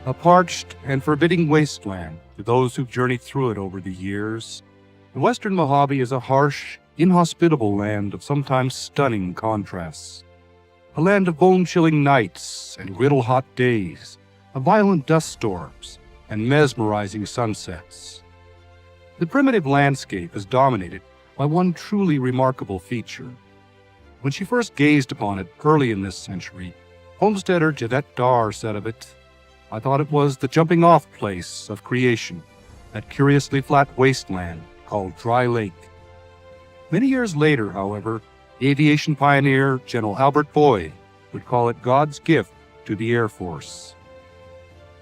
A parched and forbidding wasteland to those who've journeyed through it over the years, the western Mojave is a harsh, inhospitable land of sometimes stunning contrasts. A land of bone-chilling nights and griddle-hot days, of violent dust storms and mesmerizing sunsets. The primitive landscape is dominated by one truly remarkable feature. When she first gazed upon it early in this century, homesteader Jeanette Darr said of it, "I thought it was the jumping-off place of creation, that curiously flat wasteland called Dry Lake." Many years later, however, aviation pioneer General Albert Boyd would call it God's gift to the Air Force.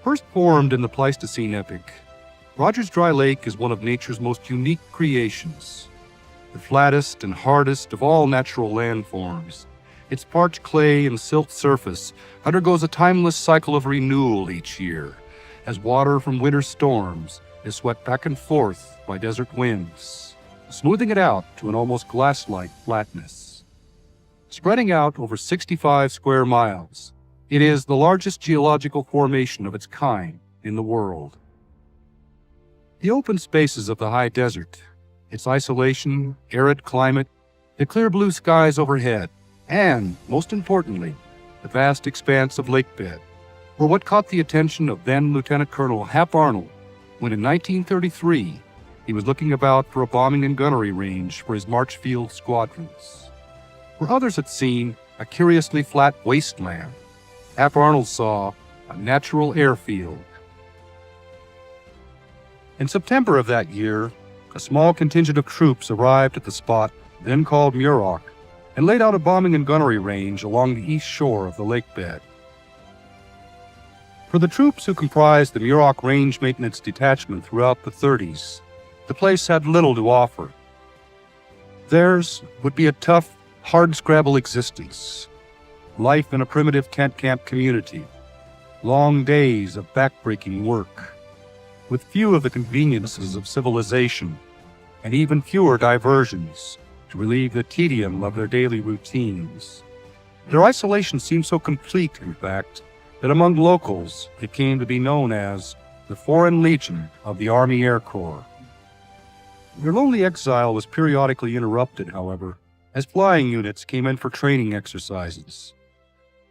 First formed in the Pleistocene epoch, Rogers Dry Lake is one of nature's most unique creations. The flattest and hardest of all natural landforms, its parched clay and silt surface undergoes a timeless cycle of renewal each year, as water from winter storms is swept back and forth by desert winds, smoothing it out to an almost glass-like flatness. Spreading out over 65 square miles, it is the largest geological formation of its kind in the world. The open spaces of the high desert, its isolation, arid climate, the clear blue skies overhead, and, most importantly, the vast expanse of lake bed, were what caught the attention of then Lieutenant Colonel Hap Arnold when in 1933 he was looking about for a bombing and gunnery range for his Marchfield squadrons. Where others had seen a curiously flat wasteland, Hap Arnold saw a natural airfield. In September of that year, a small contingent of troops arrived at the spot then called Muroc and laid out a bombing and gunnery range along the east shore of the lake bed. For the troops who comprised the Muroc Range Maintenance Detachment throughout the 30s, the place had little to offer. Theirs would be a tough, hard-scrabble existence, life in a primitive tent camp community, long days of back-breaking work, with few of the conveniences of civilization, and even fewer diversions to relieve the tedium of their daily routines. Their isolation seemed so complete, in fact, that among locals it came to be known as the Foreign Legion of the Army Air Corps. Their lonely exile was periodically interrupted, however, as flying units came in for training exercises.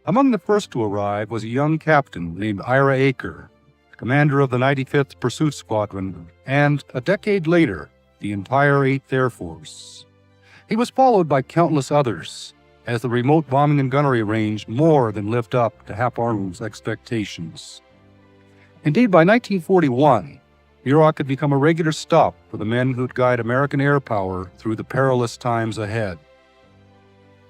Among the first to arrive was a young captain named Ira Aker, commander of the 95th Pursuit Squadron, and, a decade later, the entire 8th Air Force. He was followed by countless others, as the remote bombing and gunnery range more than lived up to Hap Arnold's expectations. Indeed, by 1941, Muroc had become a regular stop for the men who'd guide American air power through the perilous times ahead.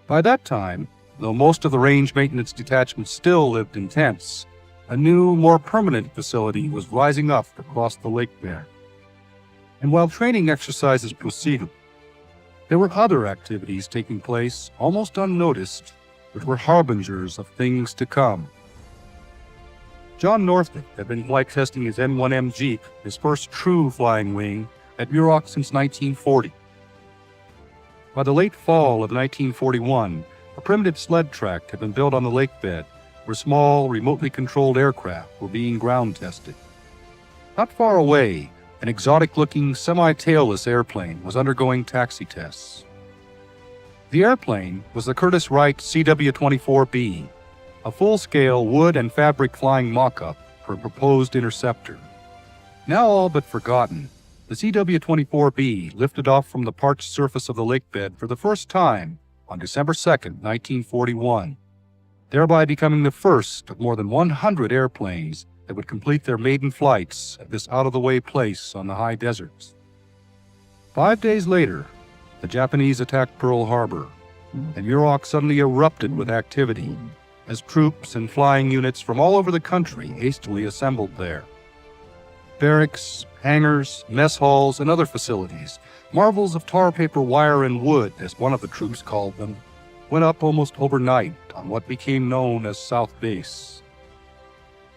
By that time, though most of the range maintenance detachments still lived in tents, a new, more permanent facility was rising up across the lake bed. And while training exercises proceeded, there were other activities taking place almost unnoticed, which were harbingers of things to come. John Northrup had been flight testing his N1M Jeep, his first true flying wing, at Muroc since 1940. By the late fall of 1941, a primitive sled track had been built on the lake bed, where small, remotely controlled aircraft were being ground tested. Not far away, an exotic-looking, semi-tailless airplane was undergoing taxi tests. The airplane was the Curtiss Wright CW-24B, a full-scale wood and fabric flying mock-up for a proposed interceptor. Now all but forgotten, the CW-24B lifted off from the parched surface of the lake bed for the first time on December 2, 1941, thereby becoming the first of more than 100 airplanes that would complete their maiden flights at this out-of-the-way place on the high deserts. 5 days later, the Japanese attacked Pearl Harbor, and Muroc suddenly erupted with activity as troops and flying units from all over the country hastily assembled there. Barracks, hangars, mess halls, and other facilities, marvels of tar paper wire and wood, as one of the troops called them, went up almost overnight on what became known as South Base.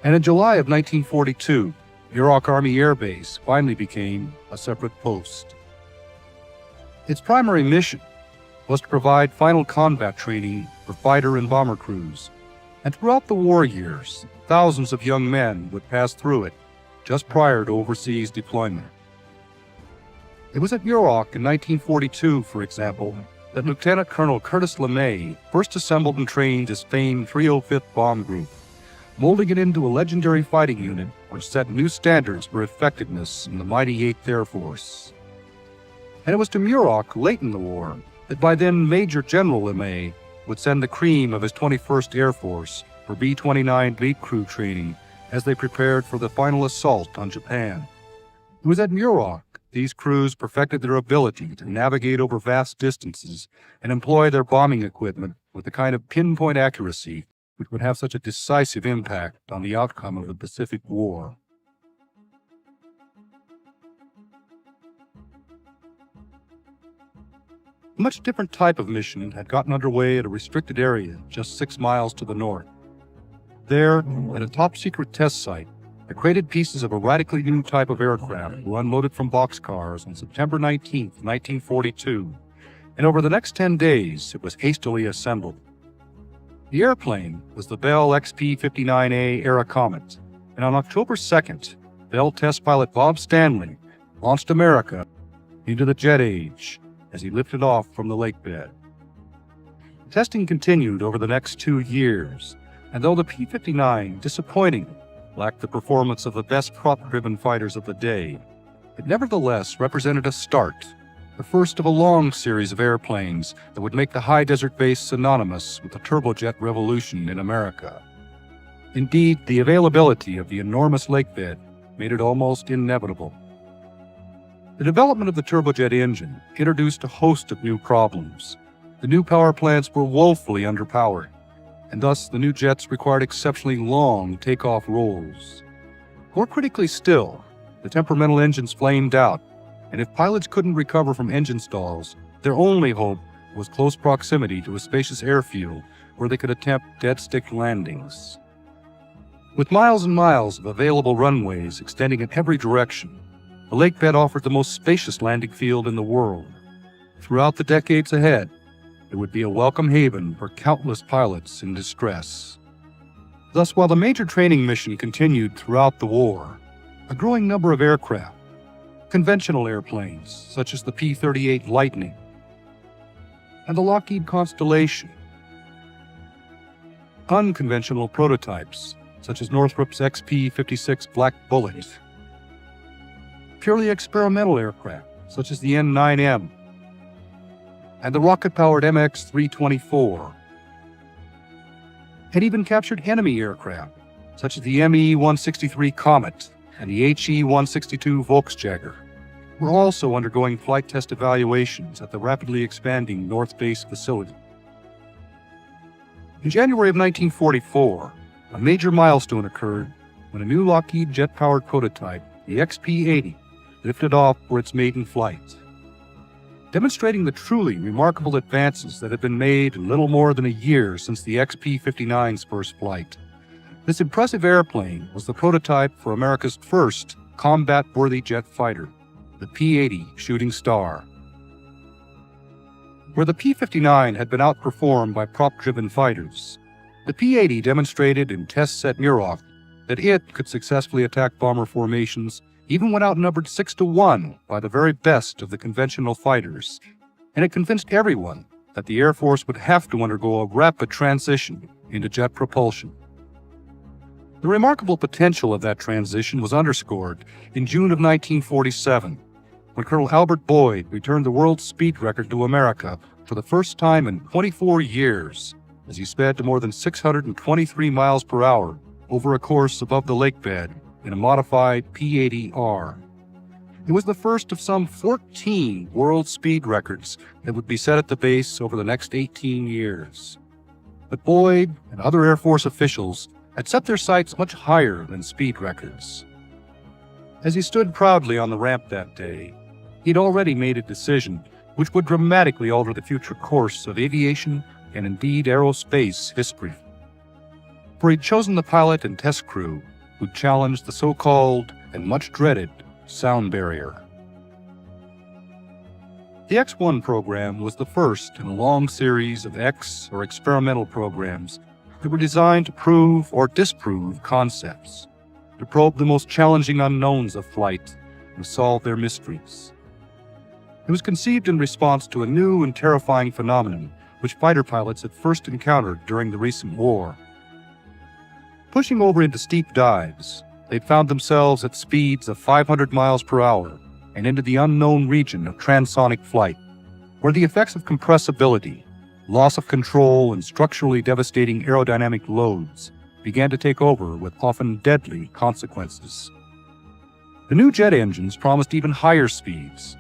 And in July of 1942, Muroc Army Air Base finally became a separate post. Its primary mission was to provide final combat training for fighter and bomber crews, And throughout the war years, thousands of young men would pass through it just prior to overseas deployment. It was at Muroc in 1942, for example, that Lieutenant Colonel Curtis LeMay first assembled and trained his famed 305th Bomb Group, molding it into a legendary fighting unit which set new standards for effectiveness in the mighty 8th Air Force. And it was to Muroc late in the war that by then Major General LeMay would send the cream of his 21st Air Force for B-29 Leap Crew training as they prepared for the final assault on Japan. It was at Muroc these crews perfected their ability to navigate over vast distances and employ their bombing equipment with the kind of pinpoint accuracy which would have such a decisive impact on the outcome of the Pacific War. A much different type of mission had gotten underway at a restricted area just 6 miles to the north. There, at a top-secret test site, the crated pieces of a radically new type of aircraft were unloaded from boxcars on September 19, 1942, and over the next 10 days it was hastily assembled. The airplane was the Bell XP-59A Era Comet, and on October 2nd, Bell test pilot Bob Stanley launched America into the jet age as he lifted off from the lake bed. Testing continued over the next 2 years, and though the P-59 disappointingly lacked the performance of the best prop-driven fighters of the day, it nevertheless represented a start, the first of a long series of airplanes that would make the high desert base synonymous with the turbojet revolution in America. Indeed, the availability of the enormous lake bed made it almost inevitable. The development of the turbojet engine introduced a host of new problems. The new power plants were woefully underpowered, and thus the new jets required exceptionally long takeoff rolls. More critically still, the temperamental engines flamed out, and if pilots couldn't recover from engine stalls, their only hope was close proximity to a spacious airfield where they could attempt dead-stick landings. With miles and miles of available runways extending in every direction, the lake bed offered the most spacious landing field in the world. Throughout the decades ahead, it would be a welcome haven for countless pilots in distress. Thus, while the major training mission continued throughout the war, a growing number of aircraft, conventional airplanes such as the P-38 Lightning and the Lockheed Constellation, unconventional prototypes such as Northrop's XP-56 Black Bullet, purely experimental aircraft such as the N-9M, and the rocket-powered MX-324, and even captured enemy aircraft, such as the ME-163 Comet and the HE-162 Volksjäger, were also undergoing flight test evaluations at the rapidly expanding North Base facility. In January of 1944, a major milestone occurred when a new Lockheed jet-powered prototype, the XP-80, lifted off for its maiden flight, demonstrating the truly remarkable advances that had been made in little more than a year since the XP-59's first flight. This impressive airplane was the prototype for America's first combat-worthy jet fighter, the P-80 Shooting Star. Where the P-59 had been outperformed by prop-driven fighters, the P-80 demonstrated in tests at Muroc that it could successfully attack bomber formations even when outnumbered 6-1 by the very best of the conventional fighters, and it convinced everyone that the Air Force would have to undergo a rapid transition into jet propulsion. The remarkable potential of that transition was underscored in June of 1947, when Colonel Albert Boyd returned the world's speed record to America for the first time in 24 years, as he sped to more than 623 miles per hour over a course above the lake bed in a modified P-80R. It was the first of some 14 world speed records that would be set at the base over the next 18 years. But Boyd and other Air Force officials had set their sights much higher than speed records. As he stood proudly on the ramp that day, he'd already made a decision which would dramatically alter the future course of aviation and indeed aerospace history. For he'd chosen the pilot and test crew who challenged the so-called and much dreaded sound barrier. The X-1 program was the first in a long series of or experimental programs They were designed to prove or disprove concepts, to probe the most challenging unknowns of flight and solve their mysteries. It was conceived in response to a new and terrifying phenomenon which fighter pilots had first encountered during the recent war. Pushing over into steep dives, they found themselves at speeds of 500 miles per hour and into the unknown region of transonic flight, where the effects of compressibility, loss of control, and structurally devastating aerodynamic loads began to take over with often deadly consequences. The new jet engines promised even higher speeds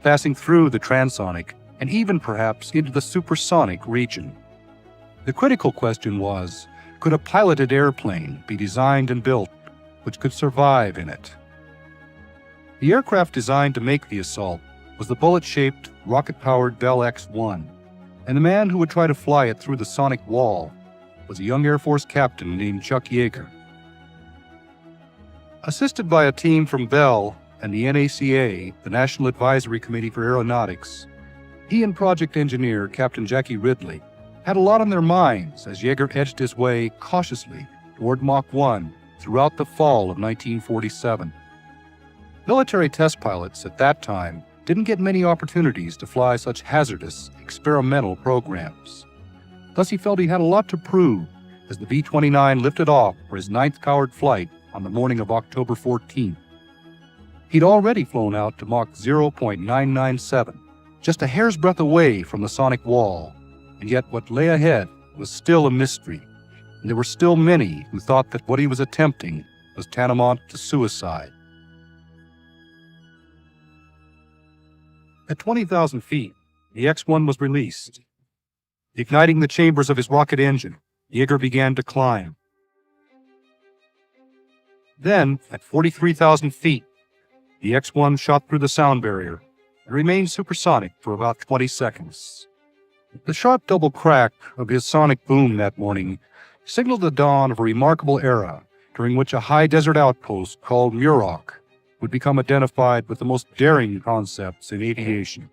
passing through the transonic and even perhaps into the supersonic region. The critical question was, could a piloted airplane be designed and built which could survive in it? The aircraft designed to make the assault was the bullet-shaped, rocket-powered Bell X-1, and the man who would try to fly it through the sonic wall was a young Air Force captain named Chuck Yeager. Assisted by a team from Bell and the NACA, the National Advisory Committee for Aeronautics, he and project engineer Captain Jackie Ridley had a lot on their minds as Yeager edged his way cautiously toward Mach 1 throughout the fall of 1947. Military test pilots at that time didn't get many opportunities to fly such hazardous, experimental programs. Thus he felt he had a lot to prove as the B-29 lifted off for his 9th powered flight on the morning of October 14th. He'd already flown out to Mach 0.997, just a hair's breadth away from the sonic wall, and yet what lay ahead was still a mystery, and there were still many who thought that what he was attempting was tantamount to suicide. At 20,000 feet, the X-1 was released. Igniting the chambers of his rocket engine, Yeager began to climb. Then, at 43,000 feet, the X-1 shot through the sound barrier and remained supersonic for about 20 seconds. The sharp double crack of his sonic boom that morning signaled the dawn of a remarkable era during which a high desert outpost called Muroc would become identified with the most daring concepts in aviation.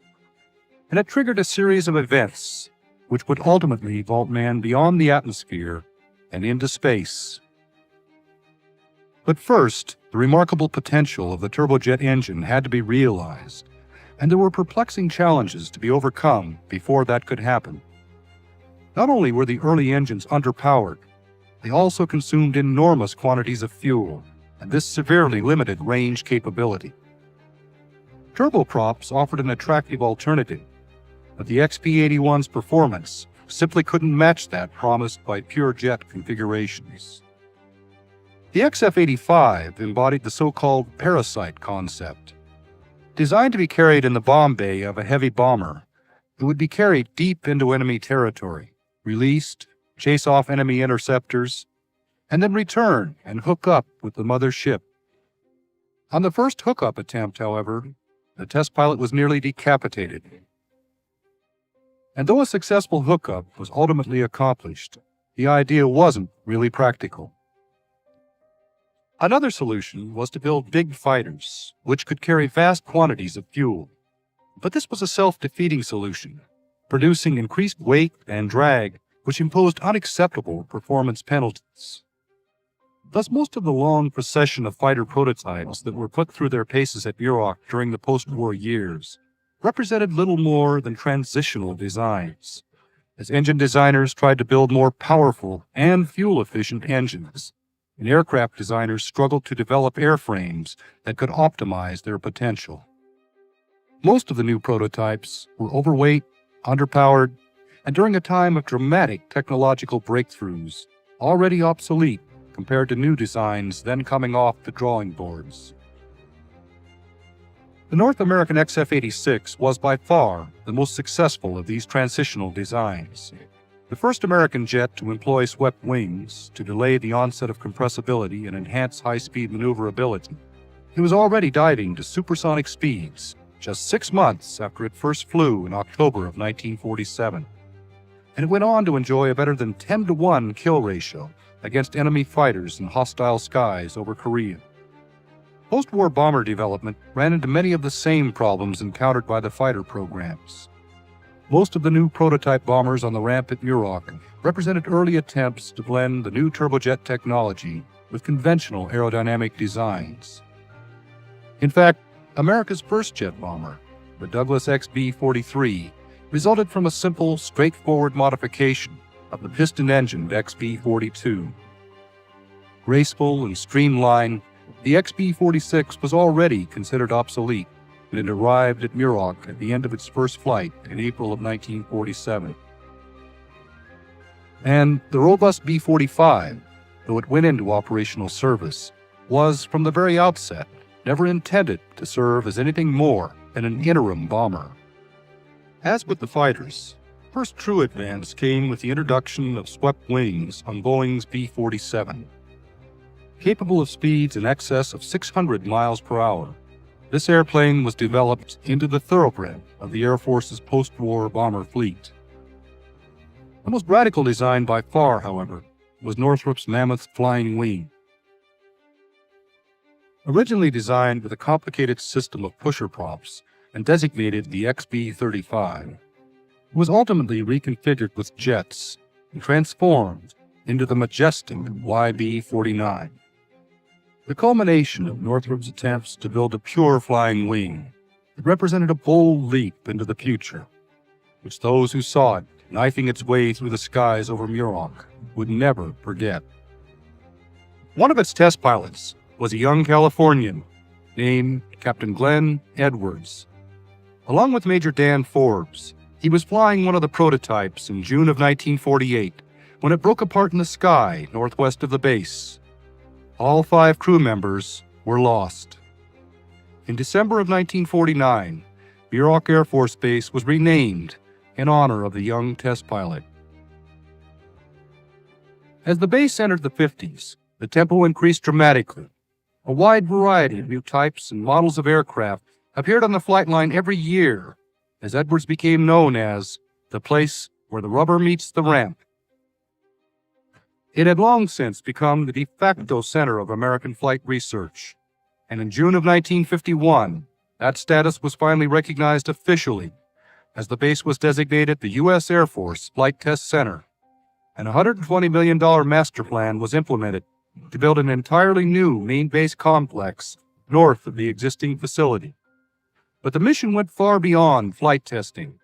And it triggered a series of events which would ultimately vault man beyond the atmosphere and into space. But first, the remarkable potential of the turbojet engine had to be realized, and there were perplexing challenges to be overcome before that could happen. Not only were the early engines underpowered, they also consumed enormous quantities of fuel, and this severely limited range capability. Turboprops offered an attractive alternative, but the XP-81's performance simply couldn't match that promised by pure jet configurations. The XF-85 embodied the so-called parasite concept. Designed to be carried in the bomb bay of a heavy bomber, it would be carried deep into enemy territory, released, chase off enemy interceptors, and then return and hook up with the mother ship. On the first hookup attempt, however, the test pilot was nearly decapitated. And though a successful hookup was ultimately accomplished, the idea wasn't really practical. Another solution was to build big fighters, which could carry vast quantities of fuel. But this was a self-defeating solution, producing increased weight and drag, which imposed unacceptable performance penalties. Thus, most of the long procession of fighter prototypes that were put through their paces at Muroc during the post-war years represented little more than transitional designs, as engine designers tried to build more powerful and fuel-efficient engines, and aircraft designers struggled to develop airframes that could optimize their potential. Most of the new prototypes were overweight, underpowered, and during a time of dramatic technological breakthroughs, already obsolete compared to new designs then coming off the drawing boards. The North American XF-86 was by far the most successful of these transitional designs. The first American jet to employ swept wings to delay the onset of compressibility and enhance high-speed maneuverability, it was already diving to supersonic speeds just 6 months after it first flew in October of 1947. And it went on to enjoy a better than 10-to-1 kill ratio against enemy fighters in hostile skies over Korea. Post-war bomber development ran into many of the same problems encountered by the fighter programs. Most of the new prototype bombers on the ramp at Muroc represented early attempts to blend the new turbojet technology with conventional aerodynamic designs. In fact, America's first jet bomber, the Douglas XB-43, resulted from a simple, straightforward modification of the piston-engined XB-42. Graceful and streamlined, the XB-46 was already considered obsolete when it arrived at Muroc at the end of its first flight in April of 1947. And the robust B-45, though it went into operational service, was, from the very outset, never intended to serve as anything more than an interim bomber. As with the fighters, first true advance came with the introduction of swept wings on Boeing's B-47. Capable of speeds in excess of 600 miles per hour, this airplane was developed into the thoroughbred of the Air Force's post-war bomber fleet. The most radical design by far, however, was Northrop's Mammoth flying wing. Originally designed with a complicated system of pusher props and designated the XB-35, it was ultimately reconfigured with jets and transformed into the majestic YB-49. The culmination of Northrop's attempts to build a pure flying wing, it represented a bold leap into the future, which those who saw it knifing its way through the skies over Muroc would never forget. One of its test pilots was a young Californian named Captain Glenn Edwards. Along with Major Dan Forbes, he was flying one of the prototypes in June of 1948 when it broke apart in the sky northwest of the base. All 5 crew members were lost. In December of 1949, Muroc Air Force Base was renamed in honor of the young test pilot. As the base entered the 50s, the tempo increased dramatically. A wide variety of new types and models of aircraft appeared on the flight line every year, as Edwards became known as the place where the rubber meets the ramp. It had long since become the de facto center of American flight research, and in June of 1951, that status was finally recognized officially, as the base was designated the U.S. Air Force Flight Test Center, and a $120 million master plan was implemented to build an entirely new main base complex north of the existing facility. But the mission went far beyond flight testing.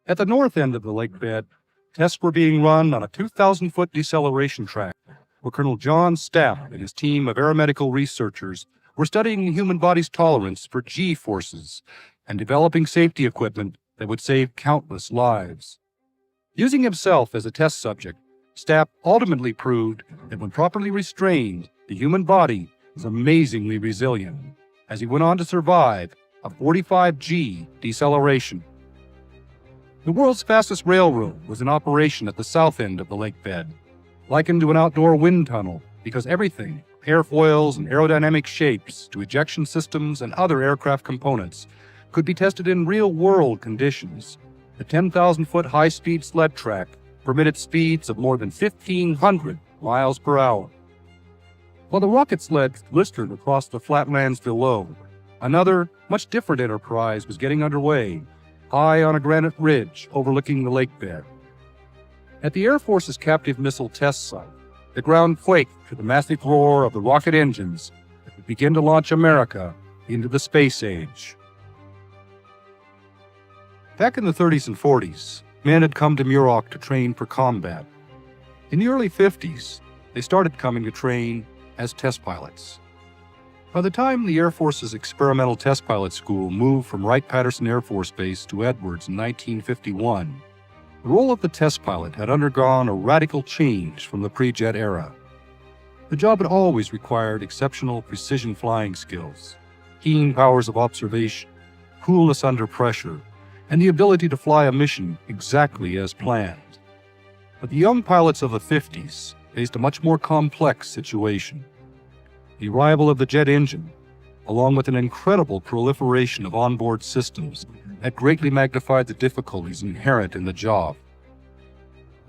At the north end of the lake bed, tests were being run on a 2,000-foot deceleration track, where Colonel John Stapp and his team of aeromedical researchers were studying the human body's tolerance for G-forces and developing safety equipment that would save countless lives. Using himself as a test subject, Stapp ultimately proved that when properly restrained, the human body is amazingly resilient, as he went on to survive a 45G deceleration. The world's fastest railroad was in operation at the south end of the lake bed, likened to an outdoor wind tunnel because everything, airfoils and aerodynamic shapes to ejection systems and other aircraft components, could be tested in real-world conditions. The 10,000-foot high-speed sled track permitted speeds of more than 1,500 miles per hour. While the rocket sled blistered across the flatlands below, another, much different enterprise was getting underway, high on a granite ridge overlooking the lake bed. At the Air Force's captive missile test site, the ground quaked to the massive roar of the rocket engines that would begin to launch America into the space age. Back in the 30s and 40s, men had come to Muroc to train for combat. In the early 50s, they started coming to train as test pilots. By the time the Air Force's Experimental Test Pilot School moved from Wright-Patterson Air Force Base to Edwards in 1951, the role of the test pilot had undergone a radical change from the pre-jet era. The job had always required exceptional precision flying skills, keen powers of observation, coolness under pressure, and the ability to fly a mission exactly as planned. But the young pilots of the 50s faced a much more complex situation. The arrival of the jet engine, along with an incredible proliferation of onboard systems, had greatly magnified the difficulties inherent in the job.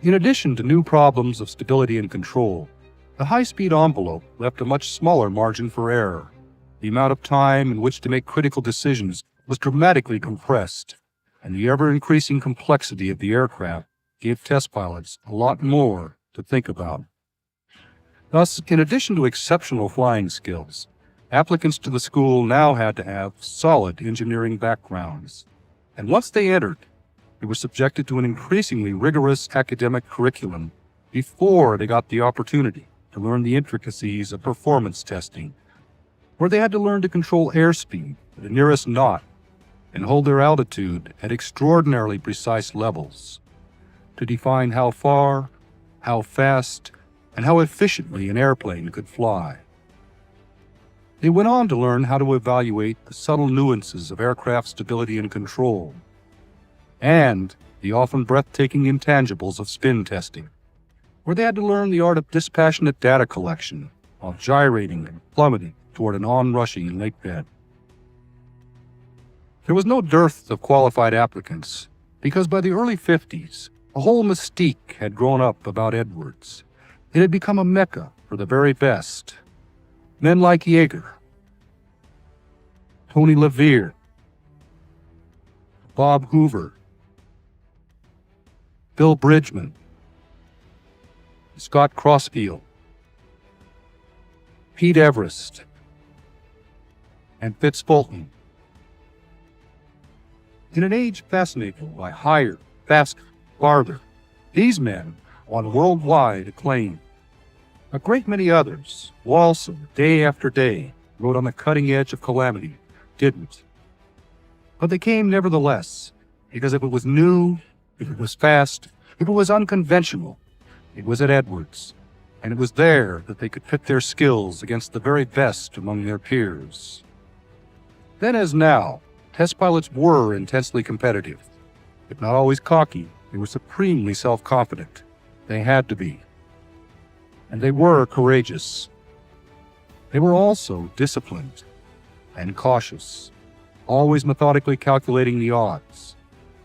In addition to new problems of stability and control, the high-speed envelope left a much smaller margin for error. The amount of time in which to make critical decisions was dramatically compressed, and the ever-increasing complexity of the aircraft gave test pilots a lot more to think about. Thus, in addition to exceptional flying skills, applicants to the school now had to have solid engineering backgrounds. And once they entered, they were subjected to an increasingly rigorous academic curriculum before they got the opportunity to learn the intricacies of performance testing, where they had to learn to control airspeed to the nearest knot and hold their altitude at extraordinarily precise levels, to define how far, how fast, and how efficiently an airplane could fly. They went on to learn how to evaluate the subtle nuances of aircraft stability and control, and the often breathtaking intangibles of spin testing, where they had to learn the art of dispassionate data collection while gyrating and plummeting toward an onrushing lake bed. There was no dearth of qualified applicants, because by the early 50s, a whole mystique had grown up about Edwards. It had become a mecca for the very best. Men like Yeager, Tony LeVere, Bob Hoover, Bill Bridgman, Scott Crossfield, Pete Everest, and Fitz Fulton. In an age fascinated by higher, faster, farther, these men won worldwide acclaim. A great many others, who also, day after day, rode on the cutting edge of calamity, didn't. But they came nevertheless, because if it was new, if it was fast, if it was unconventional, it was at Edwards, and it was there that they could pit their skills against the very best among their peers. Then as now, test pilots were intensely competitive. If not always cocky, they were supremely self-confident. They had to be. And they were courageous. They were also disciplined and cautious, always methodically calculating the odds.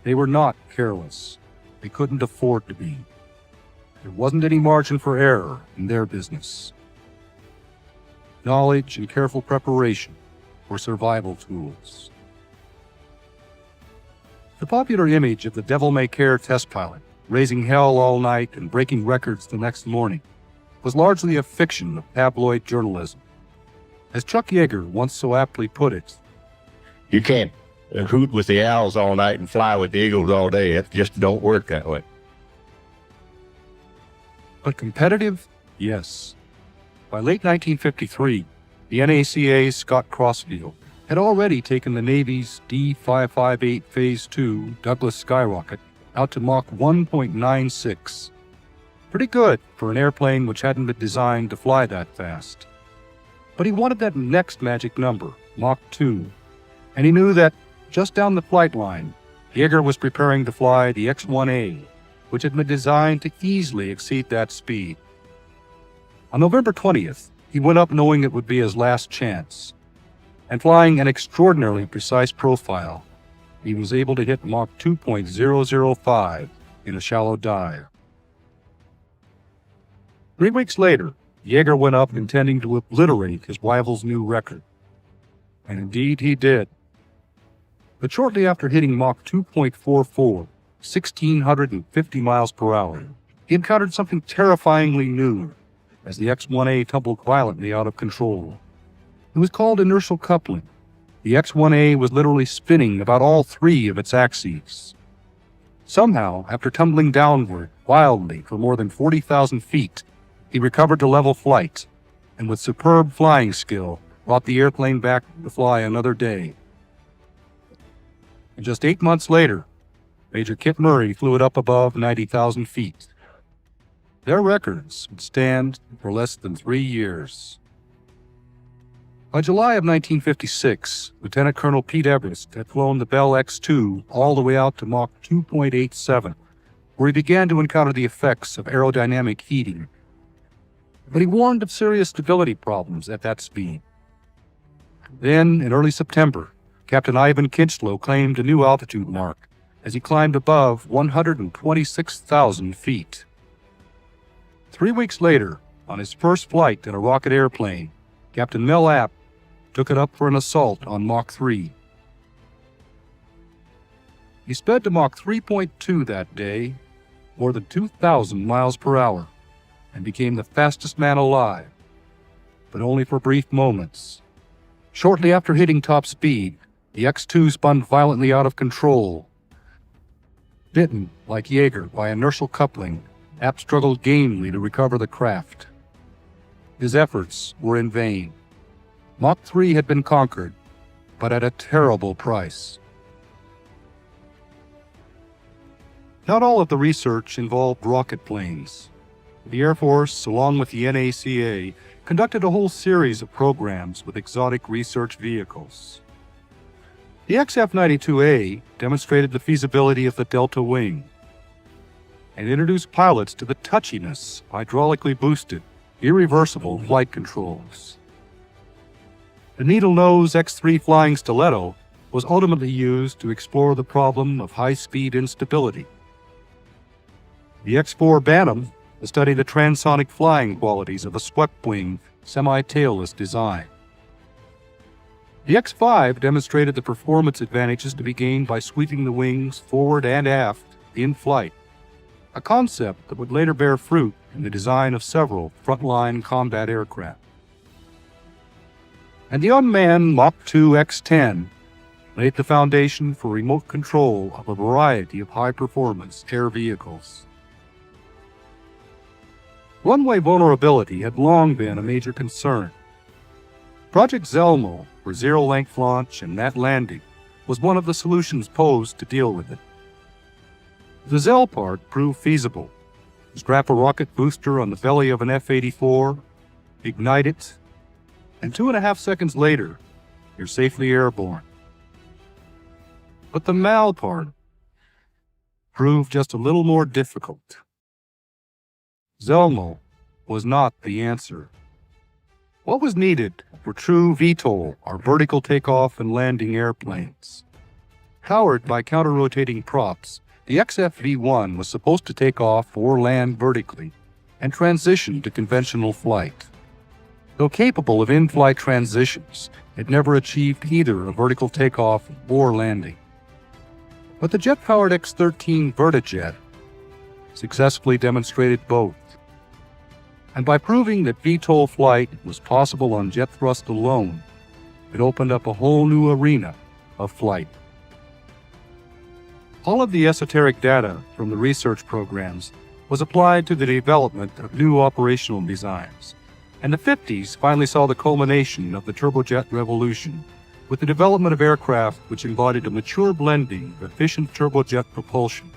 They were not careless. They couldn't afford to be. There wasn't any margin for error in their business. Knowledge and careful preparation were survival tools. The popular image of the devil-may-care test pilot, raising hell all night and breaking records the next morning, was largely a fiction of tabloid journalism. As Chuck Yeager once so aptly put it, "You can't hoot with the owls all night and fly with the eagles all day. It just don't work that way." But competitive? Yes. By late 1953, the NACA's Scott Crossfield had already taken the Navy's D-558 Phase 2 Douglas skyrocket out to Mach 1.96. Pretty good for an airplane which hadn't been designed to fly that fast. But he wanted that next magic number, Mach 2, and he knew that just down the flight line, Yeager was preparing to fly the X-1A, which had been designed to easily exceed that speed. On November 20th, he went up knowing it would be his last chance, and flying an extraordinarily precise profile, he was able to hit Mach 2.005 in a shallow dive. 3 weeks later, Yeager went up intending to obliterate his rival's new record. And indeed he did. But shortly after hitting Mach 2.44, 1,650 miles per hour, he encountered something terrifyingly new as the X-1A tumbled violently out of control. It was called inertial coupling. The X-1A was literally spinning about all three of its axes. Somehow, after tumbling downward wildly for more than 40,000 feet, he recovered to level flight, and with superb flying skill, brought the airplane back to fly another day. And just 8 months later, Major Kit Murray flew it up above 90,000 feet. Their records would stand for less than 3 years. By July of 1956, Lieutenant Colonel Pete Everest had flown the Bell X-2 all the way out to Mach 2.87, where he began to encounter the effects of aerodynamic heating. But he warned of serious stability problems at that speed. Then, in early September, Captain Ivan Kinchlow claimed a new altitude mark as he climbed above 126,000 feet. 3 weeks later, on his first flight in a rocket airplane, Captain Mel App took it up for an assault on Mach 3. He sped to Mach 3.2 that day, more than 2,000 miles per hour, and became the fastest man alive, but only for brief moments. Shortly after hitting top speed, the X-2 spun violently out of control. Bitten, like Jaeger, by inertial coupling, App struggled gamely to recover the craft. His efforts were in vain. Mach 3 had been conquered, but at a terrible price. Not all of the research involved rocket planes. The Air Force, along with the NACA, conducted a whole series of programs with exotic research vehicles. The XF-92A demonstrated the feasibility of the delta wing and introduced pilots to the touchiness of hydraulically boosted, irreversible flight controls. The needle-nose X-3 Flying Stiletto was ultimately used to explore the problem of high-speed instability. The X-4 Bantam studied the transonic flying qualities of a swept-wing, semi-tailless design. The X-5 demonstrated the performance advantages to be gained by sweeping the wings forward and aft in flight, a concept that would later bear fruit in the design of several frontline combat aircraft. And the unmanned Mach 2 X-10 laid the foundation for remote control of a variety of high-performance air vehicles. Runway vulnerability had long been a major concern. Project Zelmo, for zero-length launch and matte landing, was one of the solutions posed to deal with it. The Zell part proved feasible. Strap a rocket booster on the belly of an F-84, ignite it, and 2.5 seconds later, you're safely airborne. But the MAL part proved just a little more difficult. Zelmo was not the answer. What was needed were true VTOL, or vertical takeoff and landing airplanes. Powered by counter-rotating props, the XF-V1 was supposed to take off or land vertically and transition to conventional flight. Though capable of in-flight transitions, it never achieved either a vertical takeoff or landing. But the jet-powered X-13 Vertijet successfully demonstrated both. And by proving that VTOL flight was possible on jet thrust alone, it opened up a whole new arena of flight. All of the esoteric data from the research programs was applied to the development of new operational designs, and the 50s finally saw the culmination of the turbojet revolution with the development of aircraft which embodied a mature blending of efficient turbojet propulsion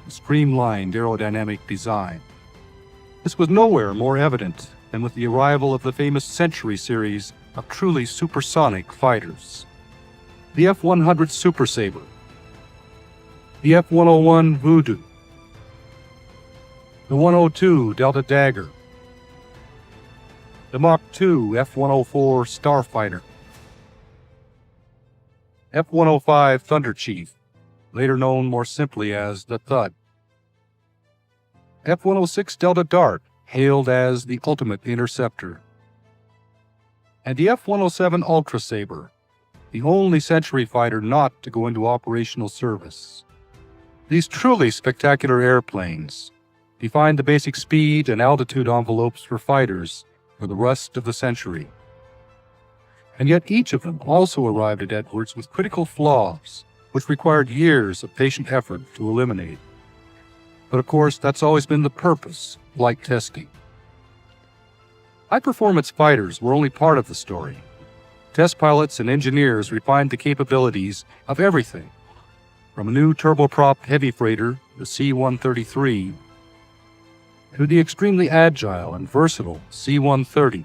and streamlined aerodynamic design. This was nowhere more evident than with the arrival of the famous Century series of truly supersonic fighters. The F-100 Super Sabre, the F-101 Voodoo, the 102 Delta Dagger, the Mach 2 F-104 Starfighter, F-105 Thunder Chief, later known more simply as the Thud, F-106 Delta Dart, hailed as the ultimate interceptor, and the F-107 Ultra Sabre, the only Century fighter not to go into operational service. These truly spectacular airplanes defined the basic speed and altitude envelopes for fighters for the rest of the century. And yet each of them also arrived at Edwards with critical flaws, which required years of patient effort to eliminate. But of course, that's always been the purpose of flight testing. High-performance fighters were only part of the story. Test pilots and engineers refined the capabilities of everything, from a new turboprop heavy freighter, the C-133, to the extremely agile and versatile C-130,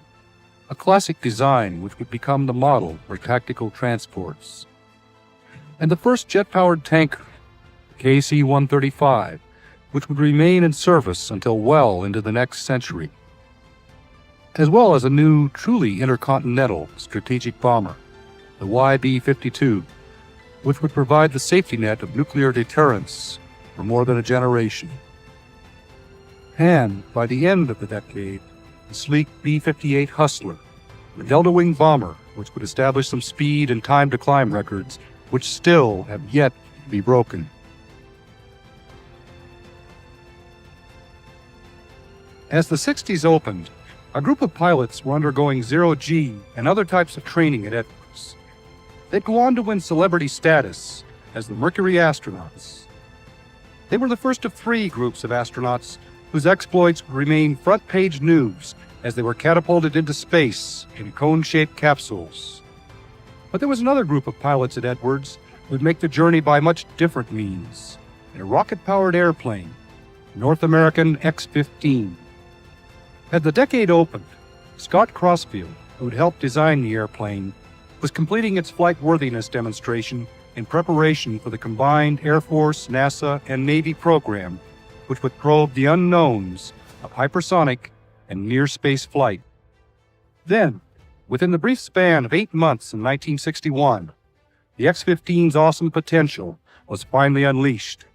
a classic design which would become the model for tactical transports. And the first jet-powered tanker, the KC-135, which would remain in service until well into the next century, as well as a new, truly intercontinental strategic bomber, the YB-52, which would provide the safety net of nuclear deterrence for more than a generation. And by the end of the decade, the sleek B-58 Hustler, the delta-wing bomber, which would establish some speed and time to climb records which still have yet to be broken. As the 60s opened, a group of pilots were undergoing zero-G and other types of training at Edwards. They'd go on to win celebrity status as the Mercury astronauts. They were the first of 3 groups of astronauts whose exploits would remain front-page news as they were catapulted into space in cone-shaped capsules. But there was another group of pilots at Edwards who'd make the journey by much different means, in a rocket-powered airplane, North American X-15. As the decade opened, Scott Crossfield, who'd helped design the airplane, was completing its flight worthiness demonstration in preparation for the combined Air Force, NASA, and Navy program, which would probe the unknowns of hypersonic and near-space flight. Then, within the brief span of 8 months in 1961, the X-15's awesome potential was finally unleashed,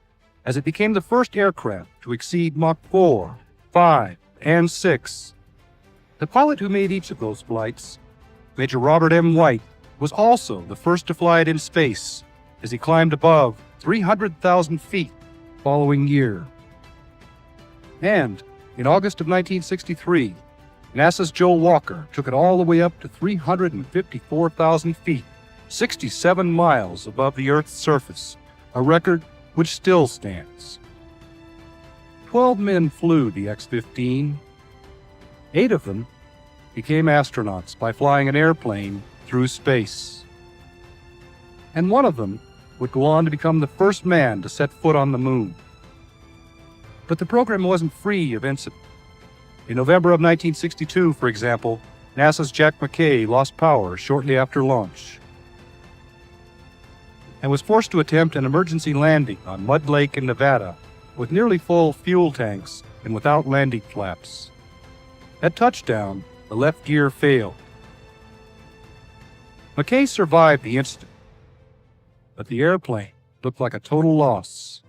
as it became the first aircraft to exceed Mach 4, 5, and 6. The pilot who made each of those flights, Major Robert M. White, was also the first to fly it in space, as he climbed above 300,000 feet the following year. And in August of 1963, NASA's Joe Walker took it all the way up to 354,000 feet, 67 miles above the Earth's surface, a record which still stands. 12 men flew the X-15. 8 of them became astronauts by flying an airplane through space. And one of them would go on to become the first man to set foot on the moon. But the program wasn't free of incident. In November of 1962, for example, NASA's Jack McKay lost power shortly after launch and was forced to attempt an emergency landing on Mud Lake in Nevada with nearly full fuel tanks and without landing flaps. At touchdown, the left gear failed. McKay survived the incident, but the airplane looked like a total loss.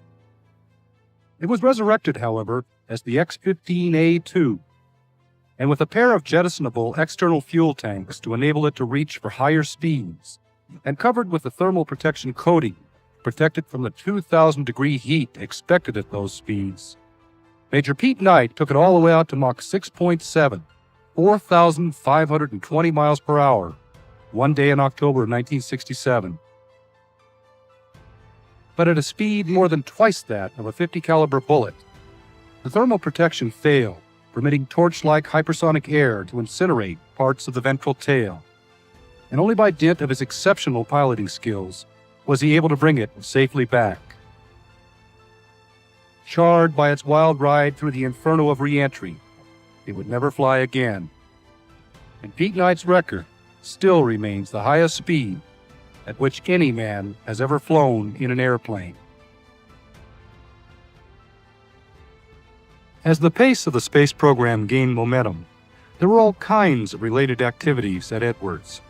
It was resurrected, however, as the X-15A2, and with a pair of jettisonable external fuel tanks to enable it to reach for higher speeds, and covered with a thermal protection coating, protected from the 2,000-degree heat expected at those speeds. Major Pete Knight took it all the way out to Mach 6.7, 4,520 miles per hour, one day in October of 1967. But at a speed more than twice that of a .50 caliber bullet, the thermal protection failed, permitting torch-like hypersonic air to incinerate parts of the ventral tail. And only by dint of his exceptional piloting skills was he able to bring it safely back. Charred by its wild ride through the inferno of re-entry, it would never fly again. And Pete Knight's record still remains the highest speed at which any man has ever flown in an airplane. As the pace of the space program gained momentum, there were all kinds of related activities at Edwards.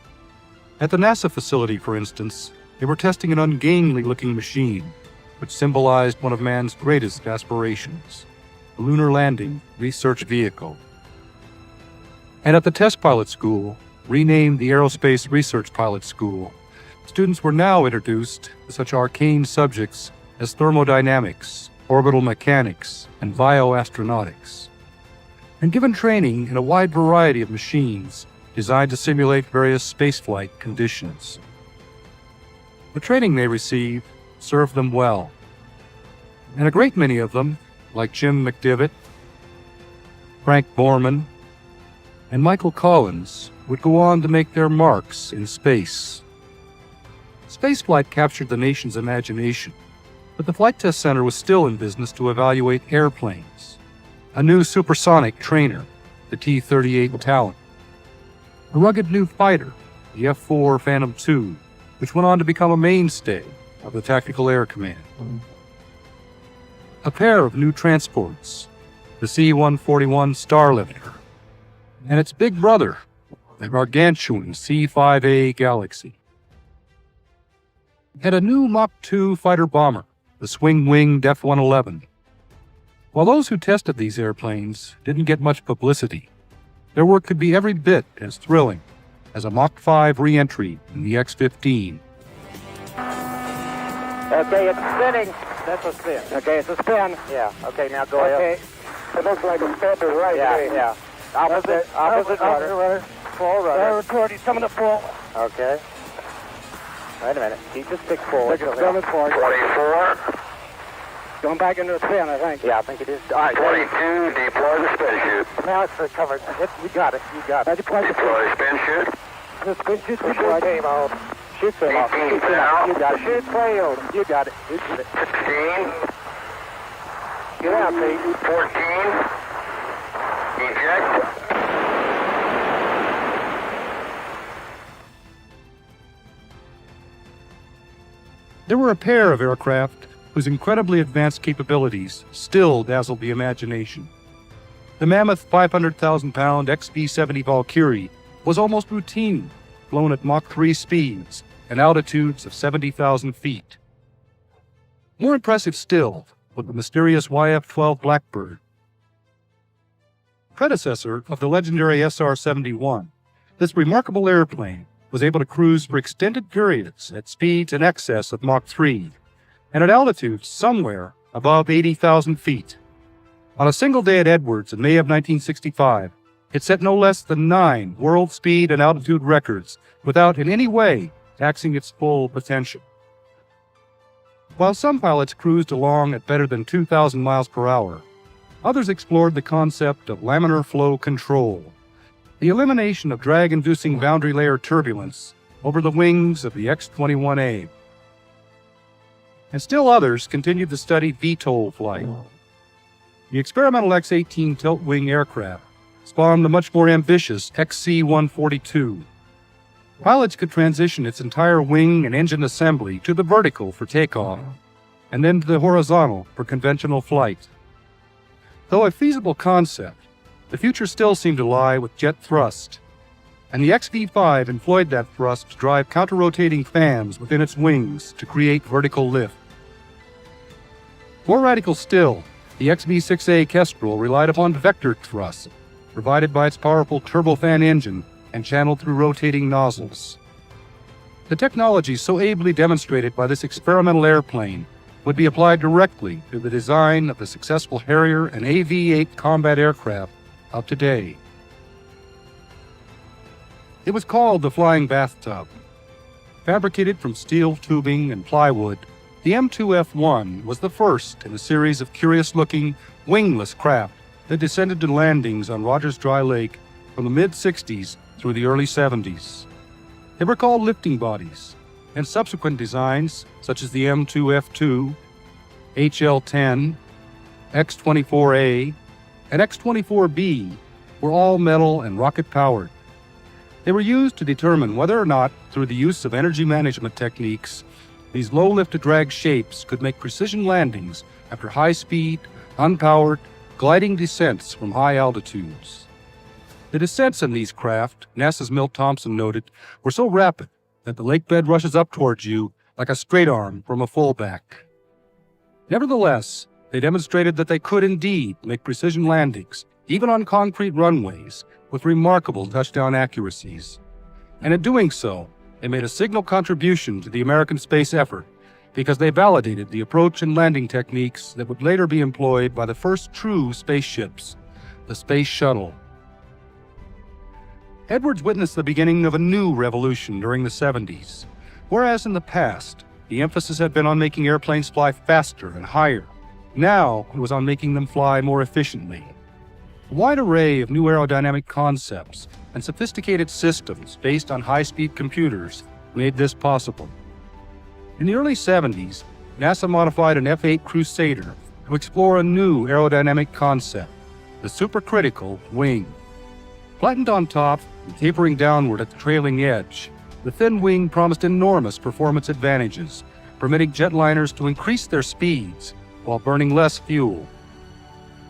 At the NASA facility, for instance, they were testing an ungainly-looking machine, which symbolized one of man's greatest aspirations, the Lunar Landing Research Vehicle. And at the Test Pilot School, renamed the Aerospace Research Pilot School, students were now introduced to such arcane subjects as thermodynamics, orbital mechanics, and bioastronautics, and given training in a wide variety of machines designed to simulate various spaceflight conditions. The training they received served them well, and a great many of them, like Jim McDivitt, Frank Borman, and Michael Collins, would go on to make their marks in space. Spaceflight captured the nation's imagination, but the Flight Test Center was still in business to evaluate airplanes. A new supersonic trainer, the T-38 Talon. A rugged new fighter, the F-4 Phantom II, which went on to become a mainstay of the Tactical Air Command. A pair of new transports, the C-141 Starlifter, and its big brother, the gargantuan C-5A Galaxy. And a new Mach 2 fighter bomber, the swing-winged F-111. While those who tested these airplanes didn't get much publicity, their work could be every bit as thrilling as a Mach 5 re-entry in the X-15. Okay, it's spinning. That's a spin. Okay, it's a spin. Yeah. Okay, now go ahead. It looks like a step is right there. Yeah. Opposite rudder. Full rudder. Toward some of the full. Okay. Wait a minute. Keep the stick forward. Coming forward. 24. Going back into the spin, I think. Yeah, I think it is. All right. 22, deploy the spin chute. Now it's covered. You got it. Deploy the Deploy spin chute. The spin chute deployed. Came off. Shoot came off. 18 Shoot came now. off. You got it. Shoot failed. You got it. You did it. 16. Get out, Pete. 14. Eject. There were a pair of aircraft whose incredibly advanced capabilities still dazzled the imagination. The mammoth 500,000-pound XB-70 Valkyrie was almost routine, flown at Mach 3 speeds and altitudes of 70,000 feet. More impressive still was the mysterious YF-12 Blackbird. Predecessor of the legendary SR-71, this remarkable airplane was able to cruise for extended periods at speeds in excess of Mach 3 and at altitudes somewhere above 80,000 feet. On a single day at Edwards in May of 1965, it set no less than 9 world speed and altitude records without in any way taxing its full potential. While some pilots cruised along at better than 2,000 miles per hour, others explored the concept of laminar flow control, the elimination of drag-inducing boundary layer turbulence over the wings of the X-21A. And still others continued to study VTOL flight. The experimental X-18 tilt-wing aircraft spawned the much more ambitious XC-142. Pilots could transition its entire wing and engine assembly to the vertical for takeoff, and then to the horizontal for conventional flight. Though a feasible concept, the future still seemed to lie with jet thrust, and the XV-5 employed that thrust to drive counter-rotating fans within its wings to create vertical lift. More radical still, the XV-6A Kestrel relied upon vector thrust, provided by its powerful turbofan engine and channeled through rotating nozzles. The technology so ably demonstrated by this experimental airplane would be applied directly to the design of the successful Harrier and AV-8 combat aircraft of today. It was called the Flying Bathtub. Fabricated from steel tubing and plywood, the M2F-1 was the first in a series of curious-looking, wingless craft that descended to landings on Rogers Dry Lake from the mid-60s through the early 70s. They were called lifting bodies, and subsequent designs, such as the M2F2, HL-10, X-24A, and X-24B, were all metal and rocket-powered. They were used to determine whether or not, through the use of energy management techniques, these low-lift-to-drag shapes could make precision landings after high-speed, unpowered, gliding descents from high altitudes. The descents in these craft, NASA's Milt Thompson noted, were so rapid that the lake bed rushes up towards you like a straight arm from a fullback. Nevertheless, they demonstrated that they could indeed make precision landings, even on concrete runways, with remarkable touchdown accuracies. And in doing so, they made a signal contribution to the American space effort because they validated the approach and landing techniques that would later be employed by the first true spaceships, the Space Shuttle. Edwards witnessed the beginning of a new revolution during the 70s. Whereas in the past, the emphasis had been on making airplanes fly faster and higher, now it was on making them fly more efficiently. A wide array of new aerodynamic concepts and sophisticated systems based on high-speed computers made this possible. In the early 70s, NASA modified an F-8 Crusader to explore a new aerodynamic concept, the supercritical wing. Flattened on top and tapering downward at the trailing edge, the thin wing promised enormous performance advantages, permitting jetliners to increase their speeds while burning less fuel.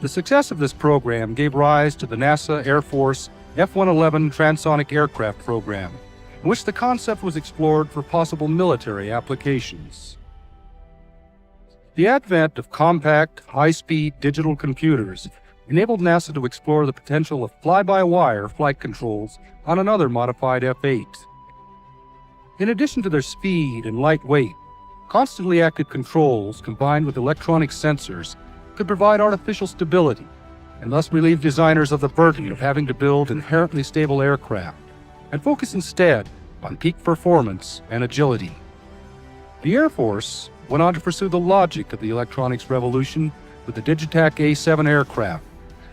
The success of this program gave rise to the NASA Air Force F-111 Transonic Aircraft program, in which the concept was explored for possible military applications. The advent of compact, high-speed digital computers enabled NASA to explore the potential of fly-by-wire flight controls on another modified F-8. In addition to their speed and light weight, constantly active controls combined with electronic sensors could provide artificial stability, and thus relieve designers of the burden of having to build inherently stable aircraft, and focus instead on peak performance and agility. The Air Force went on to pursue the logic of the electronics revolution with the Digitac A-7 aircraft,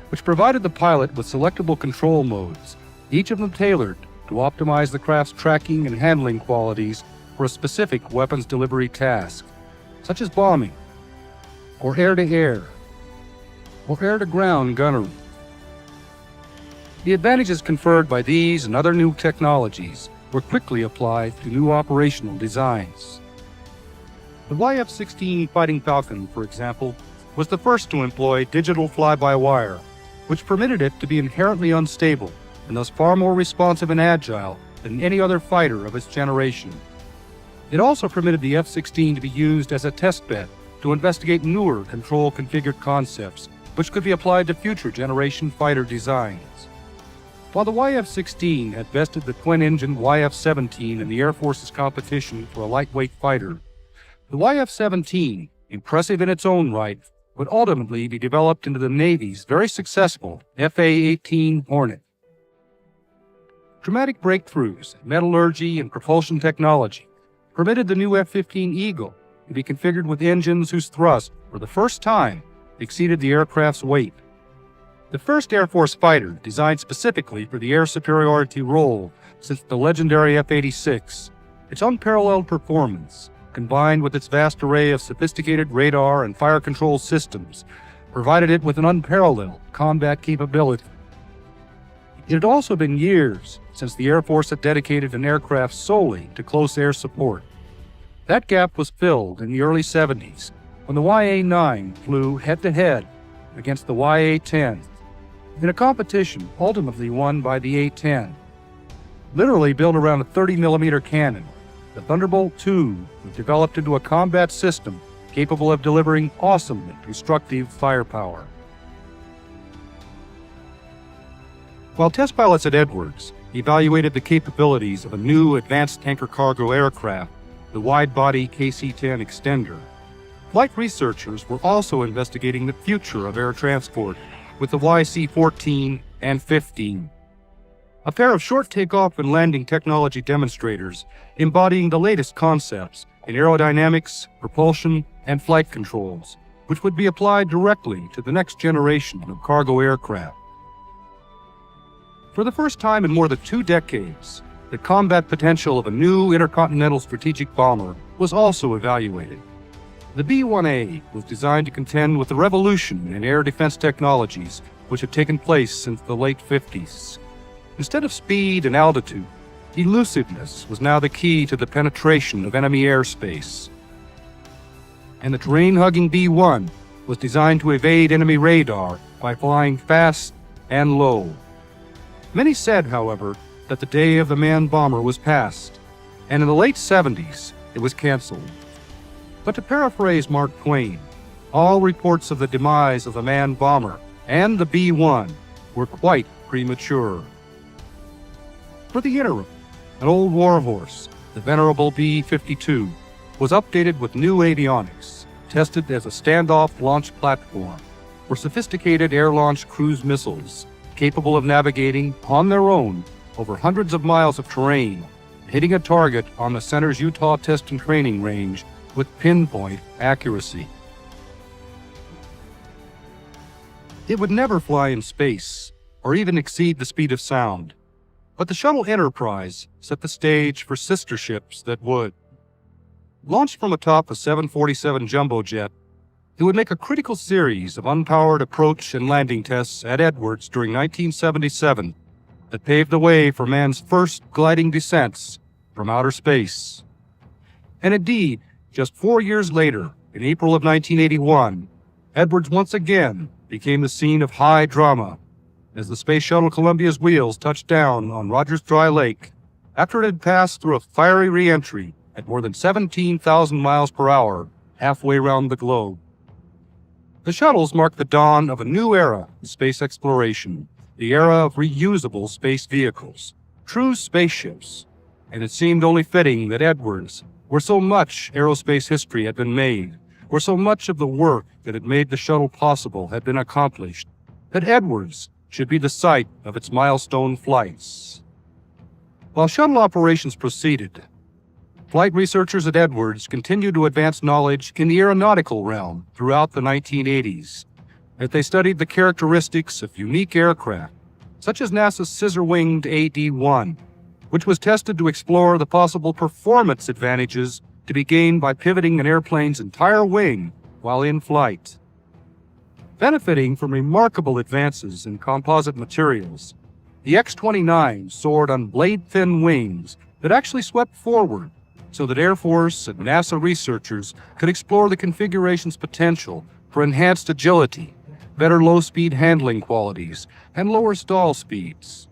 which provided the pilot with selectable control modes, each of them tailored to optimize the craft's tracking and handling qualities for a specific weapons delivery task, such as bombing, or air-to-air, or air-to-ground gunnery. The advantages conferred by these and other new technologies were quickly applied to new operational designs. The YF-16 Fighting Falcon, for example, was the first to employ digital fly-by-wire, which permitted it to be inherently unstable and thus far more responsive and agile than any other fighter of its generation. It also permitted the F-16 to be used as a testbed to investigate newer control-configured concepts, which could be applied to future generation fighter designs. While the YF-16 had bested the twin-engine YF-17 in the Air Force's competition for a lightweight fighter, the YF-17, impressive in its own right, would ultimately be developed into the Navy's very successful FA-18 Hornet. Dramatic breakthroughs in metallurgy and propulsion technology permitted the new F-15 Eagle to be configured with engines whose thrust, for the first time, exceeded the aircraft's weight. The first Air Force fighter designed specifically for the air superiority role since the legendary F-86, its unparalleled performance, combined with its vast array of sophisticated radar and fire control systems, provided it with an unparalleled combat capability. It had also been years since the Air Force had dedicated an aircraft solely to close air support. That gap was filled in the early 70s when the YA-9 flew head-to-head against the YA-10 in a competition ultimately won by the A-10. Literally built around a 30mm cannon, the Thunderbolt II was developed into a combat system capable of delivering awesomely destructive firepower. While test pilots at Edwards evaluated the capabilities of a new advanced tanker cargo aircraft, the wide-body KC-10 Extender, flight researchers were also investigating the future of air transport with the YC-14 and 15. A pair of short takeoff and landing technology demonstrators embodying the latest concepts in aerodynamics, propulsion, and flight controls, which would be applied directly to the next generation of cargo aircraft. For the first time in more than 2 decades, the combat potential of a new intercontinental strategic bomber was also evaluated. The B-1A was designed to contend with the revolution in air defense technologies which had taken place since the late 50s. Instead of speed and altitude, elusiveness was now the key to the penetration of enemy airspace. And the terrain-hugging B-1 was designed to evade enemy radar by flying fast and low. Many said, however, that the day of the manned bomber was past, and in the late 70s, it was canceled. But to paraphrase Mark Twain, all reports of the demise of the manned bomber and the B-1 were quite premature. For the interim, an old warhorse, the venerable B-52, was updated with new avionics, tested as a standoff launch platform for sophisticated air-launched cruise missiles capable of navigating on their own over hundreds of miles of terrain, hitting a target on the center's Utah Test and Training Range with pinpoint accuracy. It would never fly in space, or even exceed the speed of sound, but the Shuttle Enterprise set the stage for sister ships that would. Launched from atop a 747 jumbo jet, it would make a critical series of unpowered approach and landing tests at Edwards during 1977 that paved the way for man's first gliding descents from outer space. And indeed, just 4 years later, in April of 1981, Edwards once again became the scene of high drama as the Space Shuttle Columbia's wheels touched down on Rogers Dry Lake after it had passed through a fiery re-entry at more than 17,000 miles per hour halfway around the globe. The shuttles marked the dawn of a new era in space exploration, the era of reusable space vehicles, true spaceships, and it seemed only fitting that Edwards, where so much aerospace history had been made, where so much of the work that had made the shuttle possible had been accomplished, that Edwards should be the site of its milestone flights. While shuttle operations proceeded, flight researchers at Edwards continued to advance knowledge in the aeronautical realm throughout the 1980s, as they studied the characteristics of unique aircraft, such as NASA's scissor-winged AD-1, which was tested to explore the possible performance advantages to be gained by pivoting an airplane's entire wing while in flight. Benefiting from remarkable advances in composite materials, the X-29 soared on blade-thin wings that actually swept forward so that Air Force and NASA researchers could explore the configuration's potential for enhanced agility, better low-speed handling qualities, and lower stall speeds.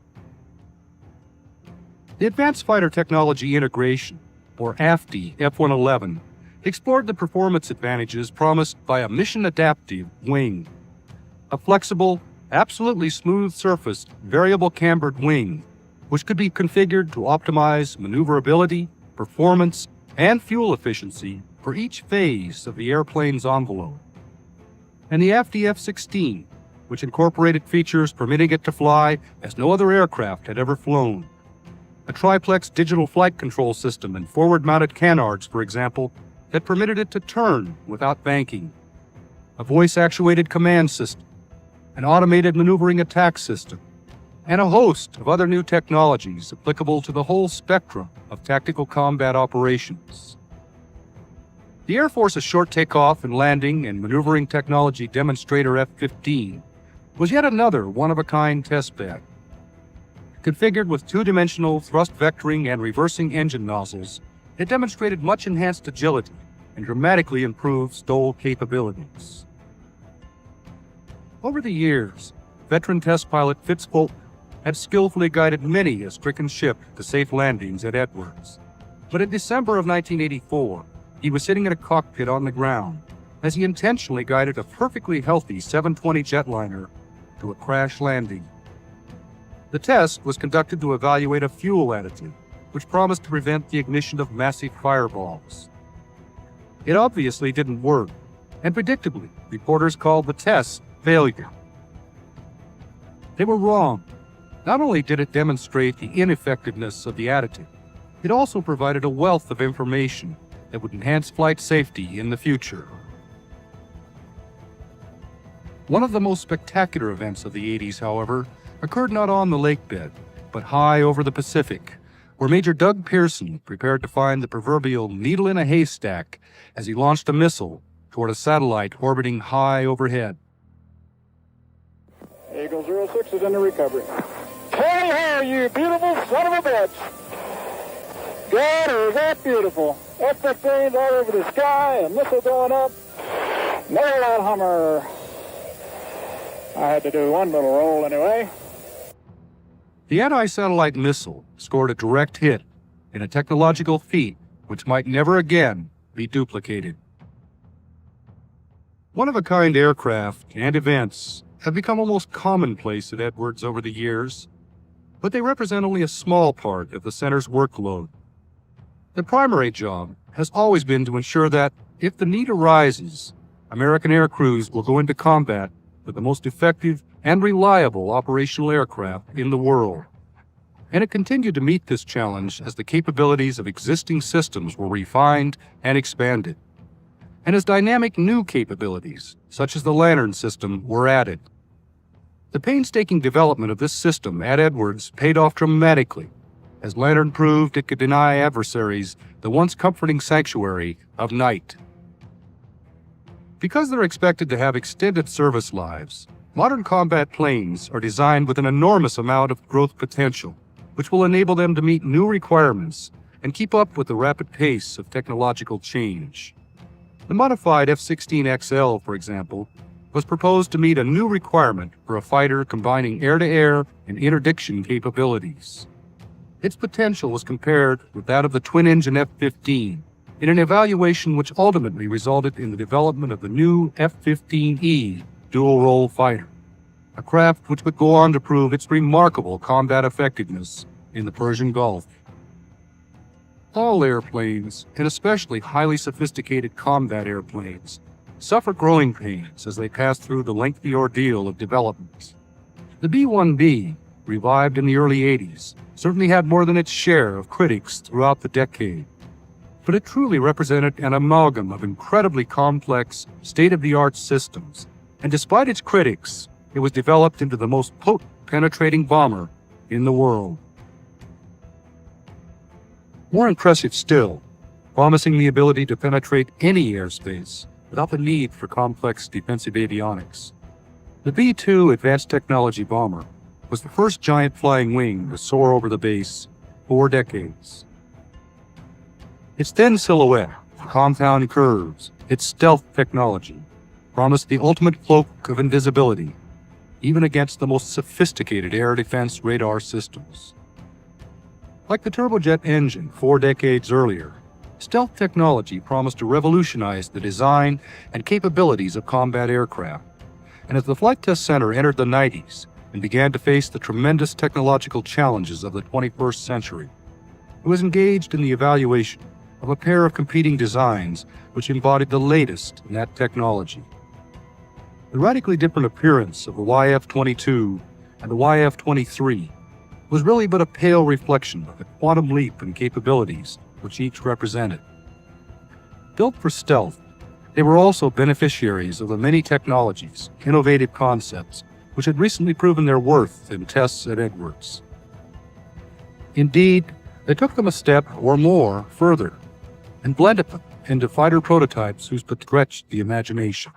The Advanced Fighter Technology Integration, or AFD F-111, explored the performance advantages promised by a mission-adaptive wing. A flexible, absolutely smooth-surfaced, variable cambered wing, which could be configured to optimize maneuverability, performance, and fuel efficiency for each phase of the airplane's envelope. And the AFD F-16, which incorporated features permitting it to fly as no other aircraft had ever flown. A triplex digital flight control system and forward-mounted canards, for example, that permitted it to turn without banking. A voice-actuated command system, an automated maneuvering attack system, and a host of other new technologies applicable to the whole spectrum of tactical combat operations. The Air Force's short takeoff and landing and maneuvering technology demonstrator F-15 was yet another one-of-a-kind testbed. Configured with two-dimensional thrust vectoring and reversing engine nozzles, it demonstrated much enhanced agility and dramatically improved STOL capabilities. Over the years, veteran test pilot Fitz Polk had skillfully guided many a stricken ship to safe landings at Edwards. But in December of 1984, he was sitting in a cockpit on the ground as he intentionally guided a perfectly healthy 720 jetliner to a crash landing. The test was conducted to evaluate a fuel additive, which promised to prevent the ignition of massive fireballs. It obviously didn't work, and predictably, reporters called the test failure. They were wrong. Not only did it demonstrate the ineffectiveness of the additive, it also provided a wealth of information that would enhance flight safety in the future. One of the most spectacular events of the 80s, however, occurred not on the lakebed, but high over the Pacific, where Major Doug Pearson prepared to find the proverbial needle in a haystack as he launched a missile toward a satellite orbiting high overhead. Eagle 06 is in the recovery. Hey, how you beautiful son of a bitch! God, is that beautiful? F-15's all over the sky, a missile going up. Nail that Hummer. I had to do one little roll anyway. The anti-satellite missile scored a direct hit in a technological feat which might never again be duplicated. One-of-a-kind aircraft and events have become almost commonplace at Edwards over the years, but they represent only a small part of the center's workload. The primary job has always been to ensure that, if the need arises, American air crews will go into combat with the most effective and reliable operational aircraft in the world. And it continued to meet this challenge as the capabilities of existing systems were refined and expanded, and as dynamic new capabilities, such as the Lantern system, were added. The painstaking development of this system at Edwards paid off dramatically, as Lantern proved it could deny adversaries the once comforting sanctuary of night. Because they're expected to have extended service lives, modern combat planes are designed with an enormous amount of growth potential, which will enable them to meet new requirements and keep up with the rapid pace of technological change. The modified F-16XL, for example, was proposed to meet a new requirement for a fighter combining air-to-air and interdiction capabilities. Its potential was compared with that of the twin-engine F-15 in an evaluation which ultimately resulted in the development of the new F-15E dual-role fighter, a craft which would go on to prove its remarkable combat effectiveness in the Persian Gulf. All airplanes, and especially highly sophisticated combat airplanes, suffer growing pains as they pass through the lengthy ordeal of development. The B-1B, revived in the early 80s, certainly had more than its share of critics throughout the decade. But it truly represented an amalgam of incredibly complex, state-of-the-art systems, and despite its critics, it was developed into the most potent penetrating bomber in the world. More impressive still, promising the ability to penetrate any airspace without the need for complex defensive avionics. The B-2 Advanced Technology Bomber was the first giant flying wing to soar over the base 4 decades. Its thin silhouette, compound curves, its stealth technology, promised the ultimate cloak of invisibility, even against the most sophisticated air defense radar systems. Like the turbojet engine 4 decades earlier, stealth technology promised to revolutionize the design and capabilities of combat aircraft. And as the Flight Test Center entered the 90s and began to face the tremendous technological challenges of the 21st century, it was engaged in the evaluation of a pair of competing designs which embodied the latest in that technology. The radically different appearance of the YF-22 and the YF-23 was really but a pale reflection of the quantum leap in capabilities which each represented. Built for stealth, they were also beneficiaries of the many technologies, innovative concepts, which had recently proven their worth in tests at Edwards. Indeed, they took them a step or more further and blended them into fighter prototypes whose stretched the imagination.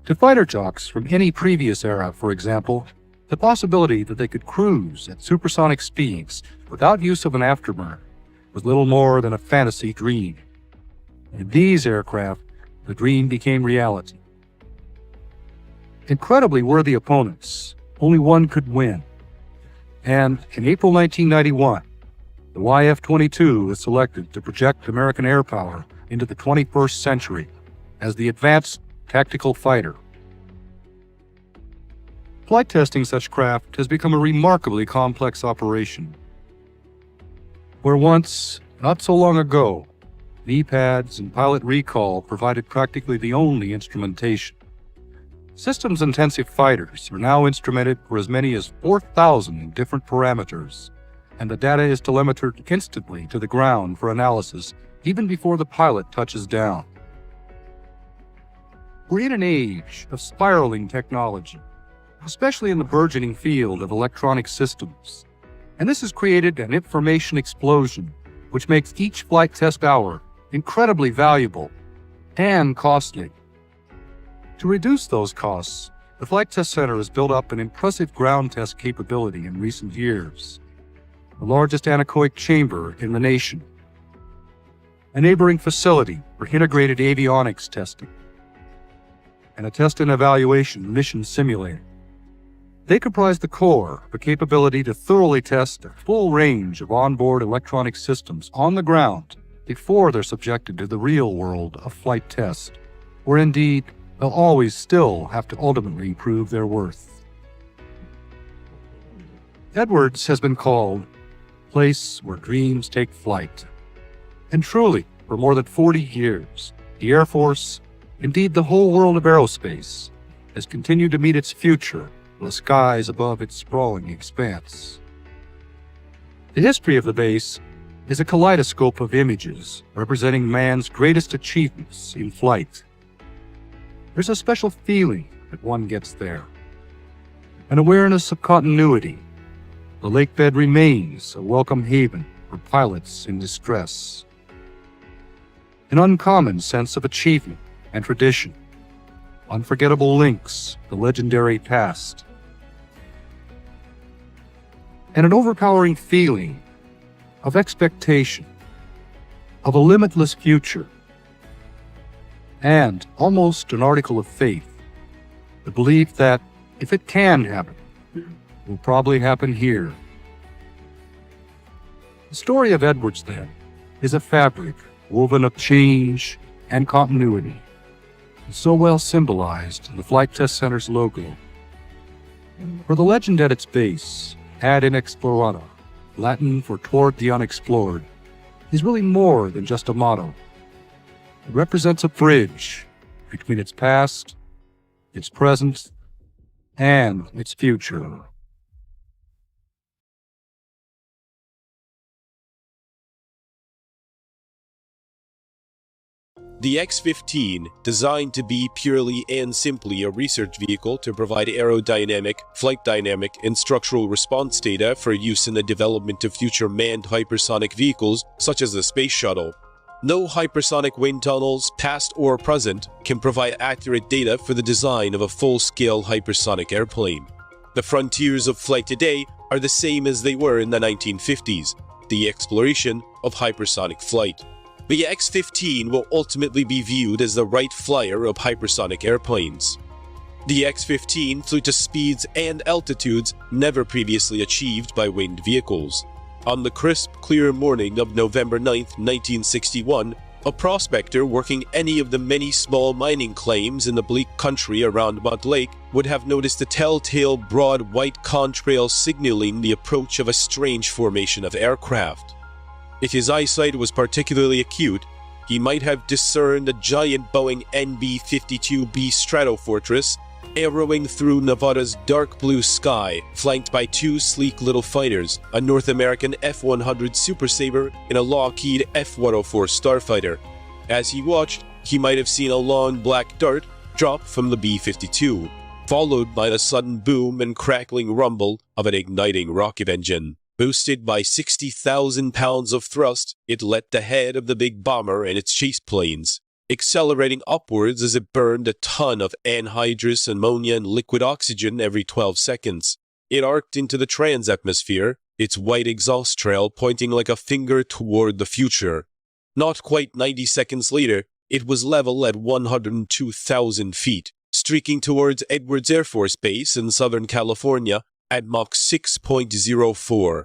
To fighter jocks from any previous era, for example, the possibility that they could cruise at supersonic speeds without use of an afterburner was little more than a fantasy dream. In these aircraft, the dream became reality. Incredibly worthy opponents, only one could win. And in April 1991, the YF-22 was selected to project American air power into the 21st century as the Advanced Tactical Fighter. Flight testing such craft has become a remarkably complex operation. Where once, not so long ago, knee pads and pilot recall provided practically the only instrumentation, systems-intensive fighters are now instrumented for as many as 4,000 different parameters, and the data is telemetered instantly to the ground for analysis even before the pilot touches down. We're in an age of spiraling technology, especially in the burgeoning field of electronic systems, and this has created an information explosion which makes each flight test hour incredibly valuable and costly. To reduce those costs, the Flight Test Center has built up an impressive ground test capability in recent years, the largest anechoic chamber in the nation, a neighboring facility for integrated avionics testing, and a test and evaluation mission simulator. They comprise the core of a capability to thoroughly test a full range of onboard electronic systems on the ground before they're subjected to the real world of flight test, where indeed they'll always still have to ultimately prove their worth. Edwards has been called a place where dreams take flight. And truly, for more than 40 years, the Air Force, indeed the whole world of aerospace, has continued to meet its future in the skies above its sprawling expanse. The history of the base is a kaleidoscope of images representing man's greatest achievements in flight. There's a special feeling that one gets there, an awareness of continuity. The lakebed remains a welcome haven for pilots in distress. An uncommon sense of achievement and tradition, unforgettable links to the legendary past, and an overpowering feeling of expectation, of a limitless future, and almost an article of faith, the belief that if it can happen, it will probably happen here. The story of Edwards, then, is a fabric woven of change and continuity, and so well symbolized in the Flight Test Center's logo. For the legend at its base, ad inexplorata, Latin for toward the unexplored, is really more than just a motto. It represents a bridge between its past, its present, and its future. The X-15, designed to be purely and simply a research vehicle to provide aerodynamic, flight dynamic, and structural response data for use in the development of future manned hypersonic vehicles such as the Space Shuttle. No hypersonic wind tunnels, past or present, can provide accurate data for the design of a full-scale hypersonic airplane. The frontiers of flight today are the same as they were in the 1950s, the exploration of hypersonic flight. The X-15 will ultimately be viewed as the Wright Flyer of hypersonic airplanes. The X-15 flew to speeds and altitudes never previously achieved by winged vehicles. On the crisp, clear morning of November 9, 1961, a prospector working any of the many small mining claims in the bleak country around Mott Lake would have noticed a telltale broad white contrail signaling the approach of a strange formation of aircraft. If his eyesight was particularly acute, he might have discerned a giant Boeing NB-52B Stratofortress arrowing through Nevada's dark blue sky, flanked by two sleek little fighters, a North American F-100 Super Sabre and a Lockheed F-104 Starfighter. As he watched, he might have seen a long black dart drop from the B-52, followed by the sudden boom and crackling rumble of an igniting rocket engine. Boosted by 60,000 pounds of thrust, it let the head of the big bomber and its chase planes, accelerating upwards as it burned a ton of anhydrous ammonia and liquid oxygen every 12 seconds. It arced into the trans-atmosphere, its white exhaust trail pointing like a finger toward the future. Not quite 90 seconds later, it was level at 102,000 feet, streaking towards Edwards Air Force Base in Southern California at Mach 6.04.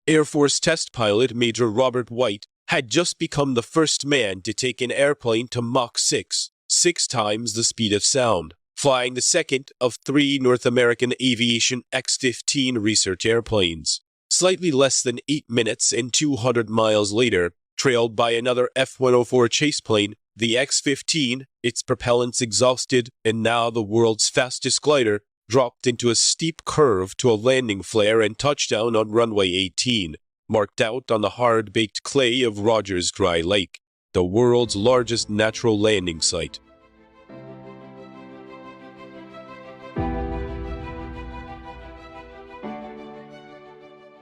Air Force test pilot Major Robert White had just become the first man to take an airplane to Mach 6, 6 times the speed of sound, flying the second of 3 North American aviation X-15 research airplanes. Slightly less than 8 minutes and 200 miles later, trailed by another F-104 chase plane, the X-15, its propellants exhausted and now the world's fastest glider, dropped into a steep curve to a landing flare and touchdown on runway 18, marked out on the hard-baked clay of Rogers Dry Lake, the world's largest natural landing site.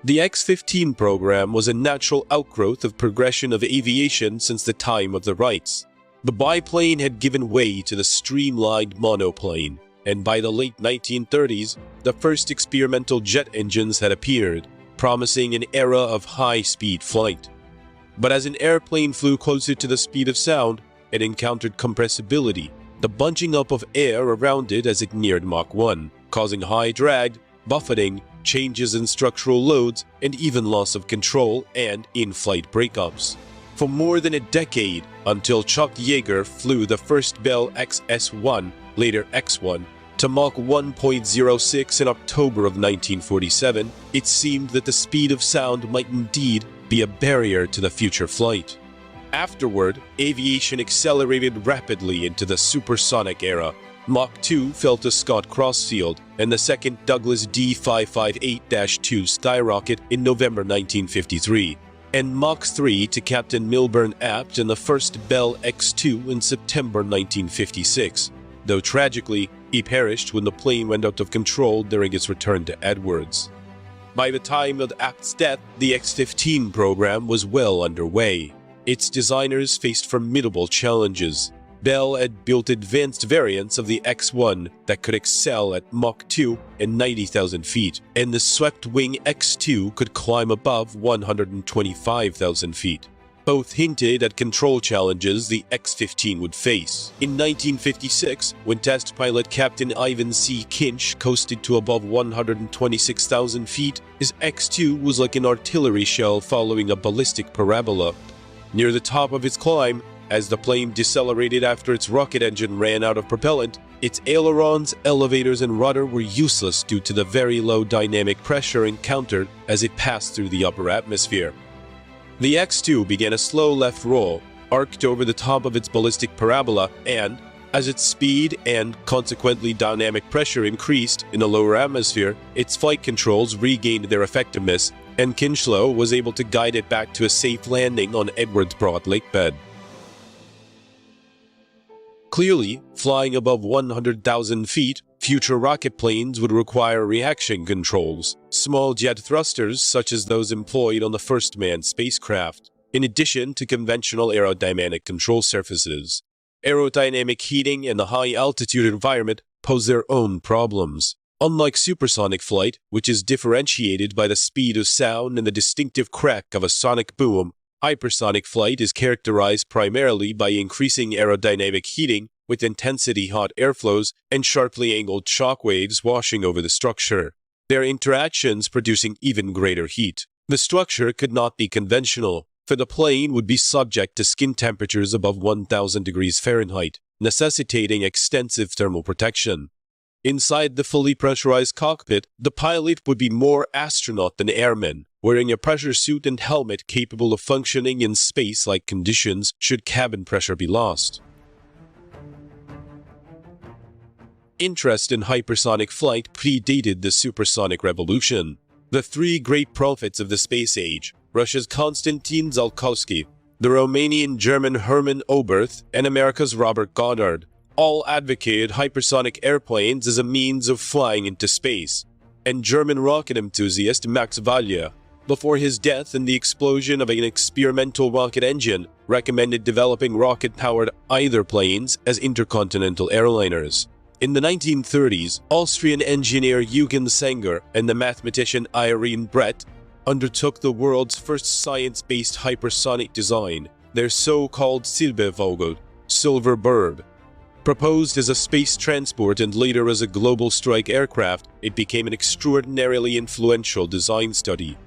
The X-15 program was a natural outgrowth of progression of aviation since the time of the Wrights. The biplane had given way to the streamlined monoplane, and by the late 1930s, the first experimental jet engines had appeared, promising an era of high-speed flight. But as an airplane flew closer to the speed of sound, it encountered compressibility, the bunching up of air around it as it neared Mach 1, causing high drag, buffeting, changes in structural loads, and even loss of control and in-flight breakups. For more than a decade, until Chuck Yeager flew the first Bell XS-1, later X-1, to Mach 1.06 in October of 1947, it seemed that the speed of sound might indeed be a barrier to the future flight. Afterward, aviation accelerated rapidly into the supersonic era. Mach 2 fell to Scott Crossfield and the second Douglas D-558-2 skyrocket in November 1953, and Mach 3 to Captain Milburn Apt and the first Bell X-2 in September 1956. Though tragically, he perished when the plane went out of control during its return to Edwards. By the time of Apt's death, the X-15 program was well underway. Its designers faced formidable challenges. Bell had built advanced variants of the X-1 that could excel at Mach 2 and 90,000 feet, and the swept-wing X-2 could climb above 125,000 feet. Both hinted at control challenges the X-15 would face. In 1956, when test pilot Captain Ivan C. Kinch coasted to above 126,000 feet, his X-2 was like an artillery shell following a ballistic parabola. Near the top of its climb, as the plane decelerated after its rocket engine ran out of propellant, its ailerons, elevators, and rudder were useless due to the very low dynamic pressure encountered as it passed through the upper atmosphere. The X-2 began a slow left roll, arced over the top of its ballistic parabola, and, As its speed and consequently dynamic pressure increased in the lower atmosphere, its flight controls regained their effectiveness, and Kinchlow was able to guide it back to a safe landing on Edwards Broad Lake bed. Clearly, flying above 100,000 feet, future rocket planes would require reaction controls, small jet thrusters such as those employed on the first manned spacecraft, in addition to conventional aerodynamic control surfaces. Aerodynamic heating and the high-altitude environment pose their own problems. Unlike supersonic flight, which is differentiated by the speed of sound and the distinctive crack of a sonic boom, hypersonic flight is characterized primarily by increasing aerodynamic heating with intensity hot airflows and sharply angled shock waves washing over the structure, their interactions producing even greater heat. The structure could not be conventional, for the plane would be subject to skin temperatures above 1,000 degrees Fahrenheit, necessitating extensive thermal protection. Inside the fully pressurized cockpit, the pilot would be more astronaut than airman, wearing a pressure suit and helmet capable of functioning in space-like conditions should cabin pressure be lost. Interest in hypersonic flight predated the supersonic revolution. The three great prophets of the space age, Russia's Konstantin Tsiolkovsky, the Romanian-German Hermann Oberth, and America's Robert Goddard, all advocated hypersonic airplanes as a means of flying into space, and German rocket enthusiast Max Valier, before his death and the explosion of an experimental rocket engine, recommended developing rocket-powered either planes as intercontinental airliners. In the 1930s, Austrian engineer Eugen Sanger and the mathematician Irene Brett undertook the world's first science-based hypersonic design, their so-called Silbervogel, Silver Bird. Proposed as a space transport and later as a global strike aircraft, it became an extraordinarily influential design study.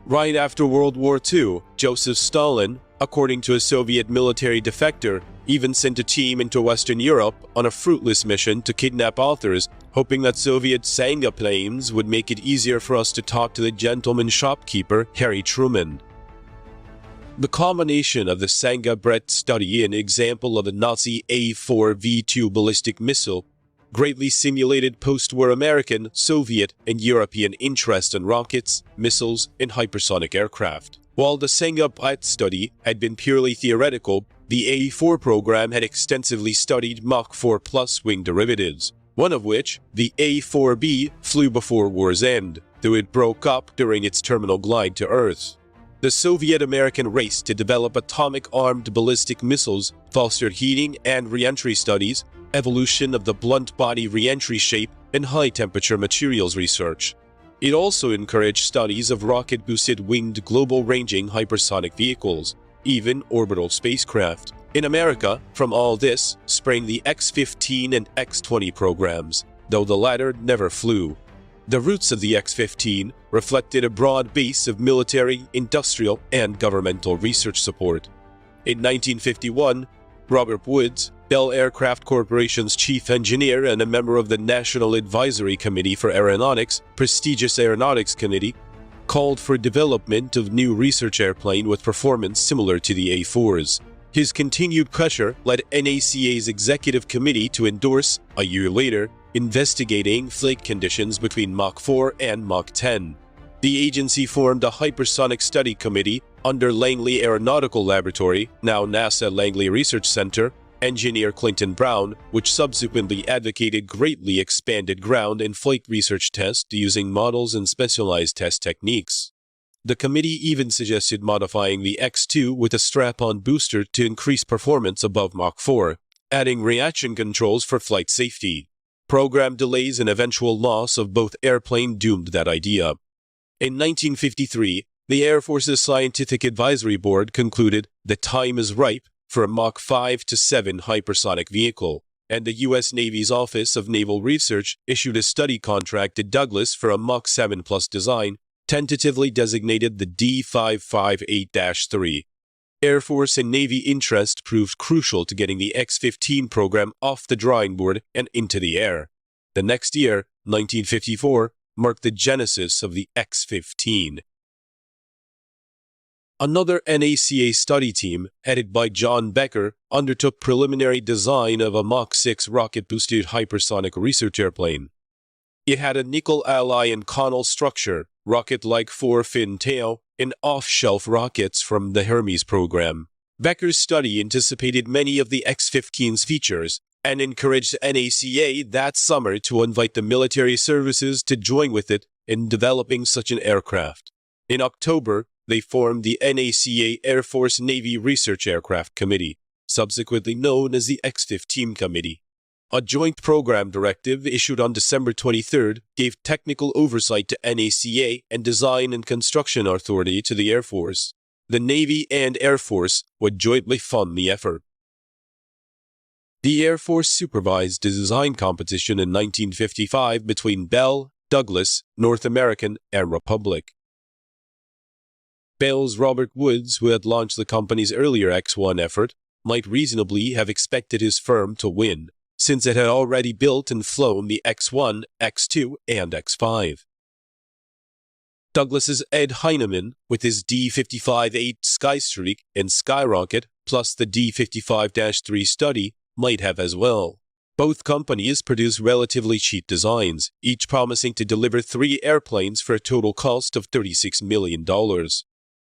Right after World War II, Joseph Stalin, according to a Soviet military defector, even sent a team into Western Europe on a fruitless mission to kidnap authors, hoping that Soviet Sanga planes would make it easier for us to talk to the gentleman shopkeeper Harry Truman. The combination of the Sanga-Brett study and example of the Nazi A4V2 ballistic missile greatly simulated post-war American, Soviet, and European interest in rockets, missiles, and hypersonic aircraft. While the Sanga-Brett study had been purely theoretical, the A4 program had extensively studied Mach 4 plus wing derivatives, one of which, the A4B, flew before war's end, though it broke up during its terminal glide to Earth. The Soviet-American race to develop atomic-armed ballistic missiles fostered heating and re-entry studies, evolution of the blunt body re-entry shape, and high-temperature materials research. It also encouraged studies of rocket-boosted winged global-ranging hypersonic vehicles, even orbital spacecraft. In America, from all this sprang the X-15 and X-20 programs, though the latter never flew. The roots of the X-15 reflected a broad base of military, industrial, and governmental research support. In 1951, Robert Woods, Bell Aircraft Corporation's chief engineer and a member of the National Advisory Committee for Aeronautics, prestigious aeronautics committee, called for development of new research airplane with performance similar to the A4's. His continued pressure led NACA's executive committee to endorse, a year later, investigating flight conditions between Mach 4 and Mach 10. The agency formed a hypersonic study committee under Langley Aeronautical Laboratory, now NASA Langley Research Center, engineer Clinton Brown, which subsequently advocated greatly expanded ground and flight research tests using models and specialized test techniques. The committee even suggested modifying the X-2 with a strap-on booster to increase performance above Mach 4, adding reaction controls for flight safety. Program delays and eventual loss of both airplane doomed that idea. In 1953, the Air Force's Scientific Advisory Board concluded the time is ripe for a Mach 5 to 7 hypersonic vehicle, and the U.S. Navy's Office of Naval Research issued a study contract to Douglas for a Mach 7 plus design, tentatively designated the D558-3. Air Force and Navy interest proved crucial to getting the X-15 program off the drawing board and into the air. The next year, 1954, marked the genesis of the X-15. Another NACA study team, headed by John Becker, undertook preliminary design of a Mach 6 rocket-boosted hypersonic research airplane. It had a nickel alloy and Connell structure, rocket-like four-fin tail, and off-shelf rockets from the Hermes program. Becker's study anticipated many of the X-15's features and encouraged NACA that summer to invite the military services to join with it in developing such an aircraft. In October, they formed the NACA Air Force Navy Research Aircraft Committee, subsequently known as the X-15 Committee. A joint program directive issued on December 23rd gave technical oversight to NACA and design and construction authority to the Air Force. The Navy and Air Force would jointly fund the effort. The Air Force supervised the design competition in 1955 between Bell, Douglas, North American, and Republic. Bell's Robert Woods, who had launched the company's earlier X-1 effort, might reasonably have expected his firm to win, since it had already built and flown the X-1, X-2, and X-5. Douglas's Ed Heinemann, with his D-55-8 Skystreak and Skyrocket, plus the D-55-3 study, might have as well. Both companies produced relatively cheap designs, each promising to deliver 3 airplanes for a total cost of $36 million.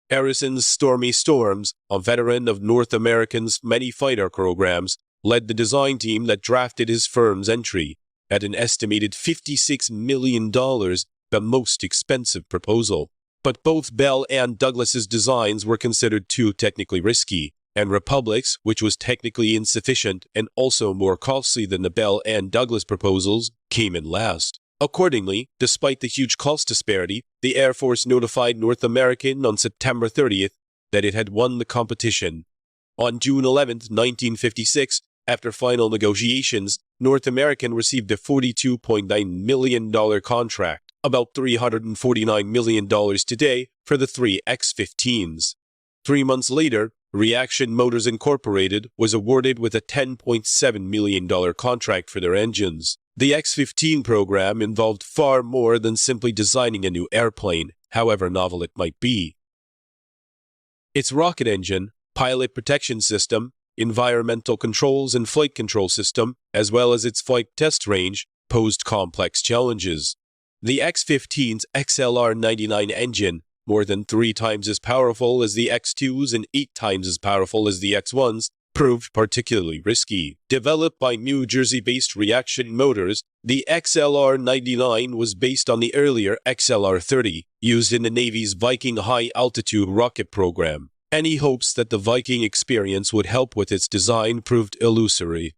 Harrison's Stormy Storms, a veteran of North American's many fighter programs, led the design team that drafted his firm's entry at an estimated $56 million, the most expensive proposal. But both Bell and Douglas's designs were considered too technically risky, and Republic's, which was technically insufficient and also more costly than the Bell and Douglas proposals, came in last. Accordingly, despite the huge cost disparity, the Air Force notified North American on September 30th that it had won the competition. On June 11, 1956, after final negotiations, North American received a $42.9 million contract, about $349 million today, for the 3 X-15s. 3 months later, Reaction Motors Incorporated was awarded with a $10.7 million contract for their engines. The X-15 program involved far more than simply designing a new airplane, however novel it might be. Its rocket engine, pilot protection system, environmental controls and flight control system, as well as its flight test range, posed complex challenges. The X-15's XLR-99 engine, more than 3 times as powerful as the X-2s and 8 times as powerful as the X-1s, proved particularly risky. Developed by New Jersey-based Reaction Motors, the XLR-99 was based on the earlier XLR-30, used in the Navy's Viking high-altitude rocket program. Any hopes that the Viking experience would help with its design proved illusory.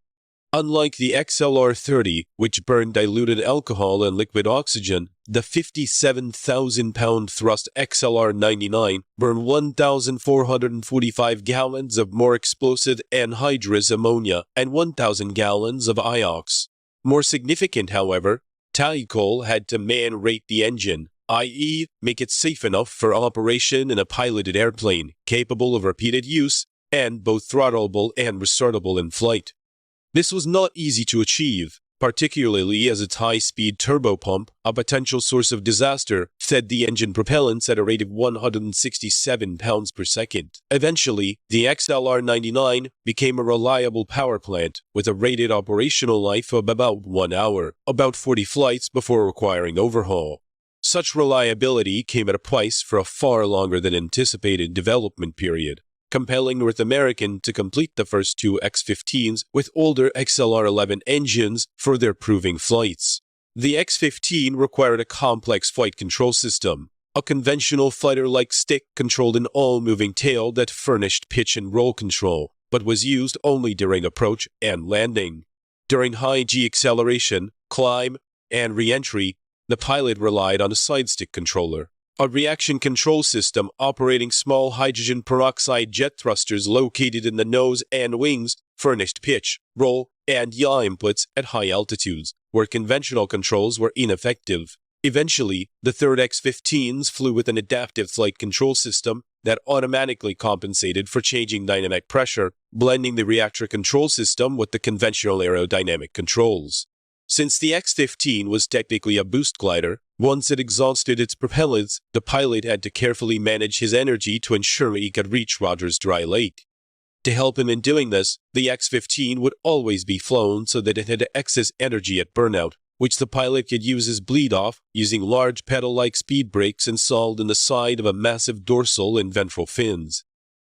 Unlike the XLR-30, which burned diluted alcohol and liquid oxygen, the 57,000-pound thrust XLR-99 burned 1,445 gallons of more explosive anhydrous ammonia and 1,000 gallons of IOX. More significant, however, Tycol had to man-rate the engine, i.e., make it safe enough for operation in a piloted airplane, capable of repeated use, and both throttleable and restartable in flight. This was not easy to achieve, particularly as its high-speed turbopump, a potential source of disaster, fed the engine propellants at a rate of 167 pounds per second. Eventually, the XLR-99 became a reliable power plant with a rated operational life of about 1 hour, about 40 flights before requiring overhaul. Such reliability came at a price for a far longer than anticipated development period, compelling North American to complete the first 2 X-15s with older XLR-11 engines for their proving flights. The X-15 required a complex flight control system, a conventional fighter-like stick controlled an all-moving tail that furnished pitch and roll control, but was used only during approach and landing. During high-G acceleration, climb, and re-entry, the pilot relied on a side-stick controller, a reaction control system operating small hydrogen peroxide jet thrusters located in the nose and wings, furnished pitch, roll, and yaw inputs at high altitudes, where conventional controls were ineffective. Eventually, the third X-15s flew with an adaptive flight control system that automatically compensated for changing dynamic pressure, blending the reactor control system with the conventional aerodynamic controls. Since the X-15 was technically a boost glider, once it exhausted its propellants, the pilot had to carefully manage his energy to ensure he could reach Rogers Dry Lake. To help him in doing this, the X-15 would always be flown so that it had excess energy at burnout, which the pilot could use as bleed-off using large pedal-like speed brakes installed in the side of a massive dorsal and ventral fins.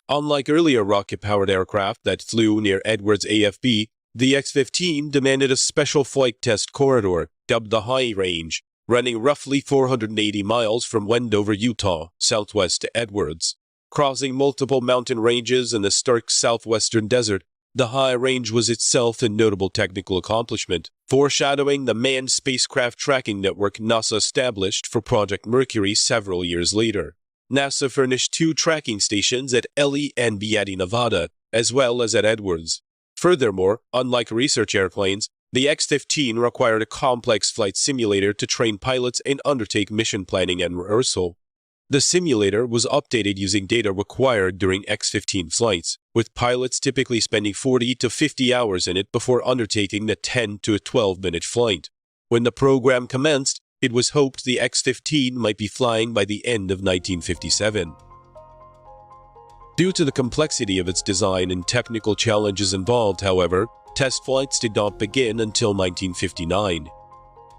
Unlike earlier rocket-powered aircraft that flew near Edwards AFB, the X-15 demanded a special flight test corridor, dubbed the High Range, running roughly 480 miles from Wendover, Utah, southwest to Edwards. Crossing multiple mountain ranges in the stark southwestern desert, the High Range was itself a notable technical accomplishment, foreshadowing the manned spacecraft tracking network NASA established for Project Mercury several years later. NASA furnished 2 tracking stations at Ely and Beatty, Nevada, as well as at Edwards. Furthermore, unlike research airplanes, the X-15 required a complex flight simulator to train pilots and undertake mission planning and rehearsal. The simulator was updated using data required during X-15 flights, with pilots typically spending 40 to 50 hours in it before undertaking the 10 to 12-minute flight. When the program commenced, it was hoped the X-15 might be flying by the end of 1957. Due to the complexity of its design and technical challenges involved, however, test flights did not begin until 1959.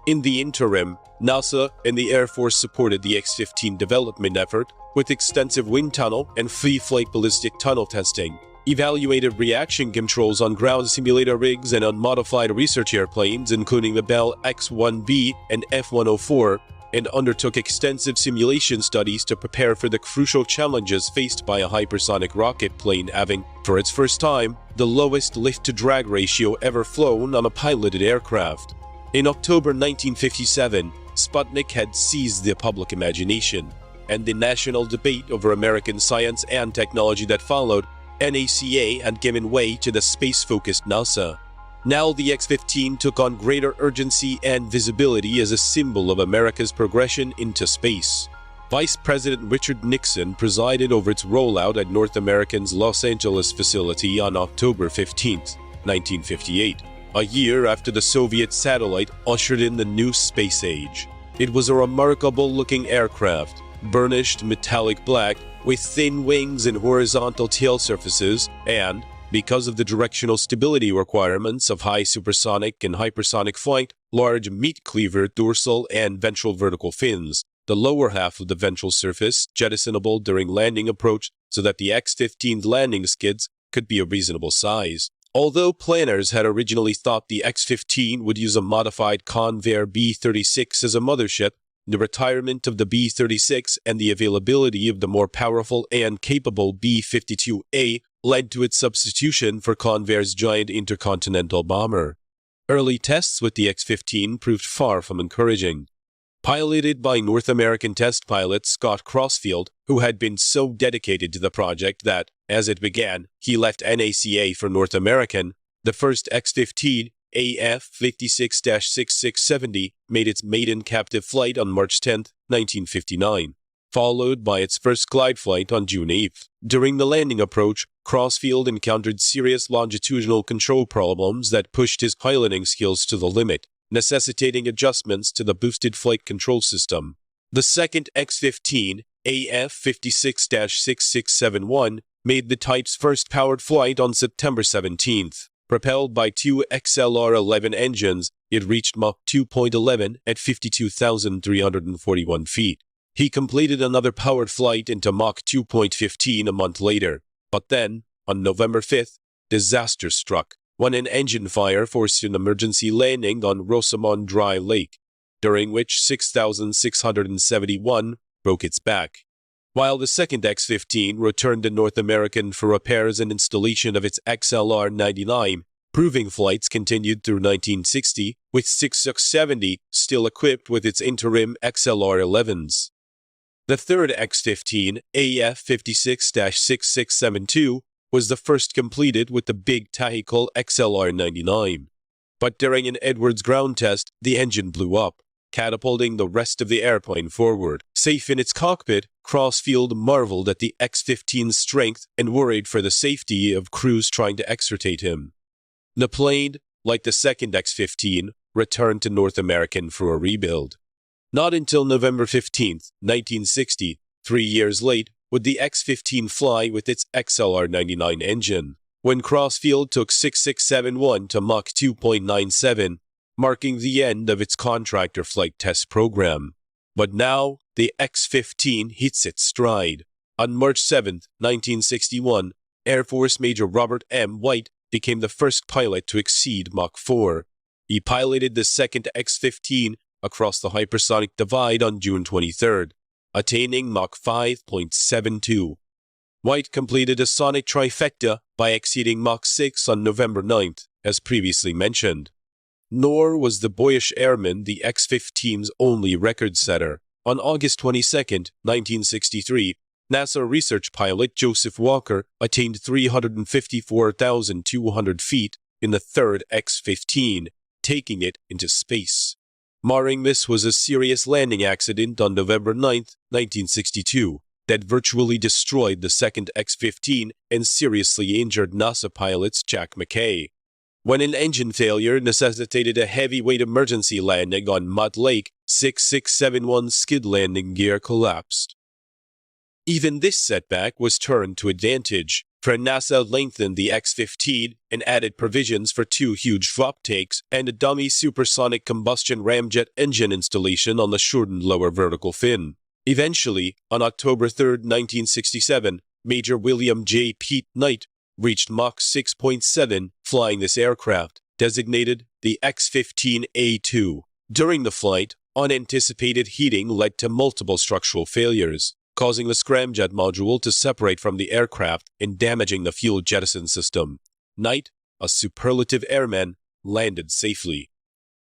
In the interim, NASA and the Air Force supported the X-15 development effort with extensive wind tunnel and free-flight ballistic tunnel testing, evaluated reaction controls on ground simulator rigs and on modified research airplanes including the Bell X-1B and F-104, and undertook extensive simulation studies to prepare for the crucial challenges faced by a hypersonic rocket plane having, for its first time, the lowest lift-to-drag ratio ever flown on a piloted aircraft. In October 1957, Sputnik had seized the public imagination, and the national debate over American science and technology that followed, NACA had given way to the space-focused NASA. Now the X-15 took on greater urgency and visibility as a symbol of America's progression into space. Vice President Richard Nixon presided over its rollout at North American's Los Angeles facility on October 15, 1958, a year after the Soviet satellite ushered in the new space age. It was a remarkable-looking aircraft, burnished metallic black, with thin wings and horizontal tail surfaces, and, because of the directional stability requirements of high supersonic and hypersonic flight, large meat cleaver dorsal and ventral vertical fins, the lower half of the ventral surface jettisonable during landing approach so that the X-15's landing skids could be a reasonable size. Although planners had originally thought the X-15 would use a modified Convair B-36 as a mothership, the retirement of the B-36 and the availability of the more powerful and capable B-52A led to its substitution for Convair's giant intercontinental bomber. Early tests with the X-15 proved far from encouraging. Piloted by North American test pilot Scott Crossfield, who had been so dedicated to the project that, as it began, he left NACA for North American, the first X-15 AF-56-6670 made its maiden captive flight on March 10, 1959, followed by its first glide flight on June 8. During the landing approach, Crossfield encountered serious longitudinal control problems that pushed his piloting skills to the limit, necessitating adjustments to the boosted flight control system. The second X-15, AF-56-6671, made the type's first powered flight on September 17. Propelled by 2 XLR-11 engines, it reached Mach 2.11 at 52,341 feet. He completed another powered flight into Mach 2.15 a month later, but then, on November 5th, disaster struck when an engine fire forced an emergency landing on Rosamond Dry Lake, during which 6,671 broke its back. While the second X-15 returned to North American for repairs and installation of its XLR-99, proving flights continued through 1960, with 670 still equipped with its interim XLR-11s. The third X-15, AF-56-6672, was the first completed with the big Tahical XLR-99. But during an Edwards ground test, the engine blew up, catapulting the rest of the airplane forward. Safe in its cockpit, Crossfield marveled at the X-15's strength and worried for the safety of crews trying to extricate him. The plane, like the second X-15, returned to North American for a rebuild. Not until November 15, 1960, 3 years late, would the X-15 fly with its XLR-99 engine, when Crossfield took 6671 to Mach 2.97, marking the end of its contractor flight test program. But now, the X-15 hits its stride. On March 7, 1961, Air Force Major Robert M. White became the first pilot to exceed Mach 4. He piloted the second X-15 across the hypersonic divide on June 23, attaining Mach 5.72. White completed a sonic trifecta by exceeding Mach 6 on November 9, as previously mentioned. Nor was the boyish airman the X-15's only record setter. On August 22, 1963, NASA research pilot Joseph Walker attained 354,200 feet in the third X-15, taking it into space. Marring this was a serious landing accident on November 9, 1962, that virtually destroyed the second X-15 and seriously injured NASA pilots Jack McKay, when an engine failure necessitated a heavyweight emergency landing on Mutt Lake. 6671 skid landing gear collapsed. Even this setback was turned to advantage, for NASA lengthened the X-15 and added provisions for 2 huge drop takes and a dummy supersonic combustion ramjet engine installation on the shortened lower vertical fin. Eventually, on October 3, 1967, Major William J. Pete Knight reached Mach 6.7 flying this aircraft, designated the X-15A2. During the flight, unanticipated heating led to multiple structural failures, causing the scramjet module to separate from the aircraft and damaging the fuel jettison system. Knight, a superlative airman, landed safely.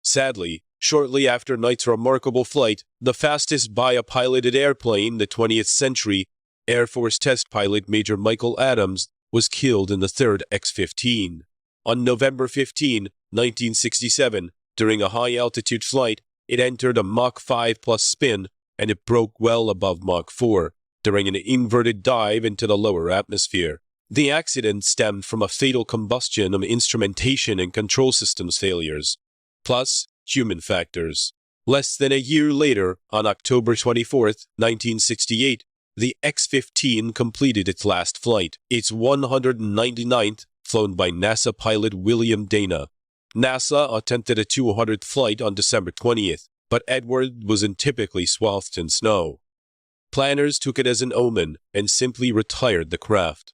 Sadly, shortly after Knight's remarkable flight, the fastest by a piloted airplane, the 20th century, Air Force test pilot Major Michael Adams, was killed in the third X-15. On November 15, 1967, during a high-altitude flight, it entered a Mach 5 plus spin, and it broke well above Mach 4 during an inverted dive into the lower atmosphere. The accident stemmed from a fatal combustion of instrumentation and control systems failures, plus human factors. Less than a year later, on October 24, 1968, the X-15 completed its last flight, its 199th, flown by NASA pilot William Dana. NASA attempted a 200th flight on December 20th, but Edwards was typically swathed in snow. Planners took it as an omen and simply retired the craft.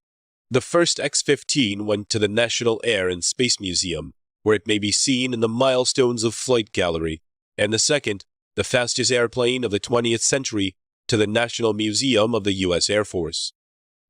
The first X-15 went to the National Air and Space Museum, where it may be seen in the Milestones of Flight Gallery, and the second, the fastest airplane of the 20th century, to the National Museum of the U.S. Air Force.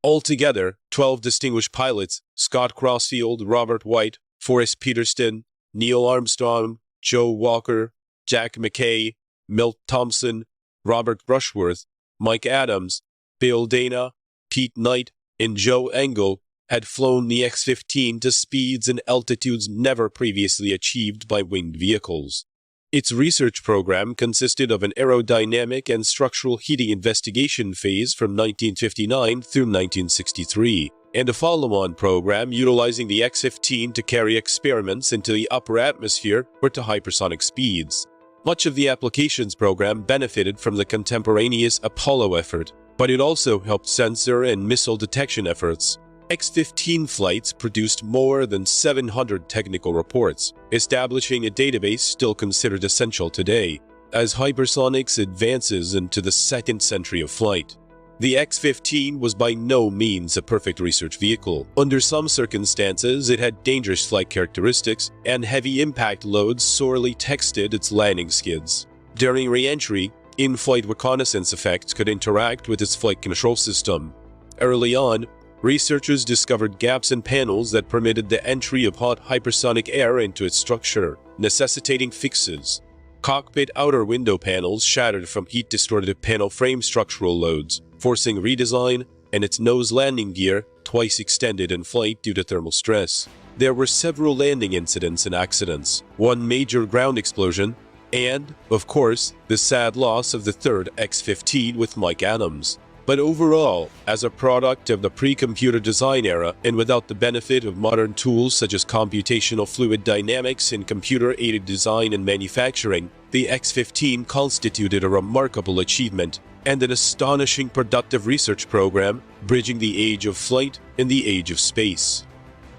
Altogether, 12 distinguished pilots, Scott Crossfield, Robert White, Forrest Peterston, Neil Armstrong, Joe Walker, Jack McKay, Milt Thompson, Robert Rushworth, Mike Adams, Bill Dana, Pete Knight, and Joe Engel had flown the X-15 to speeds and altitudes never previously achieved by winged vehicles. Its research program consisted of an aerodynamic and structural heating investigation phase from 1959 through 1963, and a follow-on program utilizing the X-15 to carry experiments into the upper atmosphere or to hypersonic speeds. Much of the applications program benefited from the contemporaneous Apollo effort, but it also helped sensor and missile detection efforts. X-15 flights produced more than 700 technical reports, establishing a database still considered essential today, as hypersonics advances into the second century of flight. The X-15 was by no means a perfect research vehicle. Under some circumstances, it had dangerous flight characteristics, and heavy impact loads sorely tested its landing skids. During re-entry, in-flight reconnaissance effects could interact with its flight control system. Early on, researchers discovered gaps in panels that permitted the entry of hot hypersonic air into its structure, necessitating fixes. Cockpit outer window panels shattered from heat-distorted panel frame structural loads, forcing redesign, and its nose landing gear twice extended in flight due to thermal stress. There were several landing incidents and accidents, one major ground explosion, and, of course, the sad loss of the third X-15 with Mike Adams. But overall, as a product of the pre-computer design era and without the benefit of modern tools such as computational fluid dynamics and computer-aided design and manufacturing, the X-15 constituted a remarkable achievement and an astonishing productive research program bridging the age of flight and the age of space.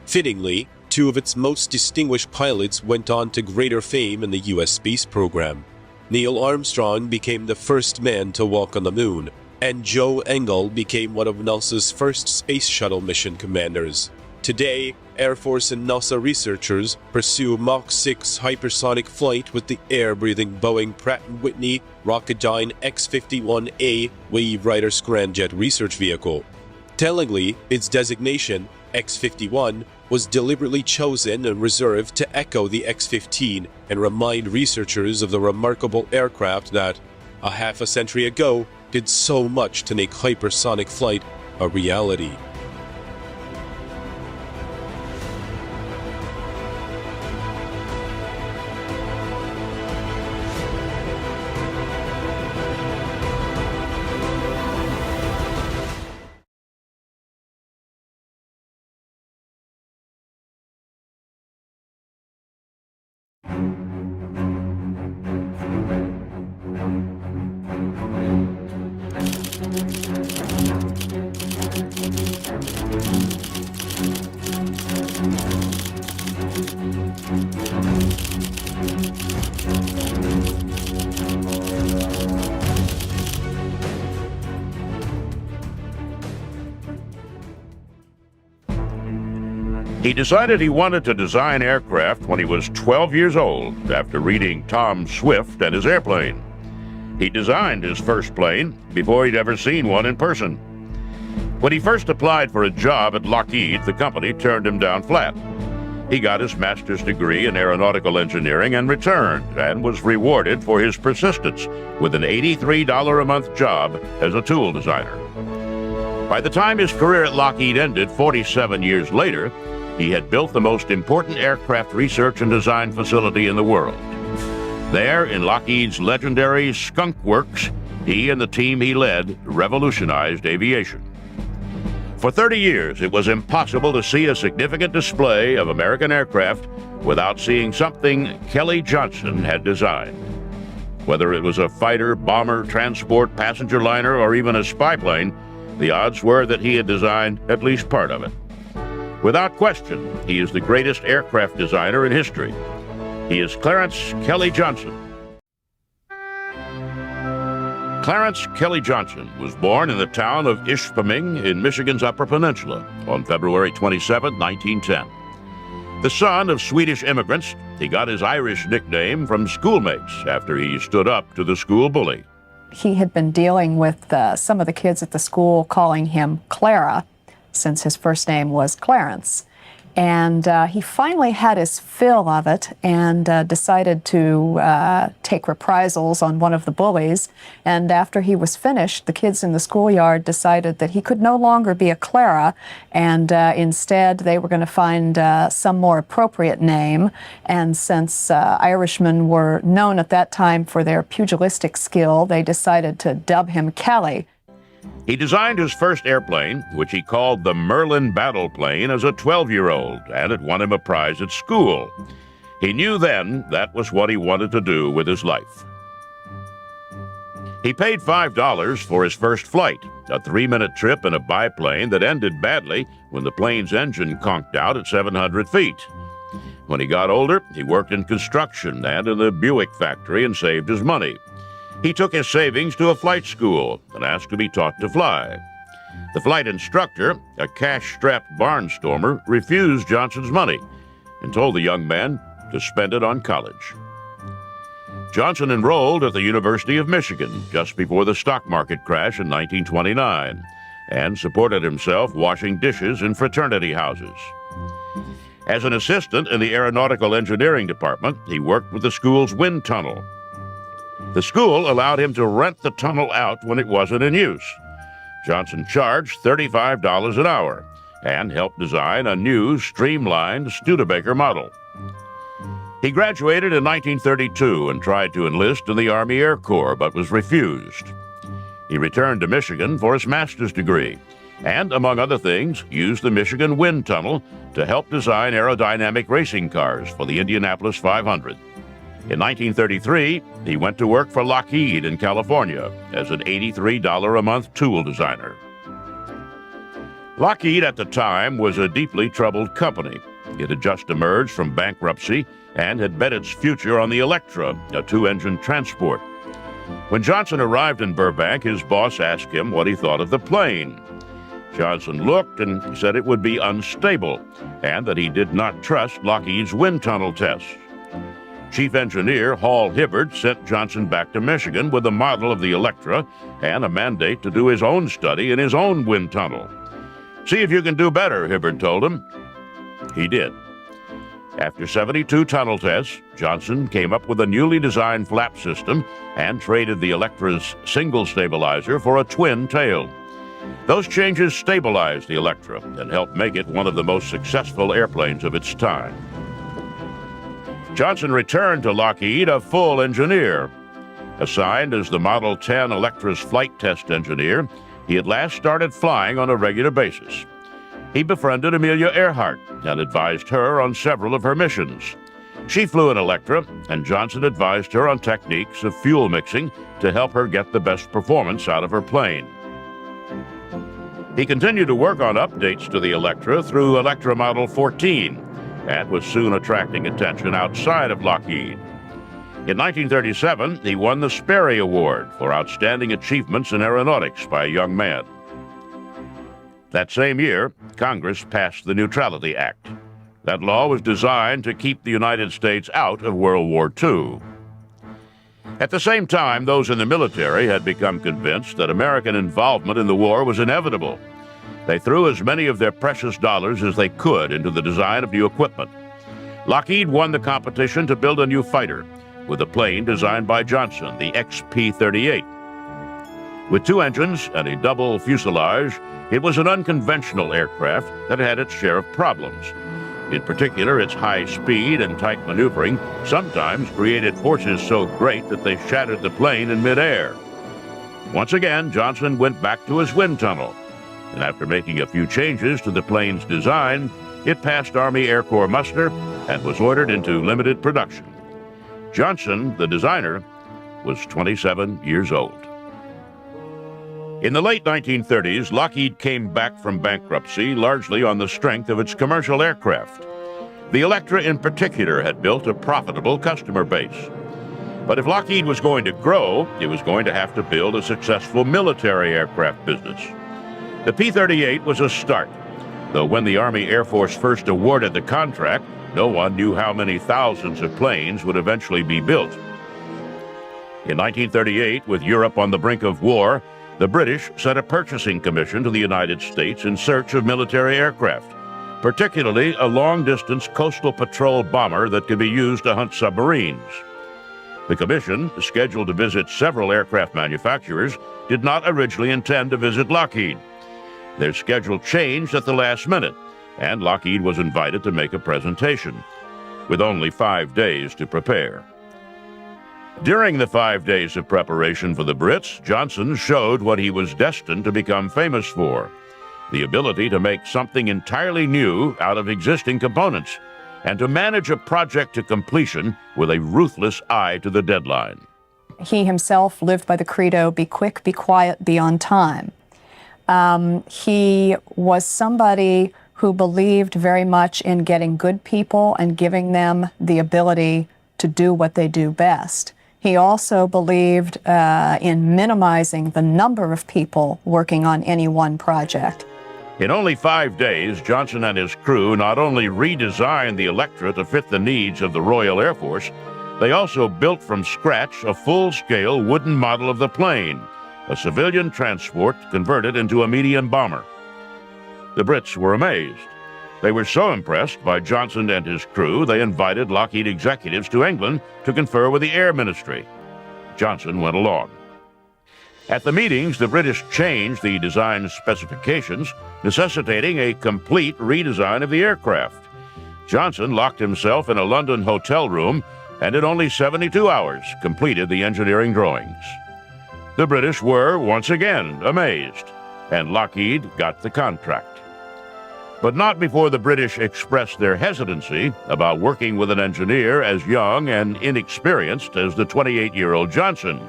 Fittingly, two of its most distinguished pilots went on to greater fame in the U.S. space program. Neil Armstrong became the first man to walk on the moon, and Joe Engle became one of NASA's first space shuttle mission commanders. Today, Air Force and NASA researchers pursue Mach 6 hypersonic flight with the air-breathing Boeing Pratt & Whitney Rocketdyne X-51A Wave Rider scramjet research vehicle. Tellingly, its designation, X-51, was deliberately chosen and reserved to echo the X-15 and remind researchers of the remarkable aircraft that, a half a century ago, did so much to make hypersonic flight a reality. He decided he wanted to design aircraft when he was 12 years old after reading Tom Swift and his airplane. He designed his first plane before he'd ever seen one in person. When he first applied for a job at Lockheed, the company turned him down flat. He got his master's degree in aeronautical engineering and returned and was rewarded for his persistence with an $83 a month job as a tool designer. By the time his career at Lockheed ended 47 years later, he had built the most important aircraft research and design facility in the world. There, in Lockheed's legendary Skunk Works, he and the team he led revolutionized aviation. For 30 years, it was impossible to see a significant display of American aircraft without seeing something Kelly Johnson had designed. Whether it was a fighter, bomber, transport, passenger liner, or even a spy plane, the odds were that he had designed at least part of it. Without question, he is the greatest aircraft designer in history. He is Clarence Kelly Johnson. Clarence Kelly Johnson was born in the town of Ishpeming in Michigan's Upper Peninsula on February 27, 1910. The son of Swedish immigrants, he got his Irish nickname from schoolmates after he stood up to the school bully. He had been dealing with some of the kids at the school calling him Clara, since his first name was Clarence. And he finally had his fill of it and decided to take reprisals on one of the bullies. And after he was finished, the kids in the schoolyard decided that he could no longer be a Clara, and instead they were going to find some more appropriate name. And since Irishmen were known at that time for their pugilistic skill, they decided to dub him Kelly. He designed his first airplane, which he called the Merlin Battle Plane, as a 12-year-old, and it won him a prize at school. He knew then that was what he wanted to do with his life. He paid $5 for his first flight, a 3-minute trip in a biplane that ended badly when the plane's engine conked out at 700 feet. When he got older, he worked in construction and in the Buick factory and saved his money. He took his savings to a flight school and asked to be taught to fly. The flight instructor, a cash-strapped barnstormer, refused Johnson's money and told the young man to spend it on college. Johnson enrolled at the University of Michigan just before the stock market crash in 1929 and supported himself washing dishes in fraternity houses. As an assistant in the aeronautical engineering department, he worked with the school's wind tunnel. The school allowed him to rent the tunnel out when it wasn't in use. Johnson charged $35 an hour and helped design a new, streamlined Studebaker model. He graduated in 1932 and tried to enlist in the Army Air Corps, but was refused. He returned to Michigan for his master's degree and, among other things, used the Michigan Wind Tunnel to help design aerodynamic racing cars for the Indianapolis 500. In 1933, he went to work for Lockheed in California as an $83 a month tool designer. Lockheed at the time was a deeply troubled company. It had just emerged from bankruptcy and had bet its future on the Electra, a two-engine transport. When Johnson arrived in Burbank, his boss asked him what he thought of the plane. Johnson looked and said it would be unstable and that he did not trust Lockheed's wind tunnel tests. Chief Engineer Hall Hibbard sent Johnson back to Michigan with a model of the Electra and a mandate to do his own study in his own wind tunnel. "See if you can do better," Hibbard told him. He did. After 72 tunnel tests, Johnson came up with a newly designed flap system and traded the Electra's single stabilizer for a twin tail. Those changes stabilized the Electra and helped make it one of the most successful airplanes of its time. Johnson returned to Lockheed a full engineer. Assigned as the Model 10 Electra's flight test engineer, he at last started flying on a regular basis. He befriended Amelia Earhart and advised her on several of her missions. She flew an Electra, and Johnson advised her on techniques of fuel mixing to help her get the best performance out of her plane. He continued to work on updates to the Electra through Electra Model 14, and was soon attracting attention outside of Lockheed. In 1937, he won the Sperry Award for outstanding achievements in aeronautics by a young man. That same year, Congress passed the Neutrality Act. That law was designed to keep the United States out of World War II. At the same time, those in the military had become convinced that American involvement in the war was inevitable. They threw as many of their precious dollars as they could into the design of new equipment. Lockheed won the competition to build a new fighter with a plane designed by Johnson, the XP-38. With two engines and a double fuselage, it was an unconventional aircraft that had its share of problems. In particular, its high speed and tight maneuvering sometimes created forces so great that they shattered the plane in midair. Once again, Johnson went back to his wind tunnel, and after making a few changes to the plane's design, it passed Army Air Corps muster and was ordered into limited production. Johnson, the designer, was 27 years old. In the late 1930s, Lockheed came back from bankruptcy largely on the strength of its commercial aircraft. The Electra in particular had built a profitable customer base. But if Lockheed was going to grow, it was going to have to build a successful military aircraft business. The P-38 was a start, though when the Army Air Force first awarded the contract, no one knew how many thousands of planes would eventually be built. In 1938, with Europe on the brink of war, the British sent a purchasing commission to the United States in search of military aircraft, particularly a long-distance coastal patrol bomber that could be used to hunt submarines. The commission, scheduled to visit several aircraft manufacturers, did not originally intend to visit Lockheed. Their schedule changed at the last minute, and Lockheed was invited to make a presentation, with only 5 days to prepare. During the 5 days of preparation for the Brits, Johnson showed what he was destined to become famous for: the ability to make something entirely new out of existing components, and to manage a project to completion with a ruthless eye to the deadline. He himself lived by the credo, be quick, be quiet, be on time. He was somebody who believed very much in getting good people and giving them the ability to do what they do best. He also believed in minimizing the number of people working on any one project. In only 5 days, Johnson and his crew not only redesigned the Electra to fit the needs of the Royal Air Force, they also built from scratch a full-scale wooden model of the plane, a civilian transport converted into a medium bomber. The Brits were amazed. They were so impressed by Johnson and his crew, they invited Lockheed executives to England to confer with the Air Ministry. Johnson went along. At the meetings, the British changed the design specifications, necessitating a complete redesign of the aircraft. Johnson locked himself in a London hotel room and in only 72 hours completed the engineering drawings. The British were, once again, amazed, and Lockheed got the contract. But not before the British expressed their hesitancy about working with an engineer as young and inexperienced as the 28-year-old Johnson.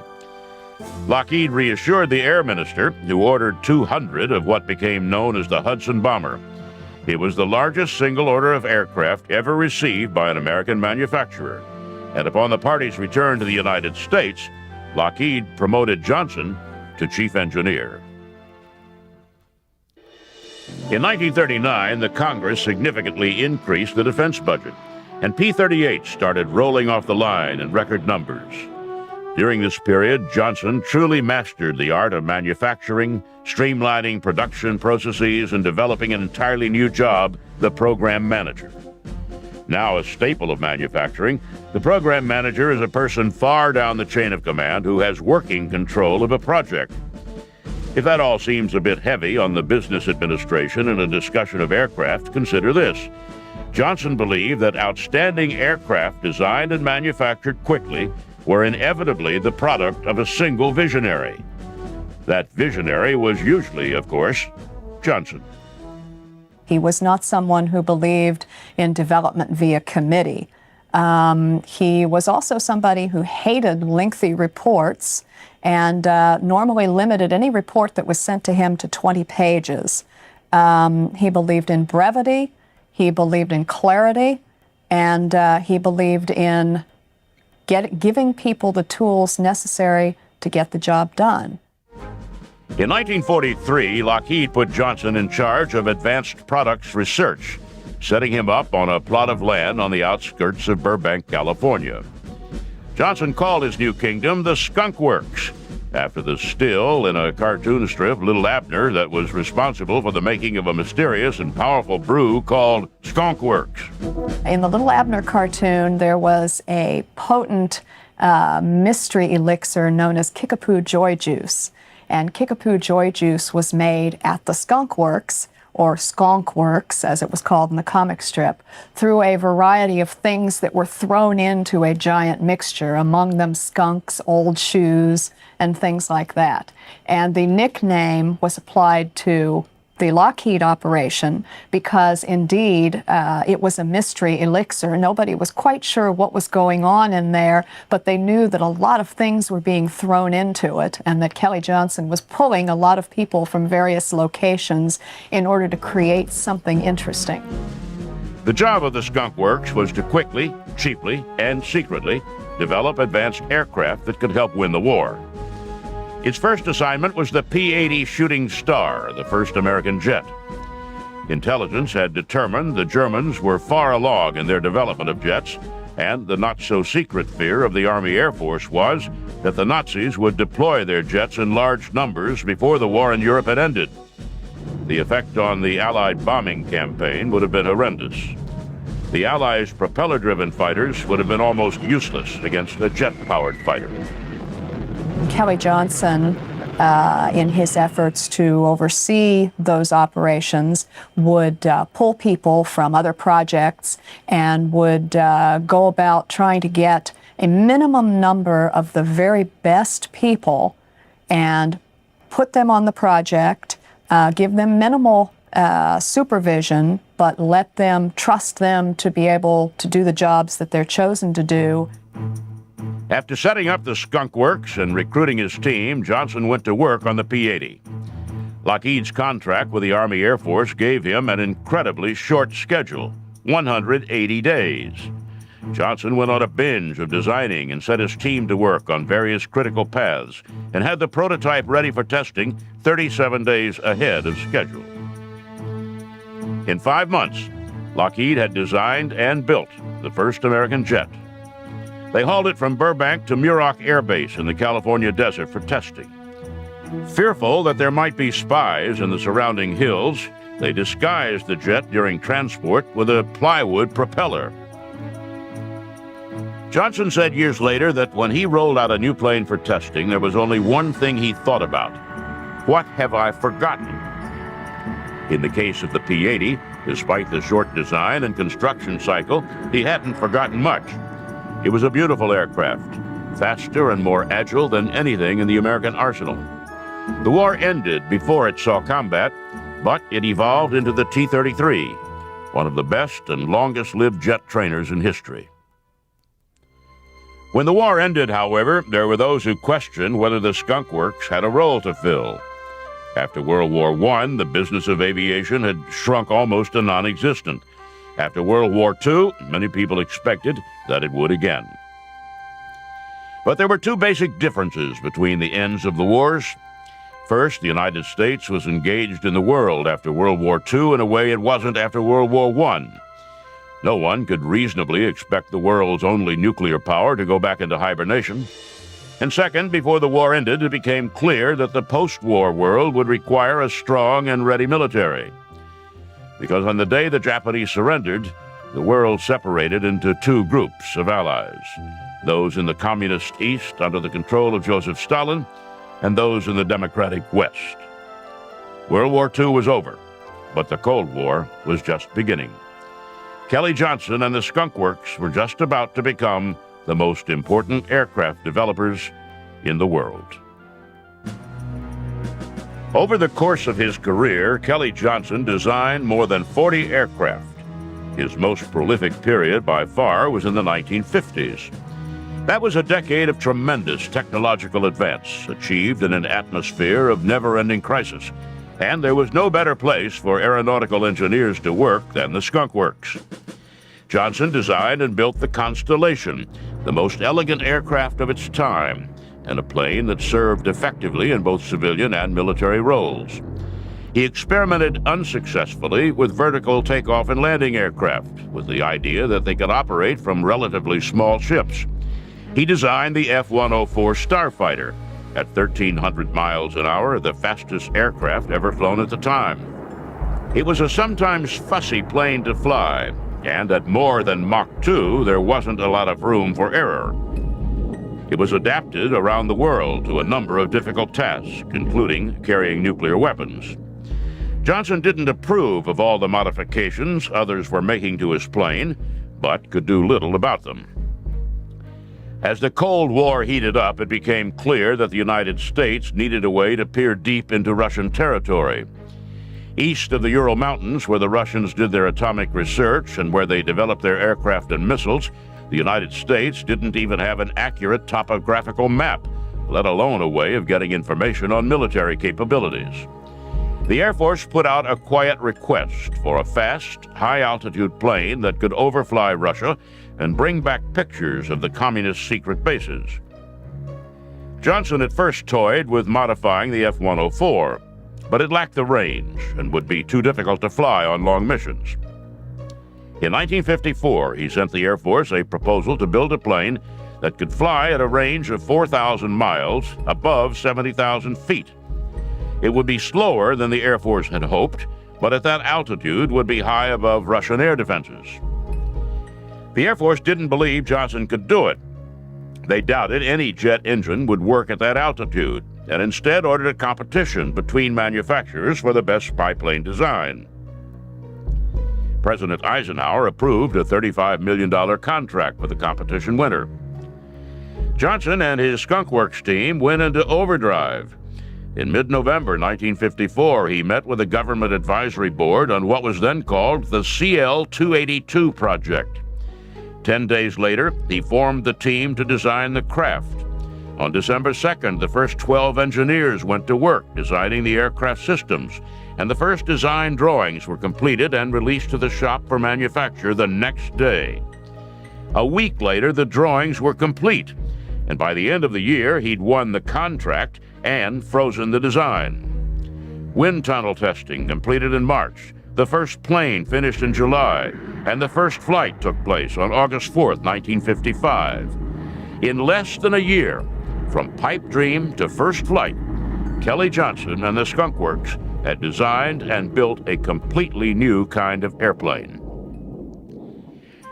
Lockheed reassured the Air Minister, who ordered 200 of what became known as the Hudson Bomber. It was the largest single order of aircraft ever received by an American manufacturer. And upon the party's return to the United States, Lockheed promoted Johnson to chief engineer. In 1939, the Congress significantly increased the defense budget, and P-38 started rolling off the line in record numbers. During this period, Johnson truly mastered the art of manufacturing, streamlining production processes, and developing an entirely new job, the program manager. Now a staple of manufacturing, the program manager is a person far down the chain of command who has working control of a project. If that all seems a bit heavy on the business administration in a discussion of aircraft, consider this. Johnson believed that outstanding aircraft designed and manufactured quickly were inevitably the product of a single visionary. That visionary was usually, of course, Johnson. He was not someone who believed in development via committee. He was also somebody who hated lengthy reports and normally limited any report that was sent to him to 20 pages. He believed in brevity, he believed in clarity, and he believed in giving people the tools necessary to get the job done. In 1943, Lockheed put Johnson in charge of advanced products research, setting him up on a plot of land on the outskirts of Burbank, California. Johnson called his new kingdom the Skunk Works, after the still in a cartoon strip, Little Abner, that was responsible for the making of a mysterious and powerful brew called Skunk Works. In the Little Abner cartoon, there was a potent mystery elixir known as Kickapoo Joy Juice. And Kickapoo Joy Juice was made at the Skunk Works, or Skunk Works, as it was called in the comic strip, through a variety of things that were thrown into a giant mixture, among them skunks, old shoes, and things like that. And the nickname was applied to the Lockheed operation because, indeed, it was a mystery elixir. Nobody was quite sure what was going on in there, but they knew that a lot of things were being thrown into it and that Kelly Johnson was pulling a lot of people from various locations in order to create something interesting. The job of the Skunk Works was to quickly, cheaply, and secretly develop advanced aircraft that could help win the war. Its first assignment was the P-80 Shooting Star, the first American jet. Intelligence had determined the Germans were far along in their development of jets, and the not-so-secret fear of the Army Air Force was that the Nazis would deploy their jets in large numbers before the war in Europe had ended. The effect on the Allied bombing campaign would have been horrendous. The Allies' propeller-driven fighters would have been almost useless against a jet-powered fighter. Kelly Johnson, in his efforts to oversee those operations, would pull people from other projects and would go about trying to get a minimum number of the very best people and put them on the project, give them minimal supervision, but let them trust them to be able to do the jobs that they're chosen to do. After setting up the Skunk Works and recruiting his team, Johnson went to work on the P-80. Lockheed's contract with the Army Air Force gave him an incredibly short schedule, 180 days. Johnson went on a binge of designing and set his team to work on various critical paths and had the prototype ready for testing 37 days ahead of schedule. In 5 months, Lockheed had designed and built the first American jet. They hauled it from Burbank to Muroc Air Base in the California desert for testing. Fearful that there might be spies in the surrounding hills, they disguised the jet during transport with a plywood propeller. Johnson said years later that when he rolled out a new plane for testing, there was only one thing he thought about. What have I forgotten? In the case of the P-80, despite the short design and construction cycle, he hadn't forgotten much. It was a beautiful aircraft, faster and more agile than anything in the American arsenal. The war ended before it saw combat, but it evolved into the T-33, one of the best and longest-lived jet trainers in history. When the war ended, however, there were those who questioned whether the Skunk Works had a role to fill. After World War I, the business of aviation had shrunk almost to non-existent. After World War II, many people expected that it would again. But there were two basic differences between the ends of the wars. First, the United States was engaged in the world after World War II in a way it wasn't after World War I. No one could reasonably expect the world's only nuclear power to go back into hibernation. And second, before the war ended, it became clear that the post-war world would require a strong and ready military. Because on the day the Japanese surrendered, the world separated into two groups of allies, those in the communist East under the control of Joseph Stalin, and those in the democratic West. World War II was over, but the Cold War was just beginning. Kelly Johnson and the Skunk Works were just about to become the most important aircraft developers in the world. Over the course of his career, Kelly Johnson designed more than 40 aircraft. His most prolific period by far was in the 1950s. That was a decade of tremendous technological advance, achieved in an atmosphere of never-ending crisis. And there was no better place for aeronautical engineers to work than the Skunk Works. Johnson designed and built the Constellation, the most elegant aircraft of its time, and a plane that served effectively in both civilian and military roles. He experimented unsuccessfully with vertical takeoff and landing aircraft, with the idea that they could operate from relatively small ships. He designed the F-104 Starfighter, at 1,300 miles an hour, the fastest aircraft ever flown at the time. It was a sometimes fussy plane to fly, and at more than Mach 2, there wasn't a lot of room for error. It was adapted around the world to a number of difficult tasks, including carrying nuclear weapons. Johnson didn't approve of all the modifications others were making to his plane, but could do little about them. As the Cold War heated up, it became clear that the United States needed a way to peer deep into Russian territory. East of the Ural Mountains, where the Russians did their atomic research and where they developed their aircraft and missiles, the United States didn't even have an accurate topographical map, let alone a way of getting information on military capabilities. The Air Force put out a quiet request for a fast, high-altitude plane that could overfly Russia and bring back pictures of the communist secret bases. Johnson at first toyed with modifying the F-104, but it lacked the range and would be too difficult to fly on long missions. In 1954, he sent the Air Force a proposal to build a plane that could fly at a range of 4,000 miles above 70,000 feet. It would be slower than the Air Force had hoped, but at that altitude would be high above Russian air defenses. The Air Force didn't believe Johnson could do it. They doubted any jet engine would work at that altitude, and instead ordered a competition between manufacturers for the best biplane design. President Eisenhower approved a $35 million contract with the competition winner. Johnson and his Skunk Works team went into overdrive. In mid-November 1954, he met with a government advisory board on what was then called the CL-282 project. 10 days later, he formed the team to design the craft. On December 2nd, the first 12 engineers went to work designing the aircraft systems, and the first design drawings were completed and released to the shop for manufacture the next day. A week later, the drawings were complete, and by the end of the year, he'd won the contract and frozen the design. Wind tunnel testing completed in March, the first plane finished in July, and the first flight took place on August 4th, 1955. In less than a year, from pipe dream to first flight, Kelly Johnson and the Skunk Works had designed and built a completely new kind of airplane.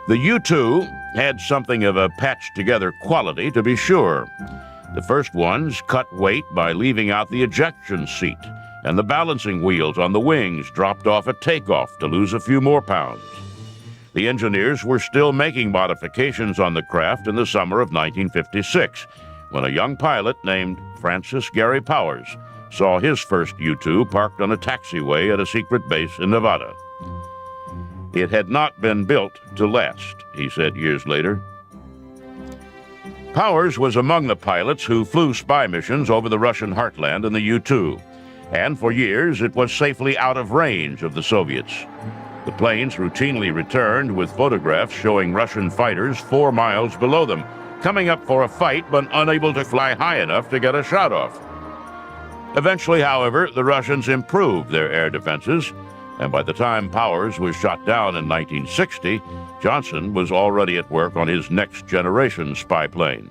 The U-2 had something of a patched-together quality, to be sure. The first ones cut weight by leaving out the ejection seat, and the balancing wheels on the wings dropped off at takeoff to lose a few more pounds. The engineers were still making modifications on the craft in the summer of 1956, when a young pilot named Francis Gary Powers saw his first U-2 parked on a taxiway at a secret base in Nevada. It had not been built to last, he said years later. Powers was among the pilots who flew spy missions over the Russian heartland in the U-2, and for years it was safely out of range of the Soviets. The planes routinely returned with photographs showing Russian fighters 4 miles below them, coming up for a fight but unable to fly high enough to get a shot off. Eventually, however, the Russians improved their air defenses, and by the time Powers was shot down in 1960, Johnson was already at work on his next-generation spy plane.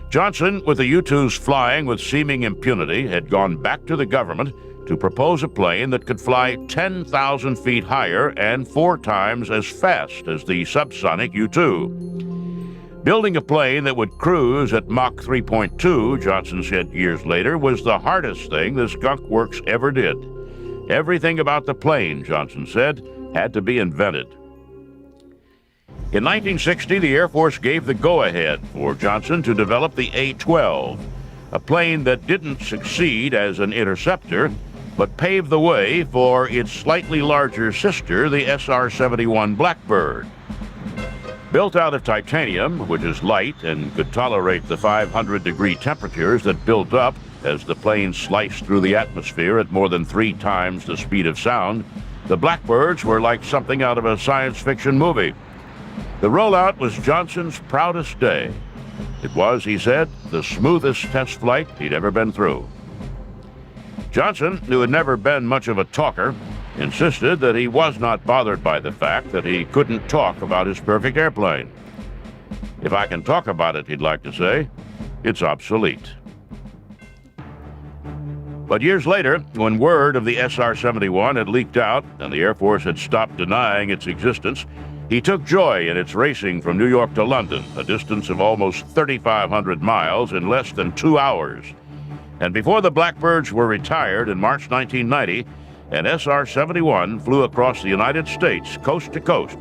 Johnson, with the U-2s flying with seeming impunity, had gone back to the government to propose a plane that could fly 10,000 feet higher and 4 times as fast as the subsonic U-2. Building a plane that would cruise at Mach 3.2, Johnson said years later, was the hardest thing the Skunk Works ever did. Everything about the plane, Johnson said, had to be invented. In 1960, the Air Force gave the go-ahead for Johnson to develop the A-12, a plane that didn't succeed as an interceptor, but paved the way for its slightly larger sister, the SR-71 Blackbird. Built out of titanium, which is light and could tolerate the 500-degree temperatures that built up as the plane sliced through the atmosphere at more than 3 times the speed of sound, the Blackbirds were like something out of a science fiction movie. The rollout was Johnson's proudest day. It was, he said, the smoothest test flight he'd ever been through. Johnson, who had never been much of a talker, insisted that he was not bothered by the fact that he couldn't talk about his perfect airplane. If I can talk about it, he'd like to say, it's obsolete. But years later, when word of the SR-71 had leaked out and the Air Force had stopped denying its existence, he took joy in its racing from New York to London, a distance of almost 3,500 miles in less than 2 hours. And before the Blackbirds were retired in March 1990, an SR-71 flew across the United States coast to coast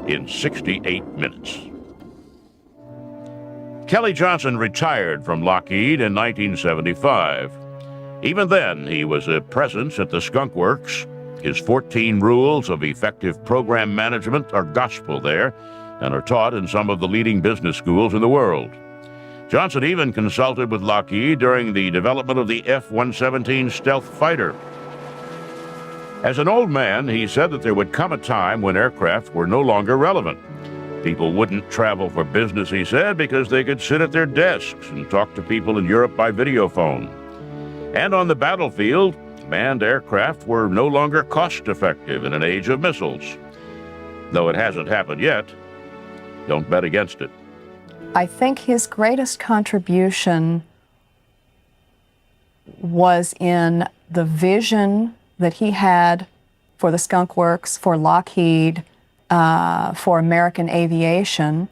in 68 minutes. Kelly Johnson retired from Lockheed in 1975. Even then, he was a presence at the Skunk Works. His 14 rules of effective program management are gospel there and are taught in some of the leading business schools in the world. Johnson even consulted with Lockheed during the development of the F-117 stealth fighter. As an old man, he said that there would come a time when aircraft were no longer relevant. People wouldn't travel for business, he said, because they could sit at their desks and talk to people in Europe by video phone. And on the battlefield, manned aircraft were no longer cost-effective in an age of missiles. Though it hasn't happened yet, don't bet against it. I think his greatest contribution was in the vision that he had for the Skunk Works, for Lockheed, for American aviation,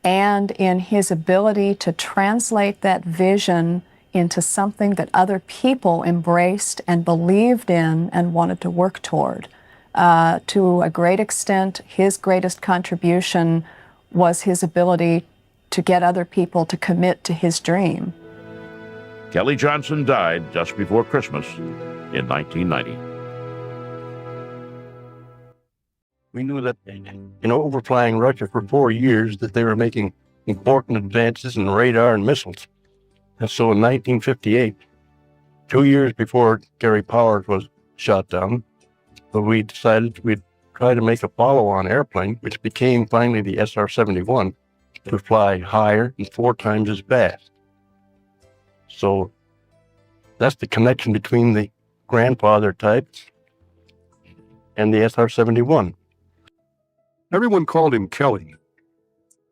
and in his ability to translate that vision into something that other people embraced and believed in and wanted to work toward. To a great extent, his greatest contribution was his ability to get other people to commit to his dream. Kelly Johnson died just before Christmas in 1990. We knew that, overflying Russia for 4 years, that they were making important advances in radar and missiles. And so in 1958, 2 years before Gary Powers was shot down, we decided we'd try to make a follow-on airplane, which became finally the SR-71, to fly higher and 4 times as fast. So that's the connection between the grandfather type and the SR-71. Everyone called him Kelly.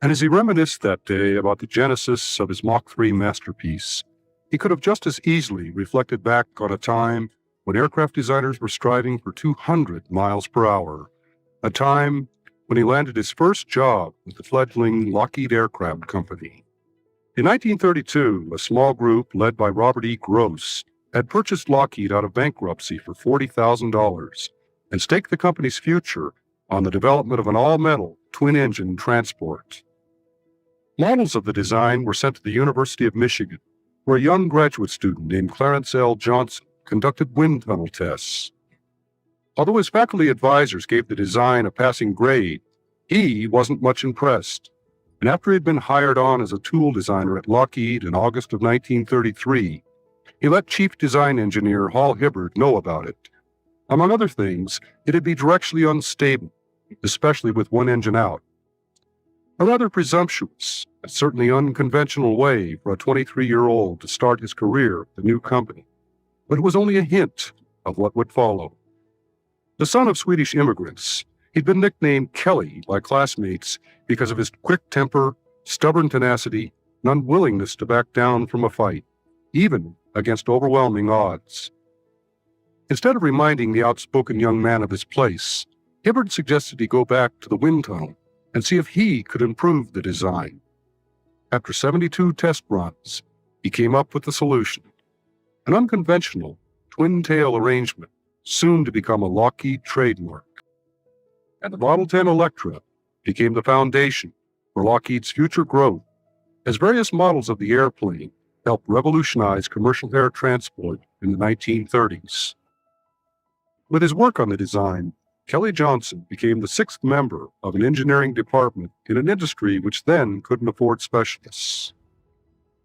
And as he reminisced that day about the genesis of his Mach 3 masterpiece, he could have just as easily reflected back on a time when aircraft designers were striving for 200 miles per hour, a time when he landed his first job with the fledgling Lockheed Aircraft Company. In 1932, a small group led by Robert E. Gross had purchased Lockheed out of bankruptcy for $40,000 and staked the company's future on the development of an all-metal, twin-engine transport. Models of the design were sent to the University of Michigan, where a young graduate student named Clarence L. Johnson conducted wind tunnel tests. Although his faculty advisors gave the design a passing grade, he wasn't much impressed, and after he had been hired on as a tool designer at Lockheed in August of 1933, he let Chief Design Engineer Hal Hibbard know about it. Among other things, it'd be directionally unstable, especially with one engine out. A rather presumptuous and certainly unconventional way for a 23-year-old to start his career at the new company, but it was only a hint of what would follow. The son of Swedish immigrants, he'd been nicknamed Kelly by classmates because of his quick temper, stubborn tenacity, and unwillingness to back down from a fight, even against overwhelming odds. Instead of reminding the outspoken young man of his place, Hibbard suggested he go back to the wind tunnel and see if he could improve the design. After 72 test runs, he came up with the solution, an unconventional twin-tail arrangement soon to become a Lockheed trademark. And the Model 10 Electra became the foundation for Lockheed's future growth as various models of the airplane helped revolutionize commercial air transport in the 1930s. With his work on the design, Kelly Johnson became the sixth member of an engineering department in an industry which then couldn't afford specialists.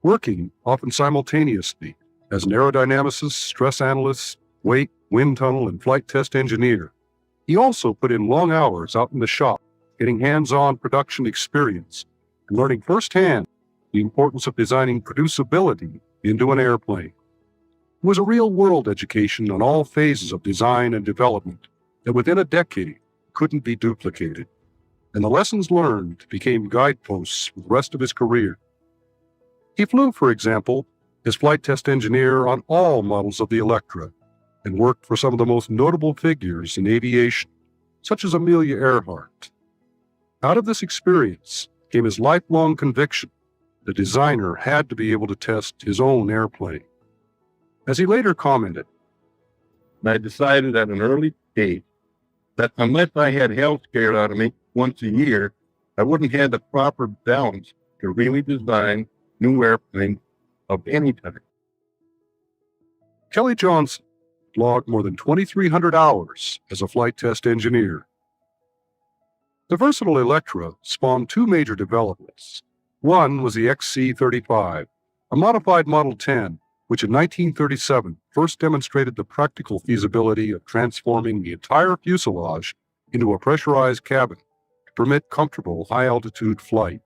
Working often simultaneously as an aerodynamicist, stress analyst, weight, wind tunnel, and flight test engineer, he also put in long hours out in the shop, getting hands-on production experience and learning firsthand the importance of designing producibility into an airplane. It was a real-world education on all phases of design and development that within a decade couldn't be duplicated, and the lessons learned became guideposts for the rest of his career. He flew, for example, as flight test engineer on all models of the Electra, and worked for some of the most notable figures in aviation, such as Amelia Earhart. Out of this experience came his lifelong conviction the designer had to be able to test his own airplane. As he later commented, I decided at an early age that unless I had health care out of me once a year, I wouldn't have the proper balance to really design new airplanes of any type. Kelly Johnson logged more than 2,300 hours as a flight test engineer. The versatile Electra spawned two major developments. One was the XC-35, a modified Model 10, which in 1937 first demonstrated the practical feasibility of transforming the entire fuselage into a pressurized cabin to permit comfortable high-altitude flight.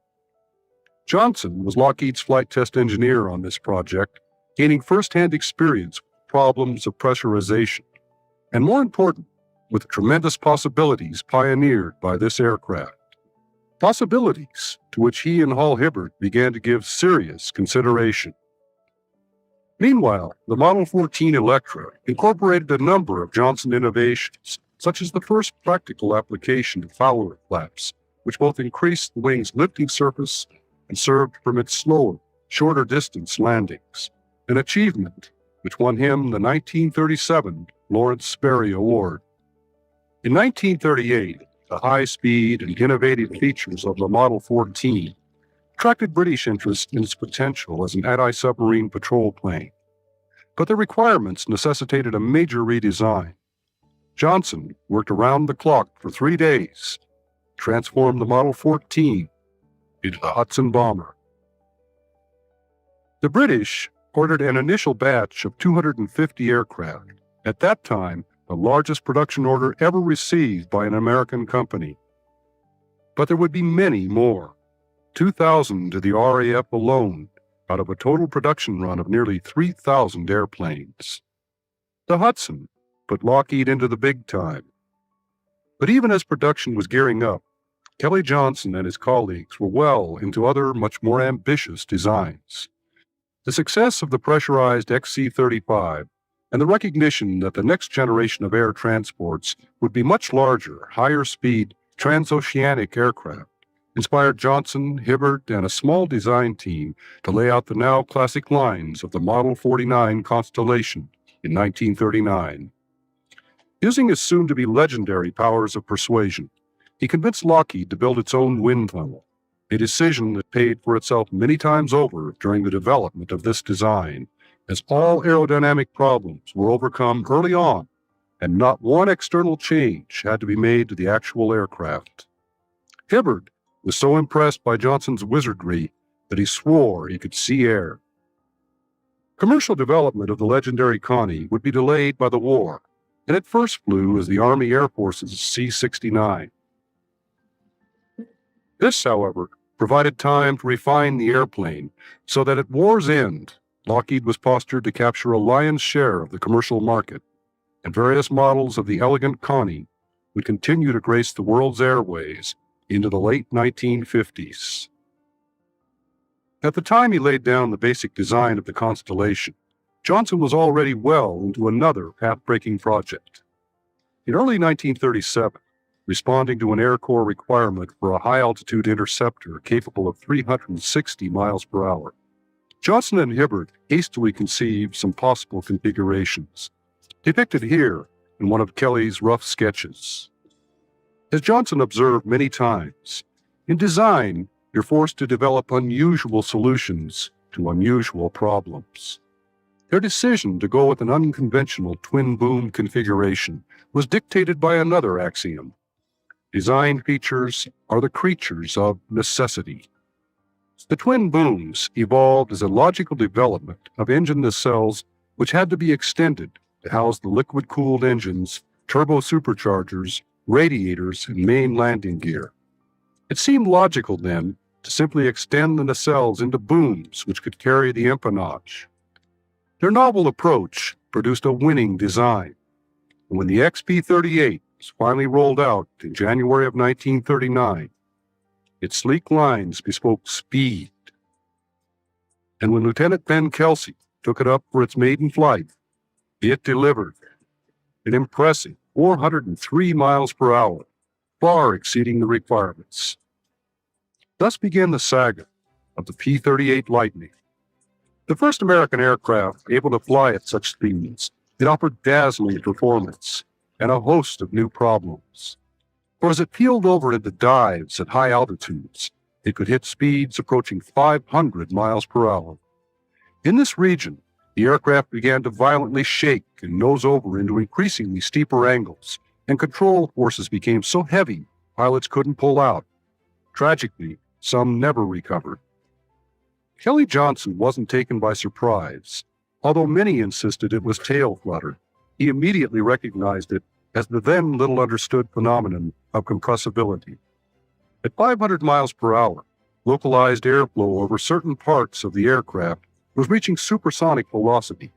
Johnson was Lockheed's flight test engineer on this project, gaining first-hand experience with problems of pressurization, and more important, with the tremendous possibilities pioneered by this aircraft. Possibilities to which he and Hal Hibbard began to give serious consideration. Meanwhile, the Model 14 Electra incorporated a number of Johnson innovations, such as the first practical application of Fowler flaps, which both increased the wing's lifting surface and served to permit slower, shorter distance landings, an achievement which won him the 1937 Lawrence Sperry Award. In 1938, the high speed and innovative features of the Model 14 attracted British interest in its potential as an anti-submarine patrol plane. But the requirements necessitated a major redesign. Johnson worked around the clock for 3 days, transformed the Model 14 into the Hudson bomber. The British ordered an initial batch of 250 aircraft, at that time the largest production order ever received by an American company. But there would be many more, 2,000 to the RAF alone, out of a total production run of nearly 3,000 airplanes. The Hudson put Lockheed into the big time. But even as production was gearing up, Kelly Johnson and his colleagues were well into other much more ambitious designs. The success of the pressurized XC-35 and the recognition that the next generation of air transports would be much larger, higher-speed, transoceanic aircraft inspired Johnson, Hibbard, and a small design team to lay out the now classic lines of the Model 49 Constellation in 1939. Using his soon-to-be legendary powers of persuasion, he convinced Lockheed to build its own wind tunnel, a decision that paid for itself many times over during the development of this design, as all aerodynamic problems were overcome early on, and not one external change had to be made to the actual aircraft. Hibbard was so impressed by Johnson's wizardry that he swore he could see air. Commercial development of the legendary Connie would be delayed by the war, and it first flew as the Army Air Force's C-69. This, however, provided time to refine the airplane so that at war's end, Lockheed was postured to capture a lion's share of the commercial market, and various models of the elegant Connie would continue to grace the world's airways into the late 1950s. At the time he laid down the basic design of the Constellation, Johnson was already well into another path-breaking project. In early 1937, responding to an Air Corps requirement for a high-altitude interceptor capable of 360 miles per hour, Johnson and Hibbard hastily conceived some possible configurations, depicted here in one of Kelly's rough sketches. As Johnson observed many times, in design, you're forced to develop unusual solutions to unusual problems. Their decision to go with an unconventional twin-boom configuration was dictated by another axiom: design features are the creatures of necessity. The twin booms evolved as a logical development of engine nacelles which had to be extended to house the liquid-cooled engines, turbo superchargers, radiators, and main landing gear. It seemed logical, then, to simply extend the nacelles into booms which could carry the empennage. Their novel approach produced a winning design, and when the XP-38 was finally rolled out in January of 1939, its sleek lines bespoke speed. And when Lieutenant Ben Kelsey took it up for its maiden flight, it delivered an impressive 403 miles per hour, far exceeding the requirements. Thus began the saga of the P-38 Lightning. The first American aircraft able to fly at such speeds, it offered dazzling performance and a host of new problems. For as it peeled over into dives at high altitudes, it could hit speeds approaching 500 miles per hour. In this region, the aircraft began to violently shake and nose over into increasingly steeper angles, and control forces became so heavy pilots couldn't pull out. Tragically, some never recovered. Kelly Johnson wasn't taken by surprise. Although many insisted it was tail flutter, he immediately recognized it as the then little understood phenomenon of compressibility. At 500 miles per hour, localized airflow over certain parts of the aircraft was reaching supersonic velocity,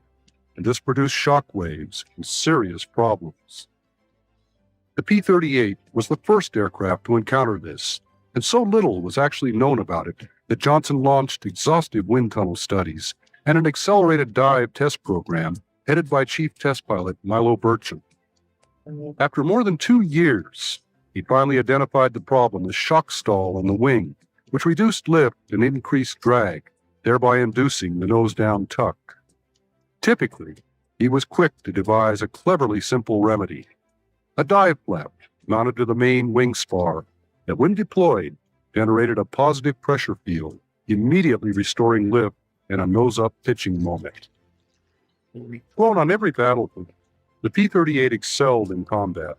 and this produced shock waves and serious problems. The P-38 was the first aircraft to encounter this, and so little was actually known about it that Johnson launched exhaustive wind tunnel studies and an accelerated dive test program headed by Chief Test Pilot Milo Burcham. After more than 2 years, he finally identified the problem as shock stall on the wing, which reduced lift and increased drag, thereby inducing the nose-down tuck. Typically, he was quick to devise a cleverly simple remedy: a dive flap mounted to the main wing spar that, when deployed, generated a positive pressure field, immediately restoring lift and a nose-up pitching moment. Flown on every battlefield, the P-38 excelled in combat.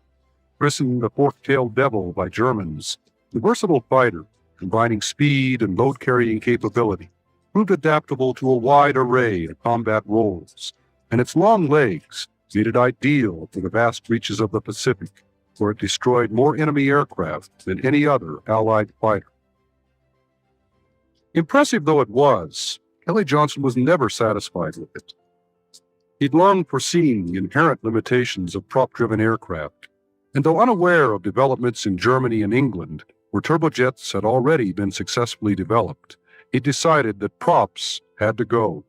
Christened the fork-tailed devil by Germans, the versatile fighter, combining speed and load-carrying capability, proved adaptable to a wide array of combat roles, and its long legs made it ideal for the vast reaches of the Pacific, where it destroyed more enemy aircraft than any other Allied fighter. Impressive though it was, Kelly Johnson was never satisfied with it. He'd long foreseen the inherent limitations of prop-driven aircraft, and though unaware of developments in Germany and England, where turbojets had already been successfully developed, he decided that props had to go.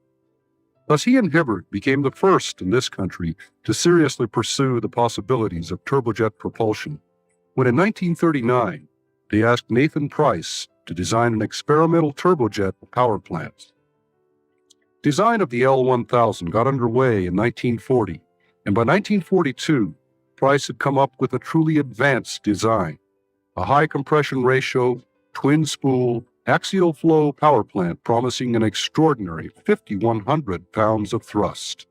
Thus he and Hibbard became the first in this country to seriously pursue the possibilities of turbojet propulsion, when in 1939 they asked Nathan Price to design an experimental turbojet power plant. Design of the L-1000 got underway in 1940, and by 1942, Price had come up with a truly advanced design, a high compression ratio, twin spool, axial flow power plant promising an extraordinary 5,100 pounds of thrust.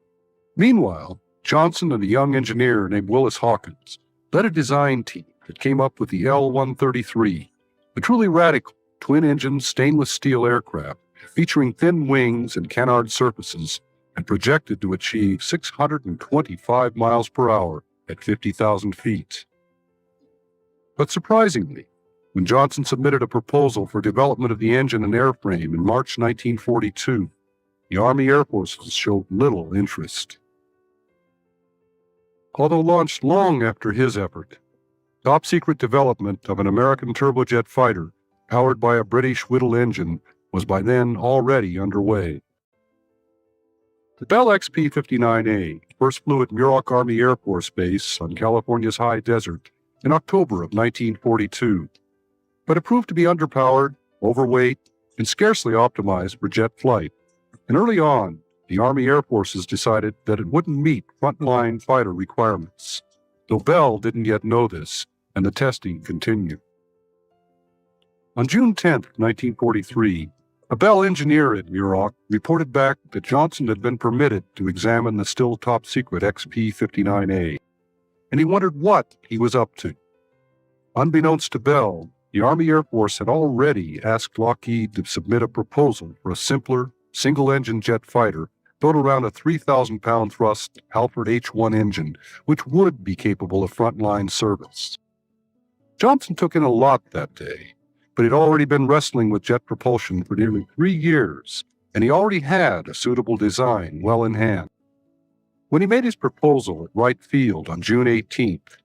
Meanwhile, Johnson and a young engineer named Willis Hawkins led a design team that came up with the L-133, a truly radical twin-engine stainless steel aircraft featuring thin wings and canard surfaces and projected to achieve 625 miles per hour at 50,000 feet. But surprisingly, when Johnson submitted a proposal for development of the engine and airframe in March 1942, the Army Air Forces showed little interest. Although launched long after his effort, top-secret development of an American turbojet fighter powered by a British Whittle engine was by then already underway. The Bell XP-59A first flew at Muroc Army Air Force Base on California's high desert in October of 1942, but it proved to be underpowered, overweight, and scarcely optimized for jet flight, and early on, the Army Air Forces decided that it wouldn't meet frontline fighter requirements, though Bell didn't yet know this, and the testing continued. On June 10, 1943, a Bell engineer at Muroc reported back that Johnson had been permitted to examine the still top-secret XP-59A, and he wondered what he was up to. Unbeknownst to Bell, the Army Air Force had already asked Lockheed to submit a proposal for a simpler, single-engine jet fighter built around a 3,000-pound thrust Halford H-1 engine, which would be capable of frontline service. Johnson took in a lot that day, but he'd already been wrestling with jet propulsion for nearly 3 years, and he already had a suitable design well in hand. When he made his proposal at Wright Field on June 18th,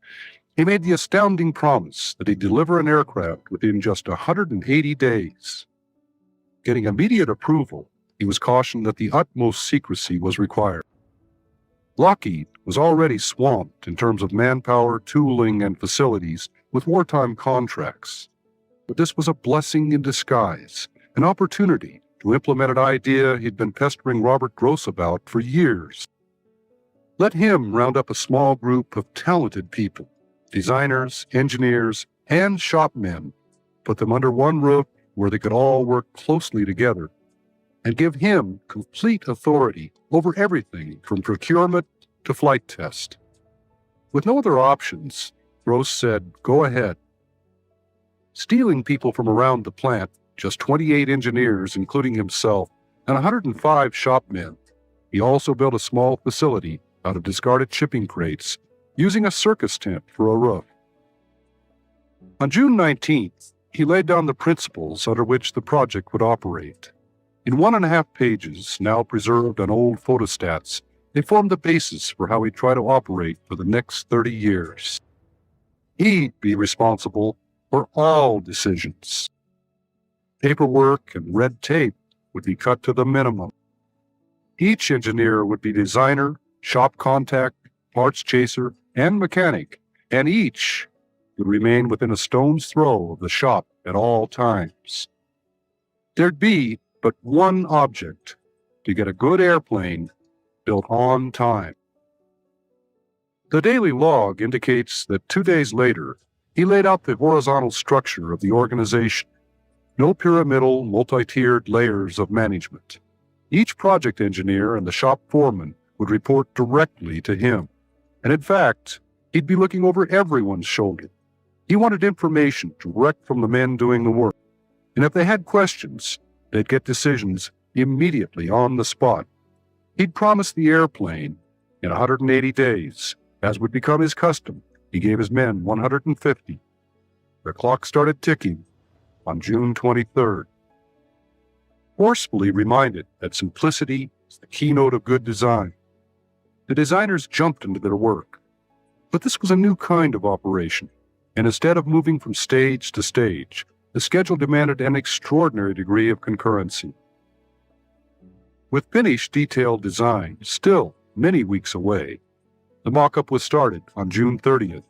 he made the astounding promise that he'd deliver an aircraft within just 180 days. Getting immediate approval, he was cautioned that the utmost secrecy was required. Lockheed was already swamped in terms of manpower, tooling, and facilities with wartime contracts. But this was a blessing in disguise, an opportunity to implement an idea he'd been pestering Robert Gross about for years. Let him round up a small group of talented people, designers, engineers, and shopmen, put them under one roof where they could all work closely together, and give him complete authority over everything from procurement to flight test. With no other options, Gross said, "Go ahead." Stealing people from around the plant, just 28 engineers, including himself, and 105 shopmen, he also built a small facility out of discarded shipping crates, using a circus tent for a roof. On June 19th, he laid down the principles under which the project would operate. In 1.5 pages, now preserved on old photostats, they formed the basis for how he'd try to operate for the next 30 years. He'd be responsible for all decisions. Paperwork and red tape would be cut to the minimum. Each engineer would be designer, shop contact, parts chaser, and mechanic, and each would remain within a stone's throw of the shop at all times. There'd be but one object: to get a good airplane built on time. The daily log indicates that 2 days later, he laid out the horizontal structure of the organization. No pyramidal, multi-tiered layers of management. Each project engineer and the shop foreman would report directly to him. And in fact, he'd be looking over everyone's shoulder. He wanted information direct from the men doing the work. And if they had questions, they'd get decisions immediately on the spot. He'd promised the airplane in 180 days, as would become his custom. He gave his men 150. The clock started ticking on June 23rd. Forcefully reminded that simplicity is the keynote of good design, the designers jumped into their work. But this was a new kind of operation, and instead of moving from stage to stage, the schedule demanded an extraordinary degree of concurrency. With finished detailed design still many weeks away, the mock-up was started on June 30th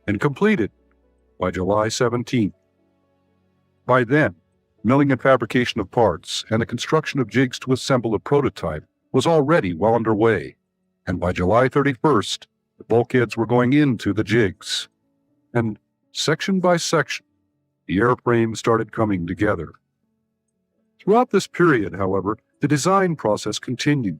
and completed by July 17th. By then, milling and fabrication of parts and the construction of jigs to assemble a prototype was already well underway, and by July 31st, the bulkheads were going into the jigs. And section by section, the airframe started coming together. Throughout this period, however, the design process continued.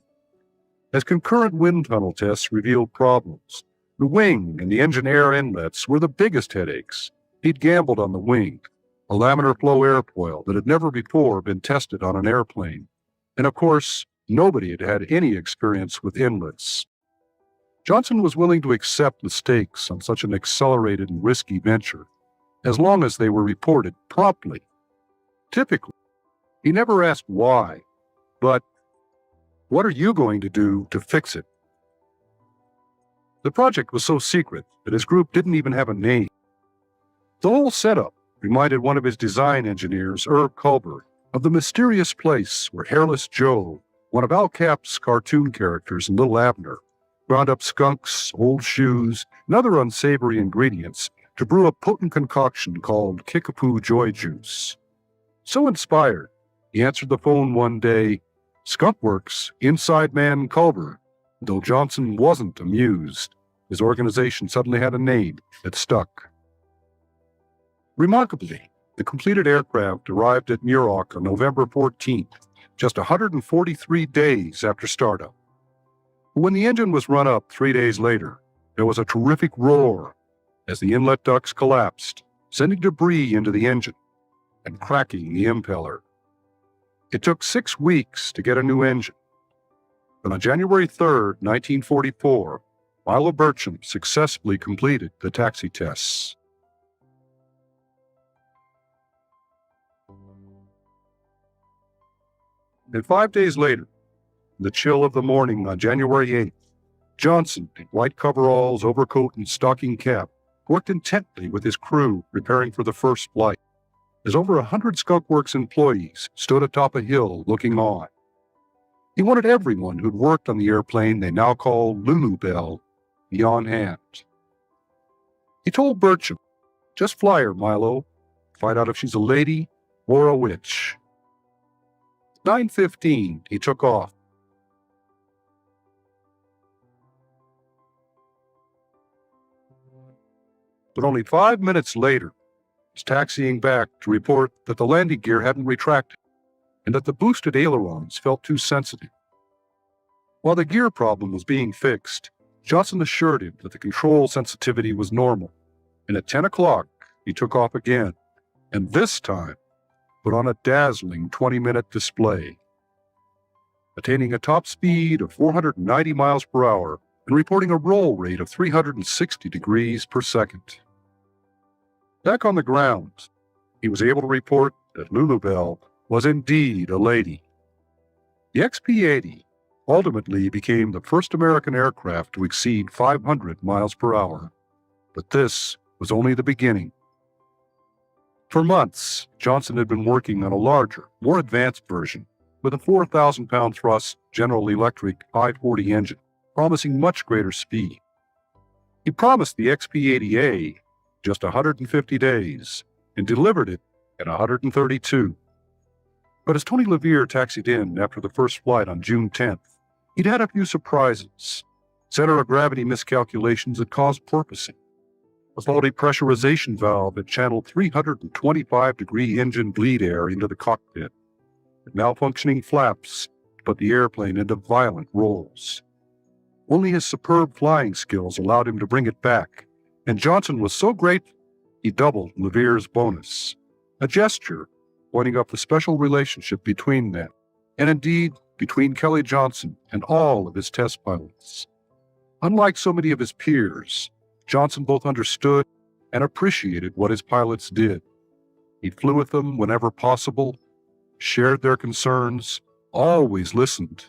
As concurrent wind tunnel tests revealed problems, the wing and the engine air inlets were the biggest headaches. He'd gambled on the wing, a laminar flow airfoil that had never before been tested on an airplane. And of course, nobody had had any experience with inlets. Johnson was willing to accept mistakes on such an accelerated and risky venture, as long as they were reported promptly. Typically, he never asked why, but what are you going to do to fix it? The project was so secret that his group didn't even have a name. The whole setup reminded one of his design engineers, Herb Culver, of the mysterious place where Hairless Joe, one of Al Cap's cartoon characters in Little Abner, ground up skunks, old shoes, and other unsavory ingredients to brew a potent concoction called Kickapoo Joy Juice. So inspired, he answered the phone one day, "Skunk Works, inside man Culver." Though Johnson wasn't amused, his organization suddenly had a name that stuck. Remarkably, the completed aircraft arrived at Muroc on November 14th, just 143 days after startup. When the engine was run up 3 days later, there was a terrific roar as the inlet ducts collapsed, sending debris into the engine and cracking the impeller. It took 6 weeks to get a new engine. But on January 3rd, 1944, Milo Burcham successfully completed the taxi tests. And 5 days later, in the chill of the morning on January 8th, Johnson, in white coveralls, overcoat, and stocking cap, worked intently with his crew preparing for the first flight, as over 100 Skunk Works employees stood atop a hill looking on. He wanted everyone who'd worked on the airplane they now call Lulu Bell be on hand. He told Burcham, "Just fly her, Milo. Find out if she's a lady or a witch." 9:15, he took off. But only 5 minutes later, was taxiing back to report that the landing gear hadn't retracted and that the boosted ailerons felt too sensitive. While the gear problem was being fixed, Johnson assured him that the control sensitivity was normal, and at 10 o'clock he took off again, and this time put on a dazzling 20-minute display, attaining a top speed of 490 miles per hour and reporting a roll rate of 360 degrees per second. Back on the ground, he was able to report that Lulu Bell was indeed a lady. The XP-80 ultimately became the first American aircraft to exceed 500 miles per hour, but this was only the beginning. For months, Johnson had been working on a larger, more advanced version with a 4,000-pound thrust General Electric I-40 engine, promising much greater speed. He promised the XP-80A just 150 days and delivered it in 132. But as Tony LeVere taxied in after the first flight on June 10th, he'd had a few surprises. Center of gravity miscalculations had caused porpoising. A faulty pressurization valve had channeled 325-degree engine bleed air into the cockpit. And malfunctioning flaps put the airplane into violent rolls. Only his superb flying skills allowed him to bring it back, and Johnson was so grateful he doubled LeVere's bonus, a gesture pointing up the special relationship between them, and indeed between Kelly Johnson and all of his test pilots. Unlike so many of his peers, Johnson both understood and appreciated what his pilots did. He flew with them whenever possible, shared their concerns, always listened,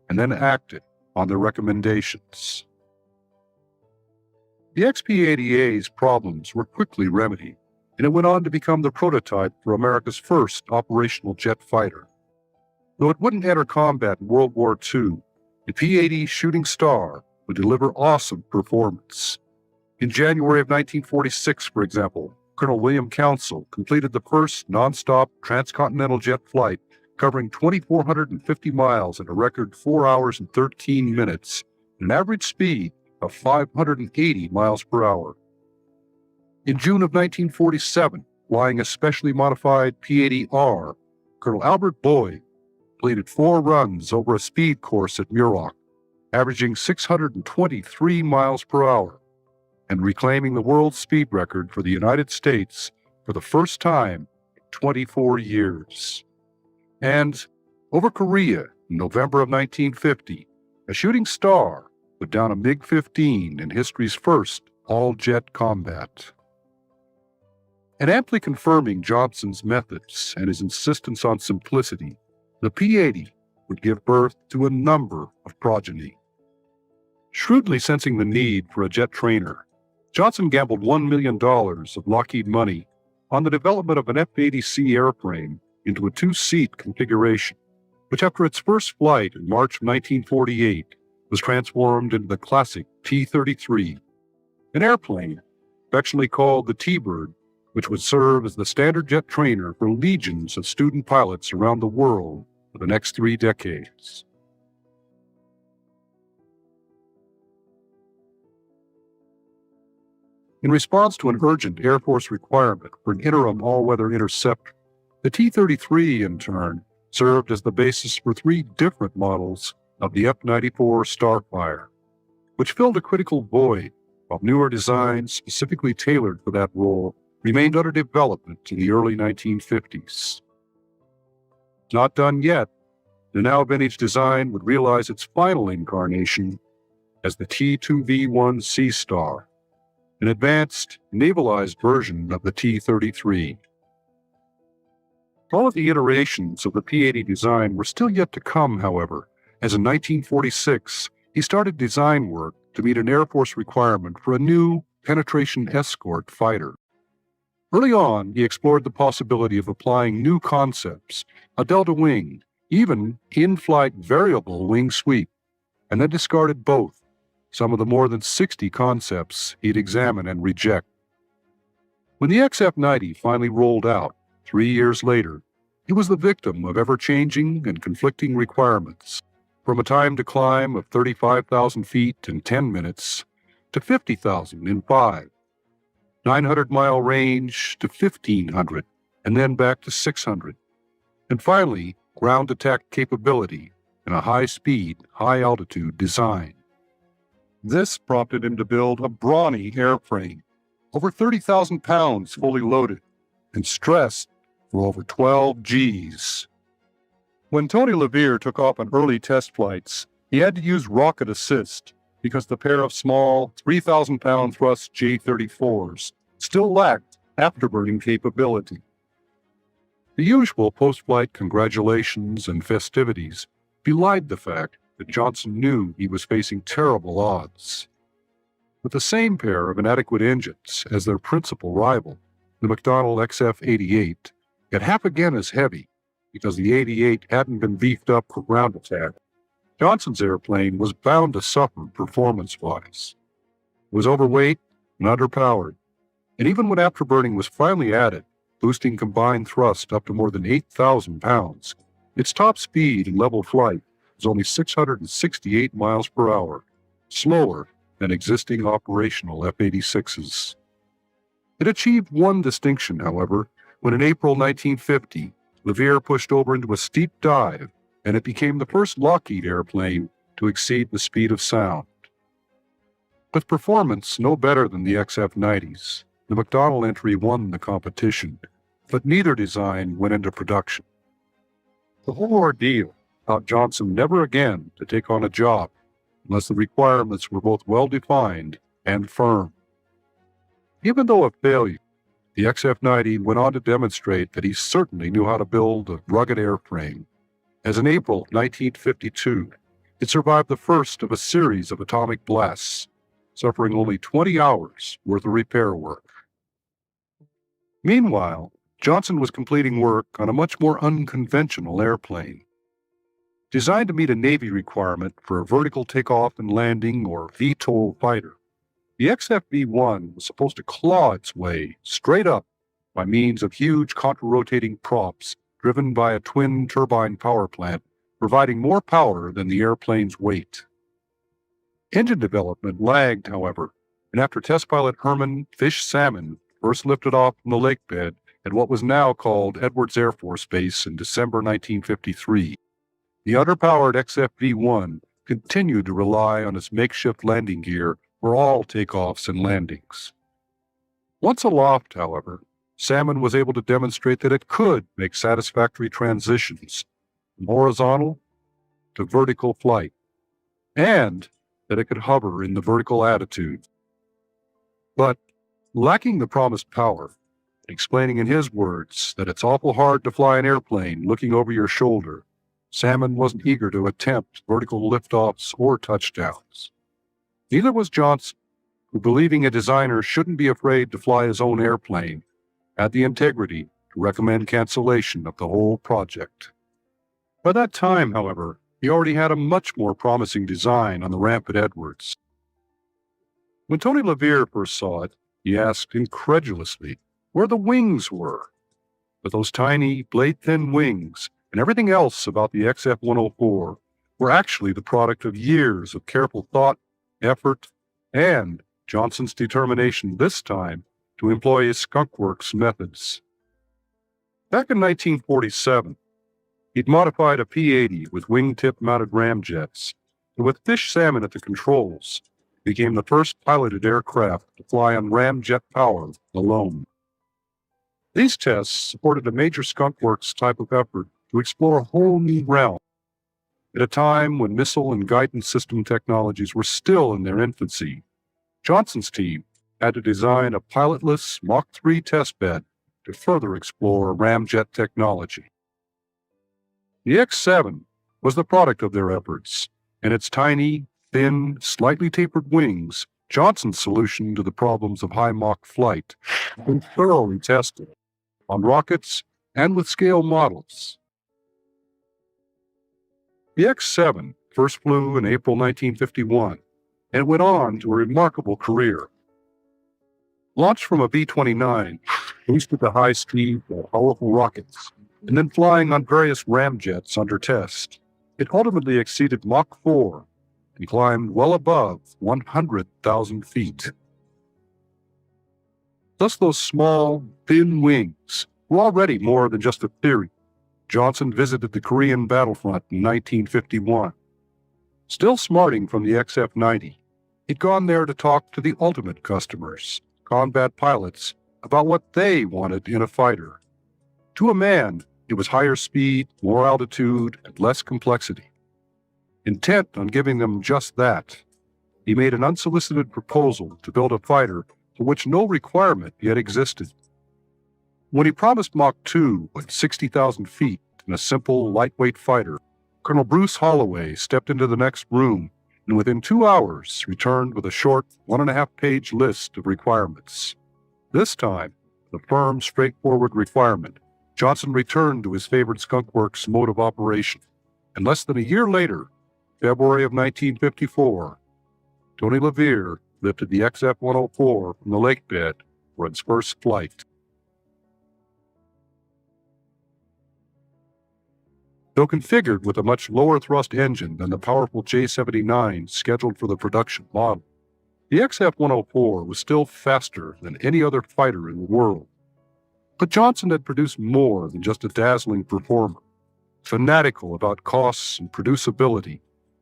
and then acted on their recommendations. The XP-80A's problems were quickly remedied, and it went on to become the prototype for America's first operational jet fighter. Though it wouldn't enter combat in World War II, the P-80 Shooting Star would deliver awesome performance. In January of 1946, for example, Colonel William Council completed the first non-stop transcontinental jet flight covering 2,450 miles in a record 4 hours and 13 minutes, at an average speed of 580 miles per hour. In June of 1947, flying a specially modified P-80R, Colonel Albert Boyd completed 4 runs over a speed course at Muroc, averaging 623 miles per hour, and reclaiming the world speed record for the United States for the first time in 24 years. And over Korea in November of 1950, a shooting star put down a MiG-15 in history's first all-jet combat. And amply confirming Johnson's methods and his insistence on simplicity, the P-80 would give birth to a number of progeny. Shrewdly sensing the need for a jet trainer, Johnson gambled $1 million of Lockheed money on the development of an F-80C airframe into a 2-seat configuration, which after its first flight in March of 1948 was transformed into the classic T-33, an airplane affectionately called the T-Bird, which would serve as the standard jet trainer for legions of student pilots around the world for the next 3 decades. In response to an urgent Air Force requirement for an interim all-weather interceptor, the T-33, in turn, served as the basis for 3 different models of the F-94 Starfire, which filled a critical void while newer designs specifically tailored for that role remained under development in the early 1950s. Not done yet, the now vintage design would realize its final incarnation as the T-2V1 Sea Star, an advanced, navalized version of the T-33. All of the iterations of the P-80 design were still yet to come, however, as in 1946, he started design work to meet an Air Force requirement for a new penetration escort fighter. Early on, he explored the possibility of applying new concepts, a delta wing, even in-flight variable wing sweep, and then discarded both, some of the more than 60 concepts he'd examine and reject. When the XF-90 finally rolled out 3 years later, it was the victim of ever-changing and conflicting requirements, from a time to climb of 35,000 feet in 10 minutes to 50,000 in 5, 900-mile range to 1,500, and then back to 600, and finally ground attack capability in a high-speed, high-altitude design. This prompted him to build a brawny airframe, over 30,000 pounds fully loaded, and stressed for over 12 Gs. When Tony LeVere took off on early test flights, he had to use rocket assist because the pair of small 3,000-pound thrust J-34s still lacked afterburning capability. The usual post-flight congratulations and festivities belied the fact that Johnson knew he was facing terrible odds. With the same pair of inadequate engines as their principal rival, the McDonnell XF-88 got half again as heavy because the 88 hadn't been beefed up for ground attack. Johnson's airplane was bound to suffer performance-wise. It was overweight and underpowered, and even when afterburning was finally added, boosting combined thrust up to more than 8,000 pounds, its top speed in level flight was only 668 miles per hour, slower than existing operational F-86s. It achieved one distinction, however, when in April 1950, LeVere pushed over into a steep dive, and it became the first Lockheed airplane to exceed the speed of sound. With performance no better than the XF-90s, the McDonnell entry won the competition, but neither design went into production. The whole ordeal taught Johnson never again to take on a job unless the requirements were both well-defined and firm. Even though a failure, the XF-90 went on to demonstrate that he certainly knew how to build a rugged airframe, as in April 1952, it survived the first of a series of atomic blasts, suffering only 20 hours worth of repair work. Meanwhile, Johnson was completing work on a much more unconventional airplane. Designed to meet a Navy requirement for a vertical takeoff and landing or VTOL fighter, the XF-B1 was supposed to claw its way straight up by means of huge contra-rotating props driven by a twin turbine power plant, providing more power than the airplane's weight. Engine development lagged, however, and after test pilot Herman Fish Salmon first lifted off from the lake bed at what was now called Edwards Air Force Base in December 1953. The underpowered XFV-1 continued to rely on its makeshift landing gear for all takeoffs and landings. Once aloft, however, Salmon was able to demonstrate that it could make satisfactory transitions from horizontal to vertical flight, and that it could hover in the vertical attitude. But lacking the promised power, explaining in his words that it's awful hard to fly an airplane looking over your shoulder, Salmon wasn't eager to attempt vertical liftoffs or touchdowns. Neither was Johnson, who, believing a designer shouldn't be afraid to fly his own airplane, had the integrity to recommend cancellation of the whole project. By that time, however, he already had a much more promising design on the ramp at Edwards. When Tony LeVere first saw it, he asked incredulously where the wings were. But those tiny, blade-thin wings and everything else about the XF-104 were actually the product of years of careful thought, effort, and Johnson's determination this time to employ his Skunk Works methods. Back in 1947, he'd modified a P-80 with wingtip-mounted ramjets, and with fish salmon at the controls, became the first piloted aircraft to fly on ramjet power alone. These tests supported a major Skunk Works type of effort to explore a whole new realm. At a time when missile and guidance system technologies were still in their infancy, Johnson's team had to design a pilotless Mach 3 testbed to further explore ramjet technology. The X-7 was the product of their efforts, and its tiny, thin, slightly tapered wings, Johnson's solution to the problems of high Mach flight, been thoroughly tested on rockets and with scale models. The X-7 first flew in April 1951, and went on to a remarkable career. Launched from a B-29, boosted to high speed by powerful rockets, and then flying on various ramjets under test, it ultimately exceeded Mach 4 and climbed well above 100,000 feet. Thus those small, thin wings were already more than just a theory. Johnson visited the Korean battlefront in 1951. Still smarting from the XF-90, he'd gone there to talk to the ultimate customers, combat pilots, about what they wanted in a fighter. To a man, it was higher speed, more altitude, and less complexity. Intent on giving them just that, he made an unsolicited proposal to build a fighter for which no requirement yet existed. When he promised Mach 2 with 60,000 feet and a simple, lightweight fighter, Colonel Bruce Holloway stepped into the next room and within 2 hours returned with a short 1.5-page list of requirements. This time, the firm, straightforward requirement, Johnson returned to his favorite Skunk Works mode of operation, and less than a year later, February of 1954, Tony LeVere lifted the XF-104 from the lake bed for its first flight. Though configured with a much lower thrust engine than the powerful J-79 scheduled for the production model, the XF-104 was still faster than any other fighter in the world. But Johnson had produced more than just a dazzling performer. Fanatical about costs and producibility,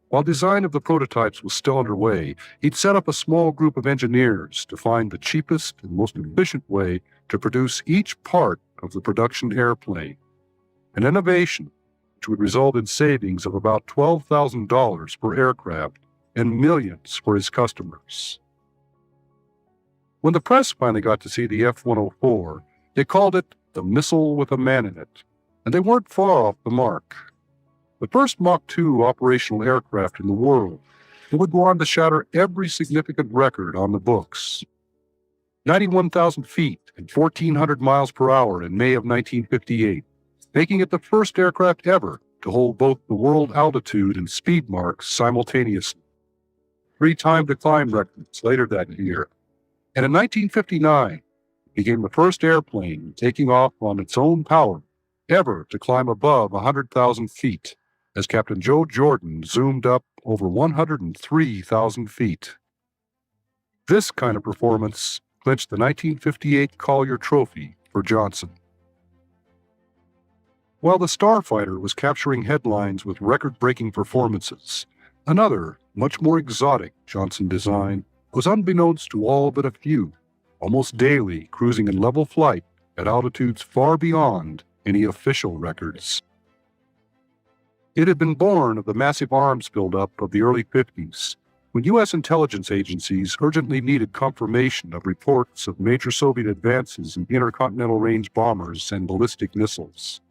while design of the prototypes was still underway, he'd set up a small group of engineers to find the cheapest and most efficient way to produce each part of the production airplane, an innovation which would result in savings of about $12,000 per aircraft and millions for his customers. When the press finally got to see the F-104, they called it the missile with a man in it, and they weren't far off the mark. The first Mach 2 operational aircraft in the world, it would go on to shatter every significant record on the books. 91,000 feet and 1,400 miles per hour in May of 1958, making it the first aircraft ever to hold both the world altitude and speed marks simultaneously. 3 time-to-climb records later that year. And in 1959, it became the first airplane taking off on its own power ever to climb above 100,000 feet, as Captain Joe Jordan zoomed up over 103,000 feet. This kind of performance clinched the 1958 Collier Trophy for Johnson. While the Starfighter was capturing headlines with record-breaking performances, another, much more exotic Johnson design was unbeknownst to all but a few, almost daily cruising in level flight at altitudes far beyond any official records. It had been born of the massive arms buildup of the early 50s, when U.S. intelligence agencies urgently needed confirmation of reports of major Soviet advances in intercontinental range bombers and ballistic missiles.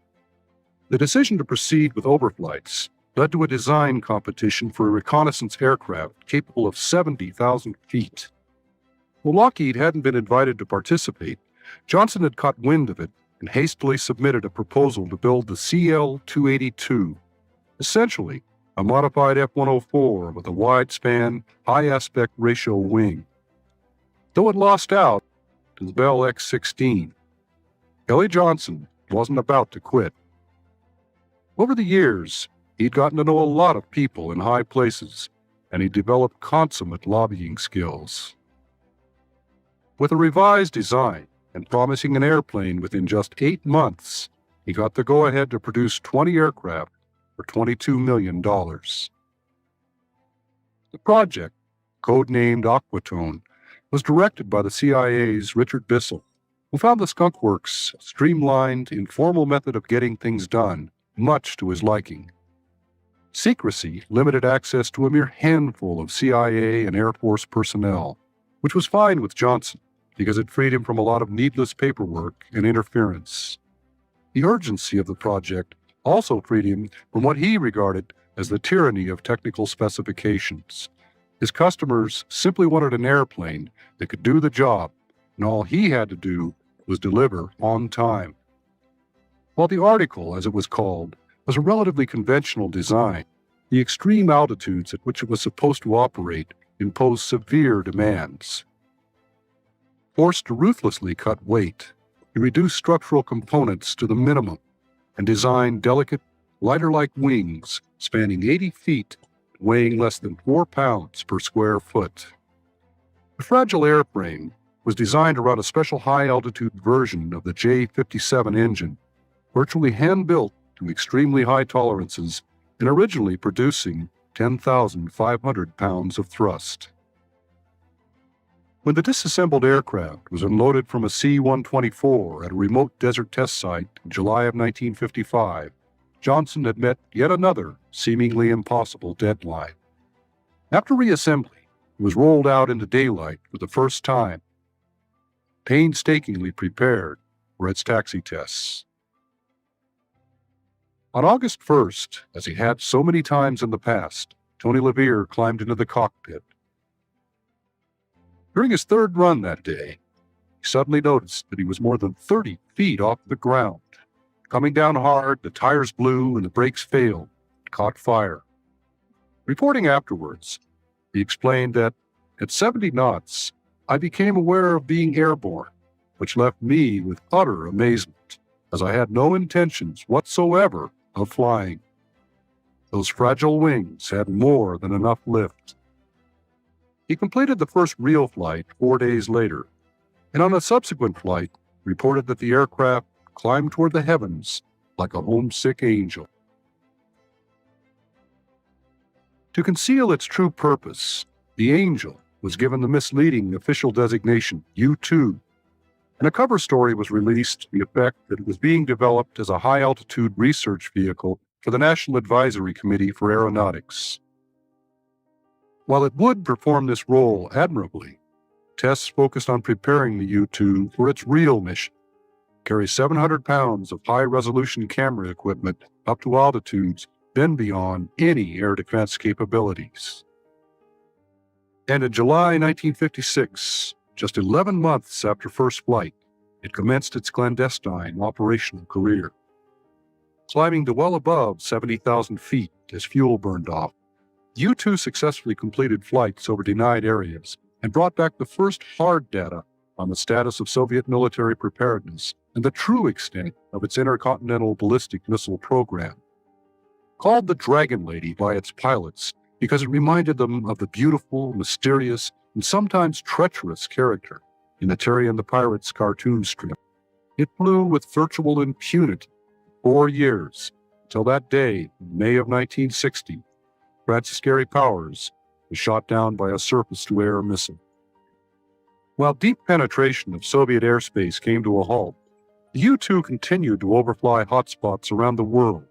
The decision to proceed with overflights led to a design competition for a reconnaissance aircraft capable of 70,000 feet. While Lockheed hadn't been invited to participate, Johnson had caught wind of it and hastily submitted a proposal to build the CL-282, essentially a modified F-104 with a wide-span, high-aspect ratio wing. Though it lost out to the Bell X-16, Kelly Johnson wasn't about to quit. Over the years, he'd gotten to know a lot of people in high places, and he developed consummate lobbying skills. With a revised design and promising an airplane within just 8 months, he got the go-ahead to produce 20 aircraft for $22 million. The project, codenamed Aquatone, was directed by the CIA's Richard Bissell, who found the Skunk Works' streamlined, informal method of getting things done much to his liking. Secrecy limited access to a mere handful of CIA and Air Force personnel, which was fine with Johnson because it freed him from a lot of needless paperwork and interference. The urgency of the project also freed him from what he regarded as the tyranny of technical specifications. His customers simply wanted an airplane that could do the job, and all he had to do was deliver on time. While the article, as it was called, was a relatively conventional design, the extreme altitudes at which it was supposed to operate imposed severe demands. Forced to ruthlessly cut weight, he reduced structural components to the minimum and designed delicate, lighter-like wings spanning 80 feet, weighing less than 4 pounds per square foot. The fragile airframe was designed around a special high-altitude version of the J-57 engine, virtually hand-built to extremely high tolerances and originally producing 10,500 pounds of thrust. When the disassembled aircraft was unloaded from a C-124 at a remote desert test site in July of 1955, Johnson had met yet another seemingly impossible deadline. After reassembly, it was rolled out into daylight for the first time, painstakingly prepared for its taxi tests. On August 1st, as he had so many times in the past, Tony LeVere climbed into the cockpit. During his third run that day, he suddenly noticed that he was more than 30 feet off the ground. Coming down hard, the tires blew and the brakes failed and caught fire. Reporting afterwards, he explained that at 70 knots, I became aware of being airborne, which left me with utter amazement, as I had no intentions whatsoever of flying. Those fragile wings had more than enough lift. He completed the first real flight 4 days later, and on a subsequent flight reported that the aircraft climbed toward the heavens like a homesick angel. To conceal its true purpose, the Angel was given the misleading official designation U-2, and a cover story was released to the effect that it was being developed as a high-altitude research vehicle for the National Advisory Committee for Aeronautics. While it would perform this role admirably, tests focused on preparing the U-2 for its real mission, carry 700 pounds of high-resolution camera equipment up to altitudes then beyond any air defense capabilities. And in July 1956, just 11 months after first flight, it commenced its clandestine operational career. Climbing to well above 70,000 feet as fuel burned off, U-2 successfully completed flights over denied areas and brought back the first hard data on the status of Soviet military preparedness and the true extent of its intercontinental ballistic missile program. Called the Dragon Lady by its pilots because it reminded them of the beautiful, mysterious, and sometimes treacherous character in the Terry and the Pirates cartoon strip. It flew with virtual impunity for 4 years, until that day, in May of 1960, Francis Gary Powers was shot down by a surface-to-air missile. While deep penetration of Soviet airspace came to a halt, the U-2 continued to overfly hotspots around the world,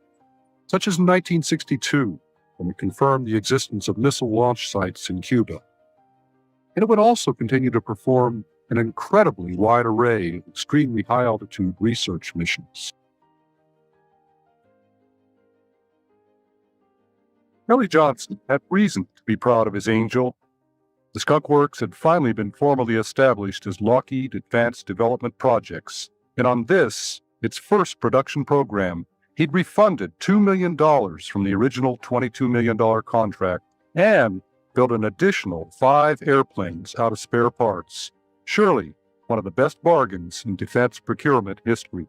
such as in 1962, when it confirmed the existence of missile launch sites in Cuba. And it would also continue to perform an incredibly wide array of extremely high-altitude research missions. Nellie Johnson had reason to be proud of his Angel. The Skunk Works had finally been formally established as Lockheed Advanced Development Projects, and on this, its first production program, he'd refunded $2 million from the original $22 million contract and built an additional 5 airplanes out of spare parts. Surely one of the best bargains in defense procurement history.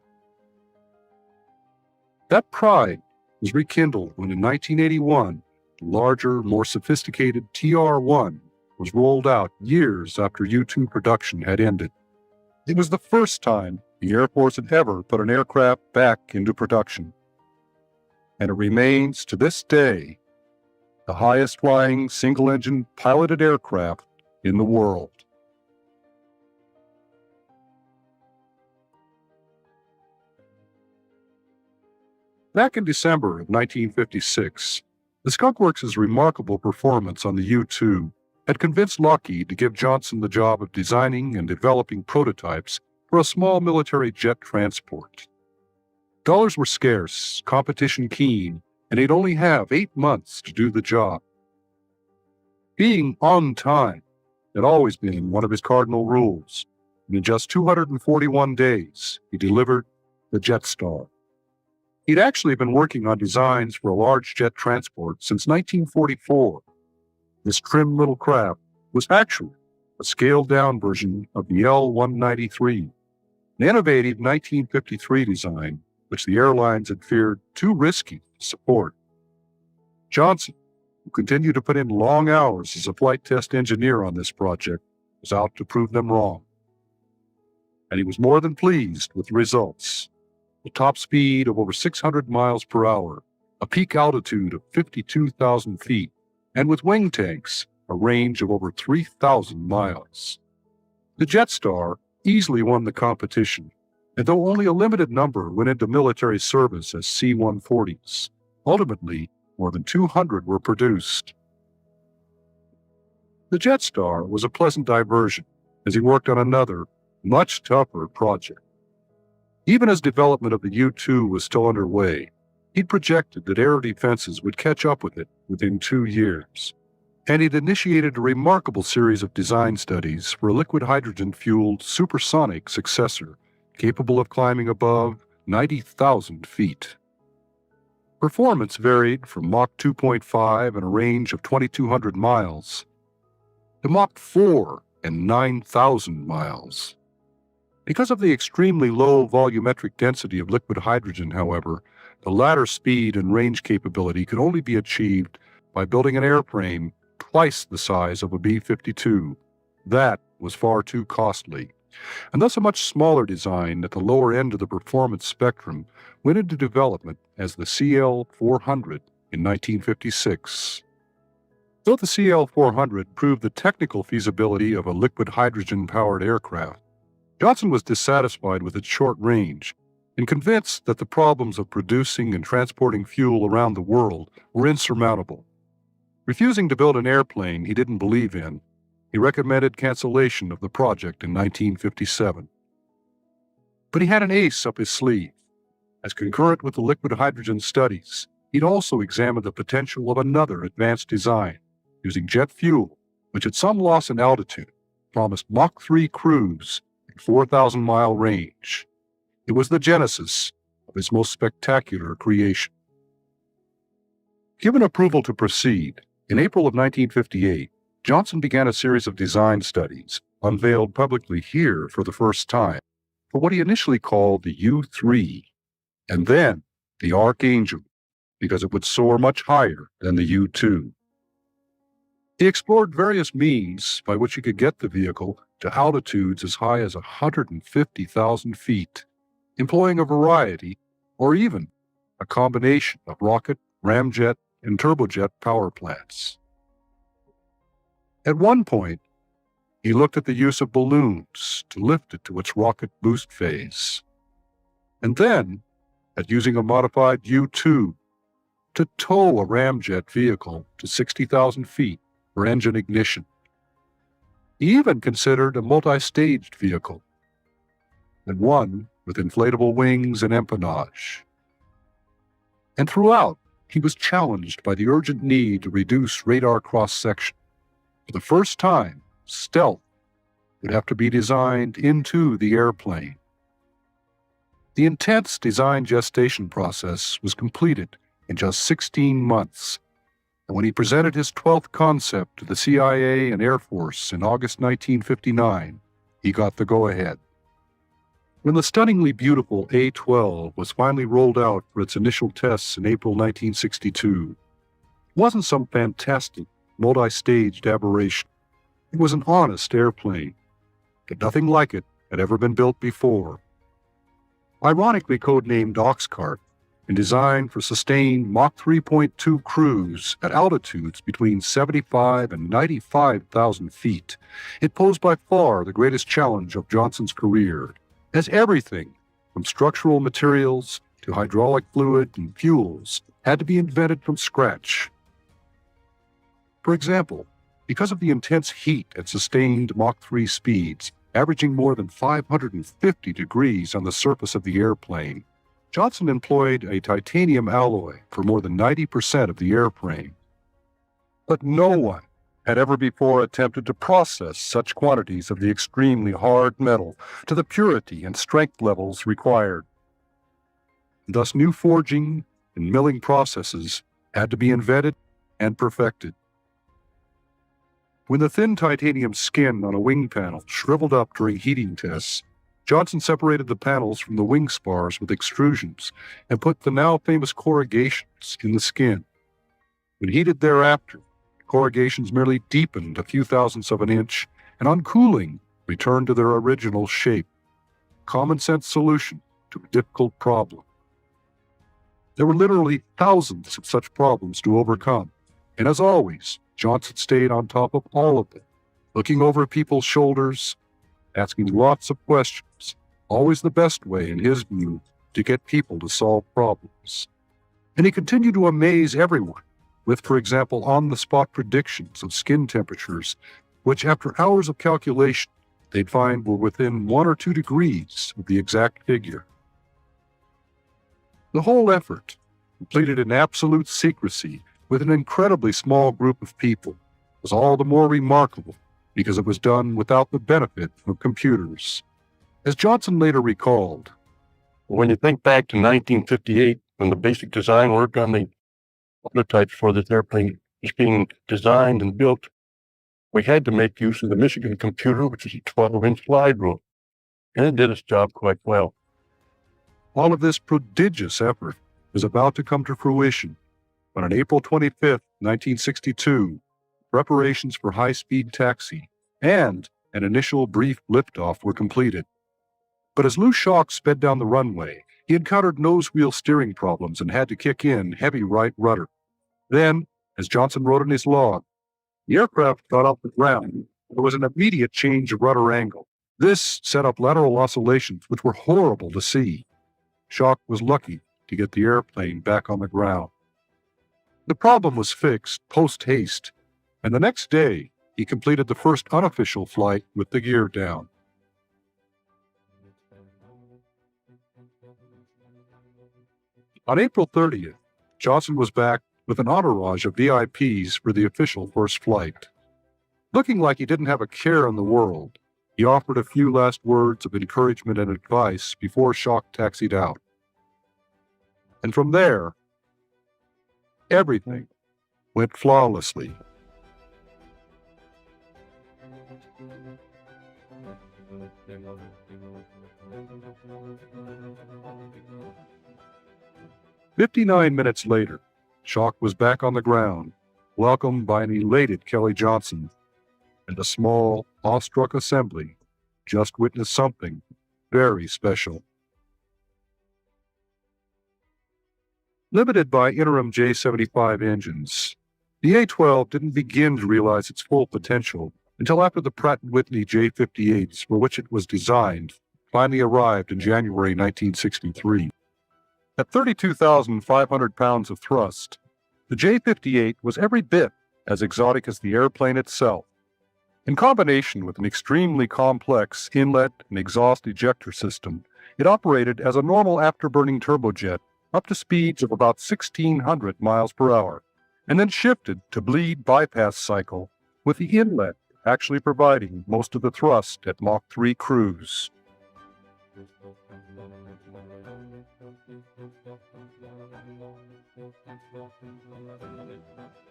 That pride was rekindled when in 1981, the larger, more sophisticated TR-1 was rolled out years after U-2 production had ended. It was the first time the Air Force had ever put an aircraft back into production. And it remains to this day the highest flying single-engine piloted aircraft in the world. Back in December of 1956, the Skunk Works' remarkable performance on the U-2 had convinced Lockheed to give Johnson the job of designing and developing prototypes for a small military jet transport. Dollars were scarce, competition keen, and he'd only have 8 months to do the job. Being on time had always been one of his cardinal rules, and in just 241 days, he delivered the Jetstar. He'd actually been working on designs for a large jet transport since 1944. This trim little craft was actually a scaled-down version of the L-193, an innovative 1953 design which the airlines had feared too risky to support. Johnson, who continued to put in long hours as a flight test engineer on this project, was out to prove them wrong. And he was more than pleased with the results. A top speed of over 600 miles per hour, a peak altitude of 52,000 feet, and with wing tanks, a range of over 3,000 miles. The Jetstar easily won the competition, and though only a limited number went into military service as C-140s, ultimately more than 200 were produced. The Jetstar was a pleasant diversion as he worked on another, much tougher project. Even as development of the U-2 was still underway, he'd projected that air defenses would catch up with it within 2 years, and he'd initiated a remarkable series of design studies for a liquid hydrogen-fueled supersonic successor capable of climbing above 90,000 feet. Performance varied from Mach 2.5 and a range of 2,200 miles to Mach 4 and 9,000 miles. Because of the extremely low volumetric density of liquid hydrogen, however, the latter speed and range capability could only be achieved by building an airframe twice the size of a B-52. That was far too costly, and thus a much smaller design at the lower end of the performance spectrum went into development as the CL-400 in 1956. Though the CL-400 proved the technical feasibility of a liquid hydrogen-powered aircraft, Johnson was dissatisfied with its short range and convinced that the problems of producing and transporting fuel around the world were insurmountable. Refusing to build an airplane he didn't believe in, he recommended cancellation of the project in 1957. But he had an ace up his sleeve. As concurrent with the liquid hydrogen studies, he'd also examined the potential of another advanced design using jet fuel, which at some loss in altitude promised Mach 3 cruise 4,000-mile range. It was the genesis of his most spectacular creation. Given approval to proceed, in April of 1958, Johnson began a series of design studies, unveiled publicly here for the first time, for what he initially called the U-3, and then the Archangel, because it would soar much higher than the U-2. He explored various means by which he could get the vehicle to altitudes as high as 150,000 feet, employing a variety, or even a combination of rocket, ramjet, and turbojet power plants. At one point, he looked at the use of balloons to lift it to its rocket boost phase, and then at using a modified U-2 to tow a ramjet vehicle to 60,000 feet for engine ignition. He even considered a multi-staged vehicle, and one with inflatable wings and empennage. And throughout, he was challenged by the urgent need to reduce radar cross-section. For the first time, stealth would have to be designed into the airplane. The intense design gestation process was completed in just 16 months, and when he presented his 12th concept to the CIA and Air Force in August 1959, he got the go-ahead. When the stunningly beautiful A-12 was finally rolled out for its initial tests in April 1962, it wasn't some fantastic, multi-staged aberration. It was an honest airplane, but nothing like it had ever been built before. Ironically codenamed Oxcart and designed for sustained Mach 3.2 cruise at altitudes between 75 and 95,000 feet, it posed by far the greatest challenge of Johnson's career, as everything from structural materials to hydraulic fluid and fuels had to be invented from scratch. For example, because of the intense heat at sustained Mach 3 speeds, averaging more than 550 degrees on the surface of the airplane, Johnson employed a titanium alloy for more than 90% of the airframe. But no one had ever before attempted to process such quantities of the extremely hard metal to the purity and strength levels required. Thus, new forging and milling processes had to be invented and perfected. When the thin titanium skin on a wing panel shriveled up during heating tests, Johnson separated the panels from the wing spars with extrusions and put the now famous corrugations in the skin. When heated thereafter, corrugations merely deepened a few thousandths of an inch and on cooling returned to their original shape. Common sense solution to a difficult problem. There were literally thousands of such problems to overcome, and as always, Johnson stayed on top of all of them, looking over people's shoulders, asking lots of questions, always the best way, in his view, to get people to solve problems. And he continued to amaze everyone with, for example, on-the-spot predictions of skin temperatures, which after hours of calculation, they'd find were within 1 or 2 degrees of the exact figure. The whole effort, completed in absolute secrecy with an incredibly small group of people, was all the more remarkable because it was done without the benefit of computers. As Johnson later recalled, when you think back to 1958, when the basic design work on the prototypes for this airplane was being designed and built, we had to make use of the Michigan computer, which is a 12-inch slide rule, and it did its job quite well. All of this prodigious effort was about to come to fruition when on April 25, 1962, preparations for high-speed taxi and an initial brief liftoff were completed. But as Lou Schock sped down the runway, he encountered nose-wheel steering problems and had to kick in heavy right rudder. Then, as Johnson wrote in his log, the aircraft got off the ground. There was an immediate change of rudder angle. This set up lateral oscillations which were horrible to see. Schock was lucky to get the airplane back on the ground. The problem was fixed post-haste, and the next day he completed the first unofficial flight with the gear down. On April 30th, Johnson was back with an entourage of VIPs for the official first flight. Looking like he didn't have a care in the world, he offered a few last words of encouragement and advice before Schock taxied out. And from there, everything went flawlessly. "59 minutes later, Schock was back on the ground, welcomed by an elated Kelly Johnson, and the small, awestruck assembly just witnessed something very special. Limited by interim J-75 engines, the A-12 didn't begin to realize its full potential until after the Pratt & Whitney J-58s, for which it was designed, finally arrived in January 1963. At 32,500 pounds of thrust, the J-58 was every bit as exotic as the airplane itself. In combination with an extremely complex inlet and exhaust ejector system, it operated as a normal afterburning turbojet up to speeds of about 1,600 miles per hour, and then shifted to bleed bypass cycle, with the inlet actually providing most of the thrust at Mach 3 cruise.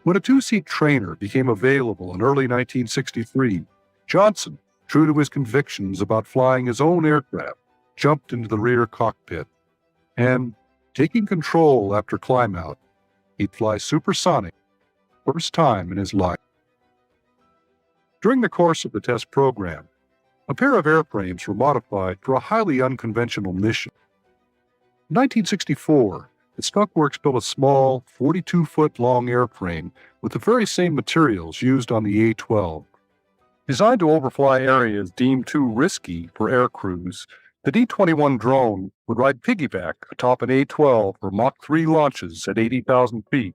When a two-seat trainer became available in early 1963, Johnson, true to his convictions about flying his own aircraft, jumped into the rear cockpit, and, taking control after climb-out, he'd fly supersonic, first time in his life. During the course of the test program, a pair of airframes were modified for a highly unconventional mission. In 1964, the Skunk Works built a small, 42-foot-long airframe with the very same materials used on the A-12. Designed to overfly areas deemed too risky for air crews, the D-21 drone would ride piggyback atop an A-12 for Mach 3 launches at 80,000 feet.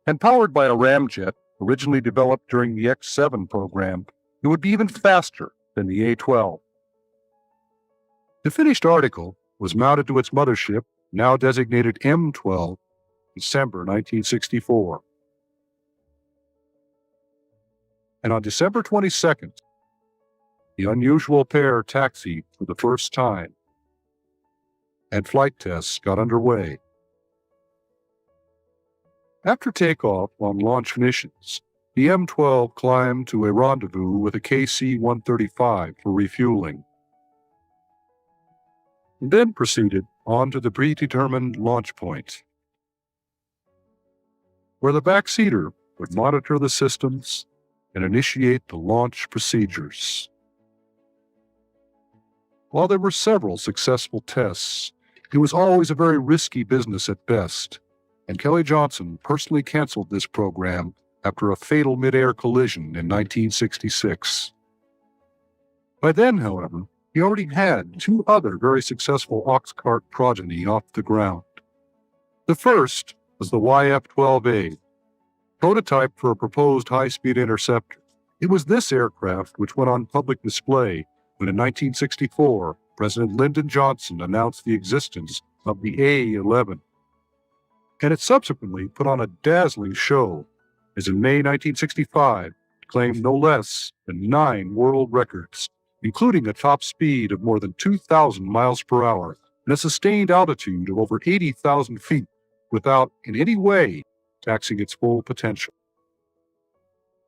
And powered by a ramjet originally developed during the X-7 program, it would be even faster than the A-12. The finished article was mounted to its mothership, now designated M-12, December 1964. And on December 22nd, the unusual pair taxied for the first time, and flight tests got underway. After takeoff on launch missions, the M-12 climbed to a rendezvous with a KC-135 for refueling, and then proceeded on to the predetermined launch point, where the backseater would monitor the systems and initiate the launch procedures. While there were several successful tests, it was always a very risky business at best, and Kelly Johnson personally canceled this program after a fatal mid-air collision in 1966. By then, however, he already had two other very successful Oxcart progeny off the ground. The first was the YF-12A, prototype for a proposed high-speed interceptor. It was this aircraft which went on public display when in 1964, President Lyndon Johnson announced the existence of the A-11. And it subsequently put on a dazzling show, as in May 1965, it claimed no less than 9 world records, including a top speed of more than 2,000 miles per hour and a sustained altitude of over 80,000 feet without in any way taxing its full potential.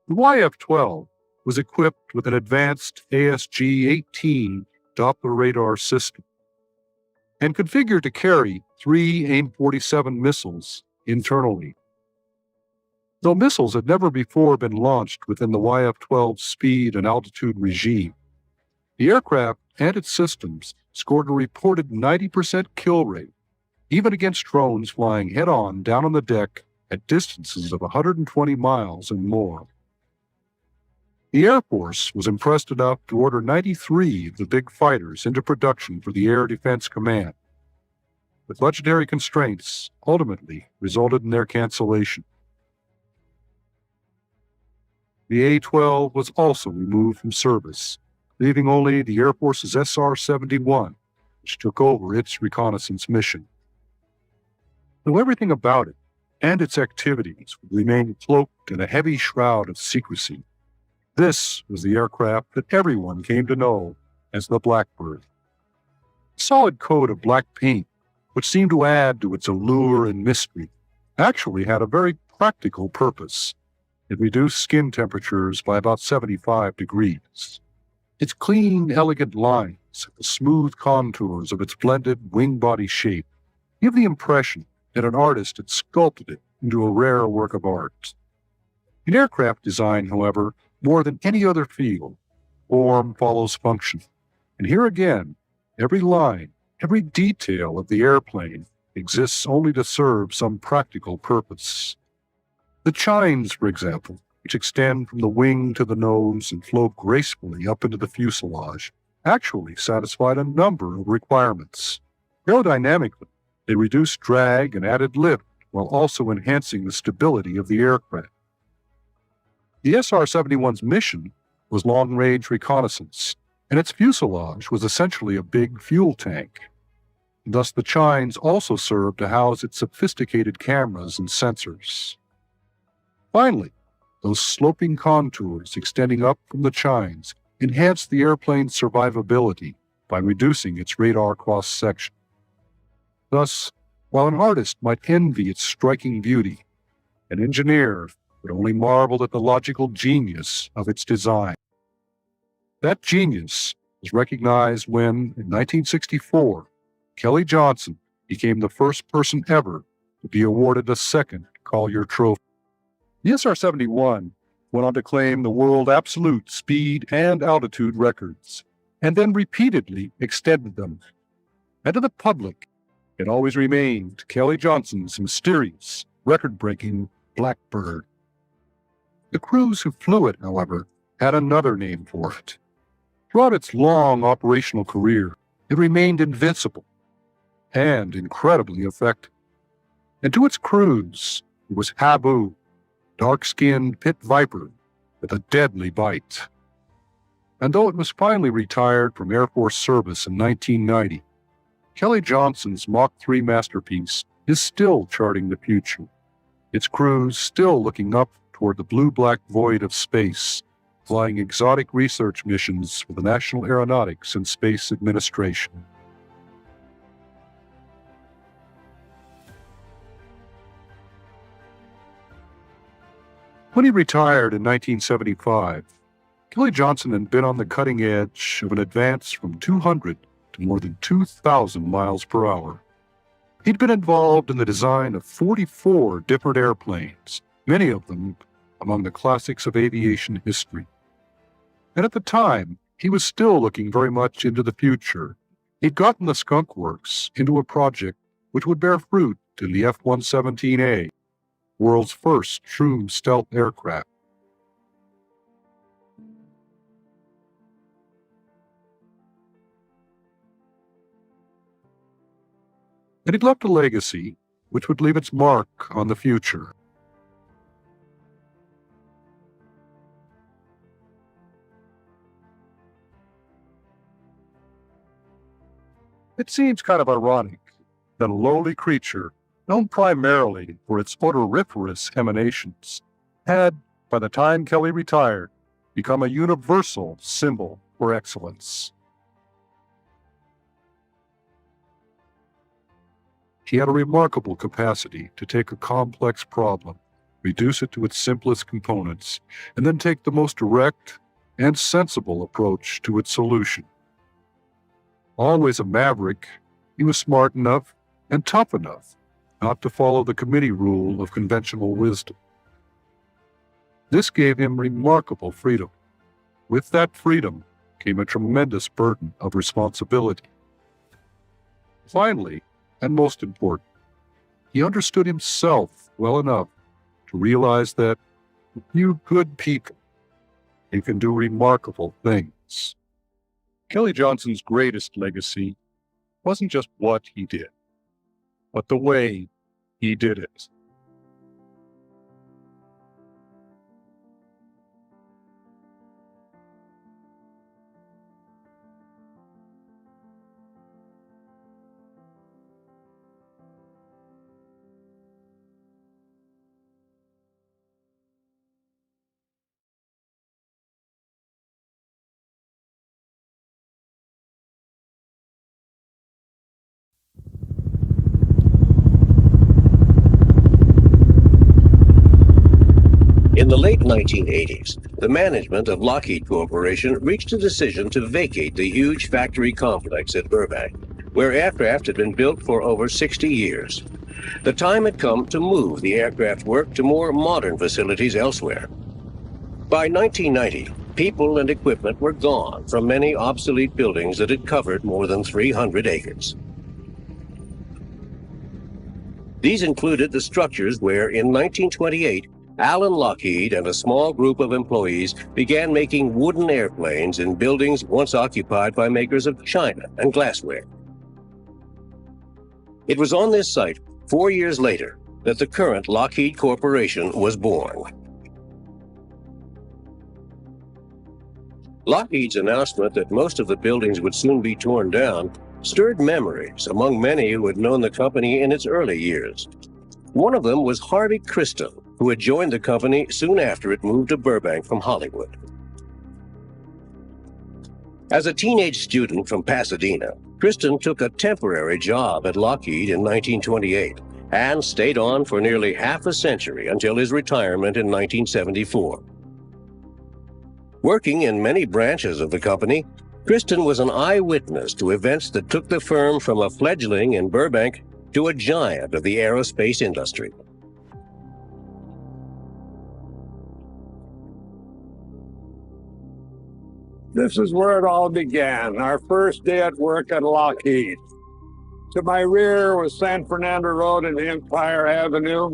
The YF-12 was equipped with an advanced ASG-18 Doppler radar system and configured to carry 3 AIM-47 missiles internally. Though missiles had never before been launched within the YF-12's speed and altitude regime, the aircraft and its systems scored a reported 90% kill rate, even against drones flying head-on down on the deck at distances of 120 miles and more. The Air Force was impressed enough to order 93 of the big fighters into production for the Air Defense Command, but budgetary constraints ultimately resulted in their cancellation. The A-12 was also removed from service, leaving only the Air Force's SR-71, which took over its reconnaissance mission. Though everything about it and its activities would remain cloaked in a heavy shroud of secrecy, this was the aircraft that everyone came to know as the Blackbird. A solid coat of black paint, which seemed to add to its allure and mystery, actually had a very practical purpose. It reduced skin temperatures by about 75 degrees. Its clean, elegant lines, the smooth contours of its blended wing-body shape, give the impression that an artist had sculpted it into a rare work of art. In aircraft design, however, more than any other field, form follows function. And here again, every line, every detail of the airplane exists only to serve some practical purpose. The chines, for example, which extend from the wing to the nose and flow gracefully up into the fuselage, actually satisfied a number of requirements. Aerodynamically, they reduced drag and added lift while also enhancing the stability of the aircraft. The SR-71's mission was long-range reconnaissance, and its fuselage was essentially a big fuel tank. Thus, the chines also served to house its sophisticated cameras and sensors. Finally, those sloping contours extending up from the chines enhanced the airplane's survivability by reducing its radar cross-section. Thus, while an artist might envy its striking beauty, an engineer would only marvel at the logical genius of its design. That genius was recognized when, in 1964, Kelly Johnson became the first person ever to be awarded a second Collier Trophy. The SR-71 went on to claim the world absolute speed and altitude records, and then repeatedly extended them. And to the public, it always remained Kelly Johnson's mysterious, record-breaking Blackbird. The crews who flew it, however, had another name for it. Throughout its long operational career, it remained invincible and incredibly effective. And to its crews, it was Habu, dark-skinned pit viper with a deadly bite. And though it was finally retired from Air Force service in 1990, Kelly Johnson's Mach 3 masterpiece is still charting the future, its crews still looking up toward the blue-black void of space, flying exotic research missions for the National Aeronautics and Space Administration. When he retired in 1975, Kelly Johnson had been on the cutting edge of an advance from 200 to more than 2,000 miles per hour. He'd been involved in the design of 44 different airplanes, many of them among the classics of aviation history. And at the time, he was still looking very much into the future. He'd gotten the Skunk Works into a project which would bear fruit in the F-117A, world's first true stealth aircraft. And he'd left a legacy which would leave its mark on the future. It seems kind of ironic that a lowly creature, known primarily for its odoriferous emanations, had, by the time Kelly retired, become a universal symbol for excellence. He had a remarkable capacity to take a complex problem, reduce it to its simplest components, and then take the most direct and sensible approach to its solution. Always a maverick, he was smart enough and tough enough not to follow the committee rule of conventional wisdom. This gave him remarkable freedom. With that freedom came a tremendous burden of responsibility. Finally, and most important, he understood himself well enough to realize that with few good people, he can do remarkable things. Kelly Johnson's greatest legacy wasn't just what he did, but the way he did it. In the late 1980s, the management of Lockheed Corporation reached a decision to vacate the huge factory complex at Burbank, where aircraft had been built for over 60 years. The time had come to move the aircraft work to more modern facilities elsewhere. By 1990, people and equipment were gone from many obsolete buildings that had covered more than 300 acres. These included the structures where, in 1928, Alan Lockheed and a small group of employees began making wooden airplanes in buildings once occupied by makers of china and glassware. It was on this site, 4 years later, that the current Lockheed Corporation was born. Lockheed's announcement that most of the buildings would soon be torn down stirred memories among many who had known the company in its early years. One of them was Harvey Kristen, who had joined the company soon after it moved to Burbank from Hollywood. As a teenage student from Pasadena, Kristen took a temporary job at Lockheed in 1928 and stayed on for nearly half a century until his retirement in 1974. Working in many branches of the company, Kristen was an eyewitness to events that took the firm from a fledgling in Burbank to a giant of the aerospace industry. This is where it all began, our first day at work at Lockheed. To my rear was San Fernando Road and Empire Avenue.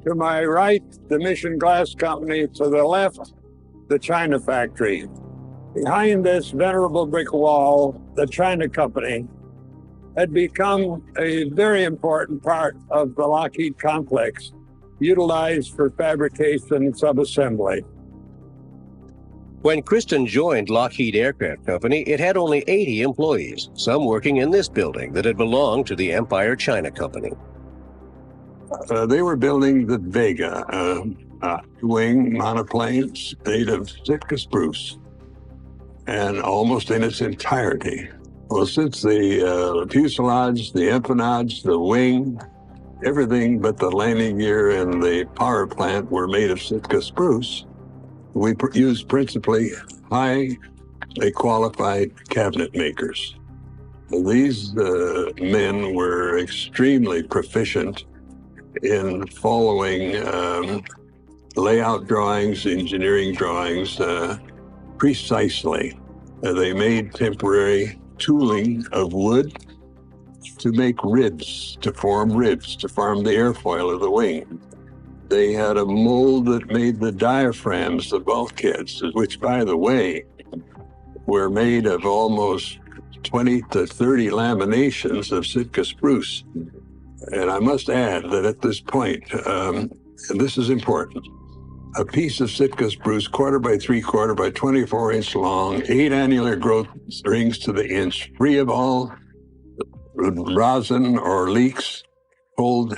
To my right, the Mission Glass Company. To the left, the China factory. Behind this venerable brick wall, the China Company had become a very important part of the Lockheed complex, utilized for fabrication and subassembly. When Kristen joined Lockheed Aircraft Company, it had only 80 employees, some working in this building that had belonged to the Empire China Company. They were building the Vega, wing monoplanes made of Sitka spruce, and almost in its entirety. Well, since the fuselage, the empennage, the wing, everything but the landing gear and the power plant were made of Sitka spruce, we used principally highly qualified cabinet makers. These men were extremely proficient in following layout drawings, engineering drawings precisely. They made temporary tooling of wood to make ribs, to form the airfoil of the wing. They had a mold that made the diaphragms, the bulkheads, which, by the way, were made of almost 20 to 30 laminations of Sitka spruce. And I must add that at this point, and this is important, a piece of Sitka spruce, 1/4 by 3/4 by 24 inch long, 8 annular growth rings to the inch, free of all rosin or leaks, hold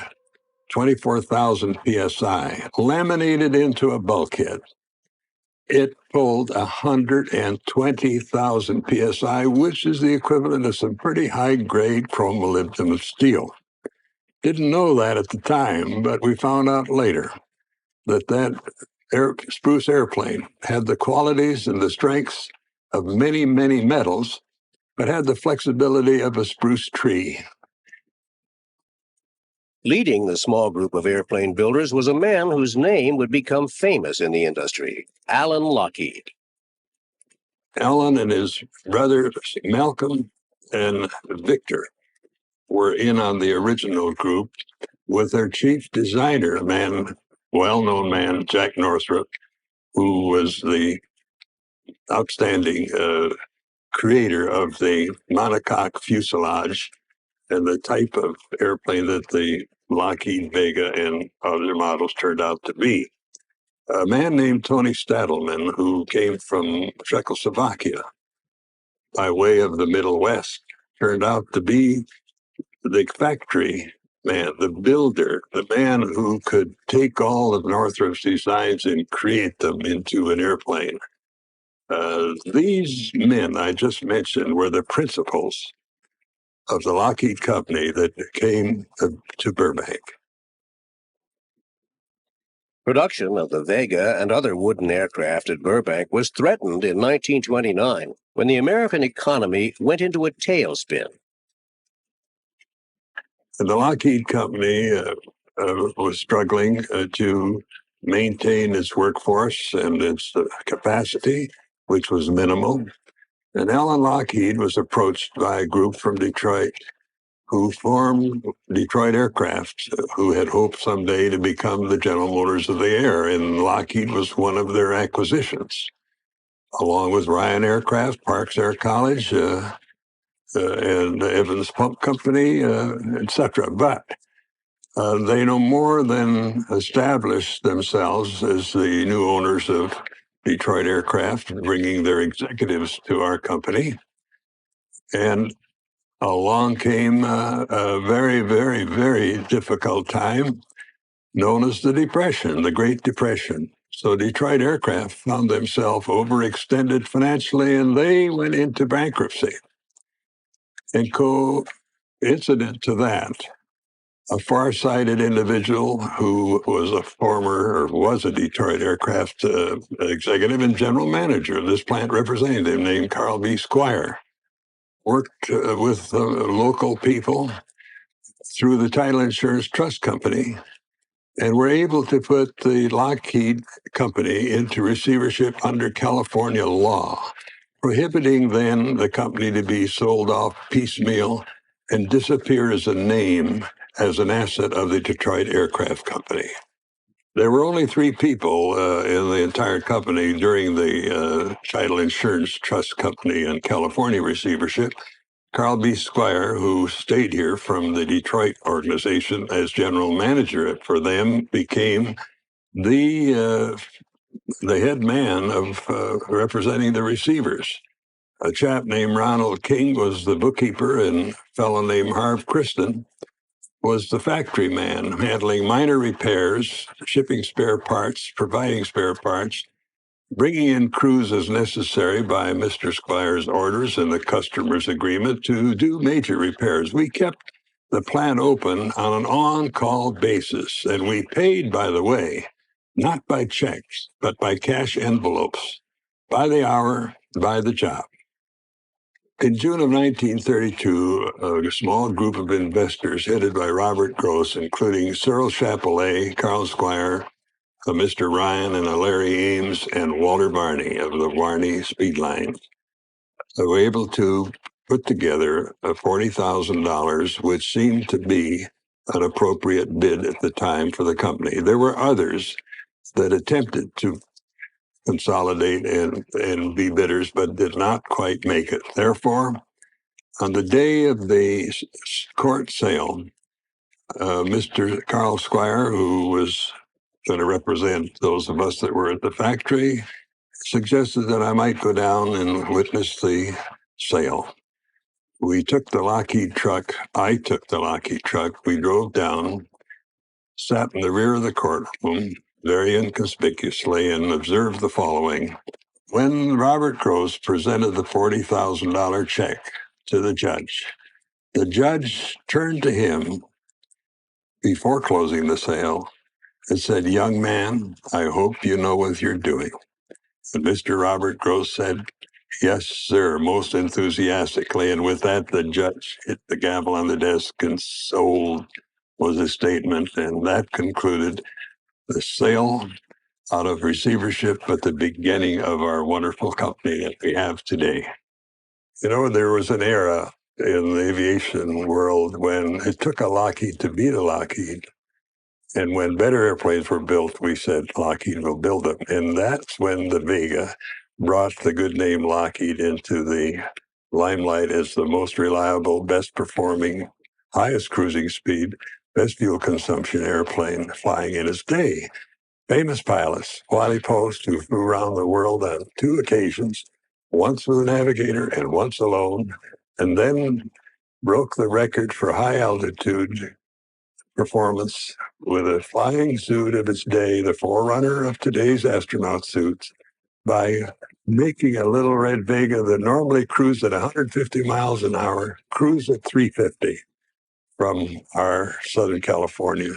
24,000 psi, laminated into a bulkhead. It pulled 120,000 psi, which is the equivalent of some pretty high-grade chromolybdenum steel. Didn't know that at the time, but we found out later that spruce airplane had the qualities and the strengths of many, many metals, but had the flexibility of a spruce tree. Leading the small group of airplane builders was a man whose name would become famous in the industry, Alan Lockheed. Alan and his brothers, Malcolm and Victor, were in on the original group with their chief designer, a man, well-known man, Jack Northrop, who was the outstanding creator of the monocoque fuselage and the type of airplane that the Lockheed Vega and other models turned out to be. A man named Tony Stadelman, who came from Czechoslovakia by way of the Middle West, turned out to be the factory man, the builder, the man who could take all of Northrop's designs and create them into an airplane. These men I just mentioned were the principals of the Lockheed Company that came to Burbank. Production of the Vega and other wooden aircraft at Burbank was threatened in 1929 when the American economy went into a tailspin. The Lockheed Company was struggling to maintain its workforce and its capacity, which was minimal. And Alan Lockheed was approached by a group from Detroit who formed Detroit Aircraft, who had hoped someday to become the General Motors of the Air. And Lockheed was one of their acquisitions, along with Ryan Aircraft, Parks Air College, and Evans Pump Company, etc. But they no more than established themselves as the new owners of Detroit Aircraft, bringing their executives to our company. And along came a very, very, very difficult time known as the Depression, the Great Depression. So Detroit Aircraft found themselves overextended financially, and they went into bankruptcy. And coincident to that, a far-sighted individual who was a Detroit Aircraft executive and general manager of this plant representative named Carl B. Squire, worked with local people through the Title Insurance Trust Company, and were able to put the Lockheed Company into receivership under California law, prohibiting then the company to be sold off piecemeal and disappear as a name, as an asset of the Detroit Aircraft Company. There were only 3 people in the entire company during the Title Insurance Trust Company and California receivership. Carl B. Squire, who stayed here from the Detroit organization as general manager for them, became the head man of representing the receivers. A chap named Ronald King was the bookkeeper, and a fellow named Harv Kristen was the factory man, handling minor repairs, shipping spare parts, providing spare parts, bringing in crews as necessary by Mr. Squire's orders and the customer's agreement to do major repairs. We kept the plant open on an on-call basis, and we paid, by the way, not by checks, but by cash envelopes, by the hour, by the job. In June of 1932, a small group of investors headed by Robert Gross, including Cyril Chapelet, Carl Squire, Mr. Ryan, and Larry Ames, and Walter Barney of the Barney Speed Line, were able to put together $40,000, which seemed to be an appropriate bid at the time for the company. There were others that attempted to consolidate and be bidders, but did not quite make it. Therefore, on the day of the court sale, Mr. Carl Squire, who was going to represent those of us that were at the factory, suggested that I might go down and witness the sale. We took the Lockheed truck. I took the Lockheed truck. We drove down, sat in the rear of the courtroom, very inconspicuously, and observed the following. When Robert Gross presented the $40,000 check to the judge turned to him before closing the sale and said, "Young man, I hope you know what you're doing." And Mr. Robert Gross said, "Yes, sir," most enthusiastically. And with that, the judge hit the gavel on the desk, and sold was his statement. And that concluded the sale out of receivership, but the beginning of our wonderful company that we have today. You know, there was an era in the aviation world when it took a Lockheed to beat a Lockheed. And when better airplanes were built, we said, Lockheed will build them. And that's when the Vega brought the good name Lockheed into the limelight as the most reliable, best performing, highest cruising speed, best fuel consumption airplane flying in its day. Famous pilots, Wally Post, who flew around the world on 2 occasions, once with a navigator and once alone, and then broke the record for high altitude performance with a flying suit of its day, the forerunner of today's astronaut suits, by making a little red Vega that normally cruised at 150 miles an hour, cruise at 350 from our Southern California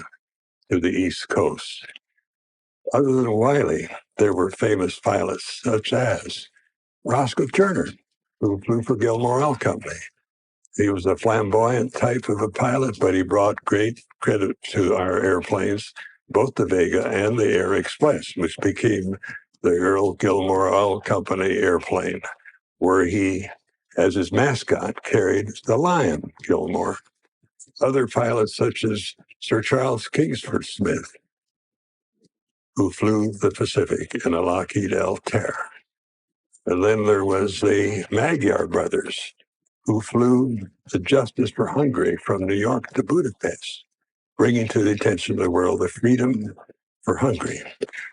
to the East Coast. Other than Wiley, there were famous pilots such as Roscoe Turner, who flew for Gilmore L Company, He was a flamboyant type of a pilot, but he brought great credit to our airplanes, both the Vega and the Air Express, which became the Earl Gilmore Oil Company airplane, where he, as his mascot, carried the lion, Gilmore. Other pilots, such as Sir Charles Kingsford Smith, who flew the Pacific in a Lockheed L-Terror. And then there was the Magyar brothers, who flew the Justice for Hungary from New York to Budapest, bringing to the attention of the world the freedom for Hungary.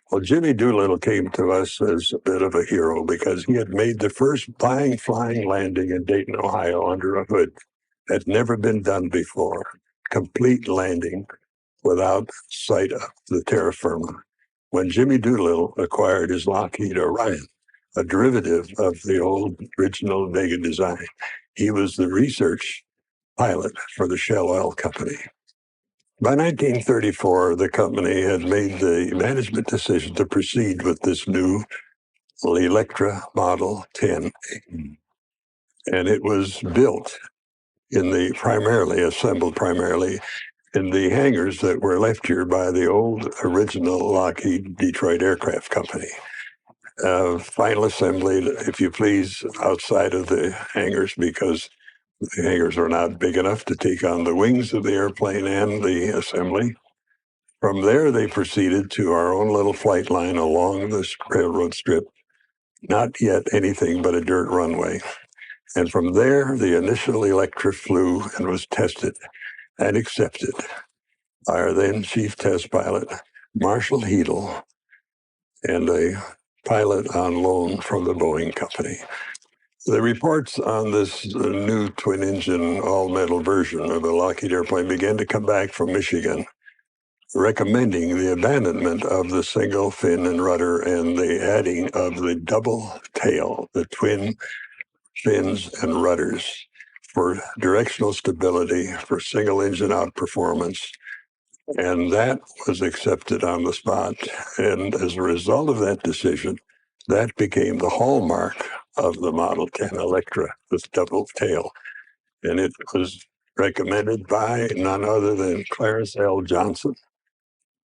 Well, Jimmy Doolittle came to us as a bit of a hero because he had made the first flying landing in Dayton, Ohio under a hood. Had never been done before. Complete landing without sight of the terra firma. When Jimmy Doolittle acquired his Lockheed Orion, a derivative of the old original Vega design, he was the research pilot for the Shell Oil Company. By 1934, the company had made the management decision to proceed with this new Electra Model 10. And it was built assembled primarily in the hangars that were left here by the old original Lockheed Detroit Aircraft Company. Final assembly, if you please, outside of the hangars, because the hangars are not big enough to take on the wings of the airplane and the assembly. From there, they proceeded to our own little flight line along this railroad strip, not yet anything but a dirt runway. And from there, the initial Electra flew and was tested and accepted by our then chief test pilot, Marshall Heedle, and a pilot on loan from the Boeing Company. The reports on this new twin-engine, all-metal version of the Lockheed airplane began to come back from Michigan, recommending the abandonment of the single fin and rudder and the adding of the double tail, the twin fins and rudders, for directional stability, for single-engine outperformance. And that was accepted on the spot. And as a result of that decision, that became the hallmark of the Model 10 Electra, this double tail. And it was recommended by none other than Clarence L. Johnson,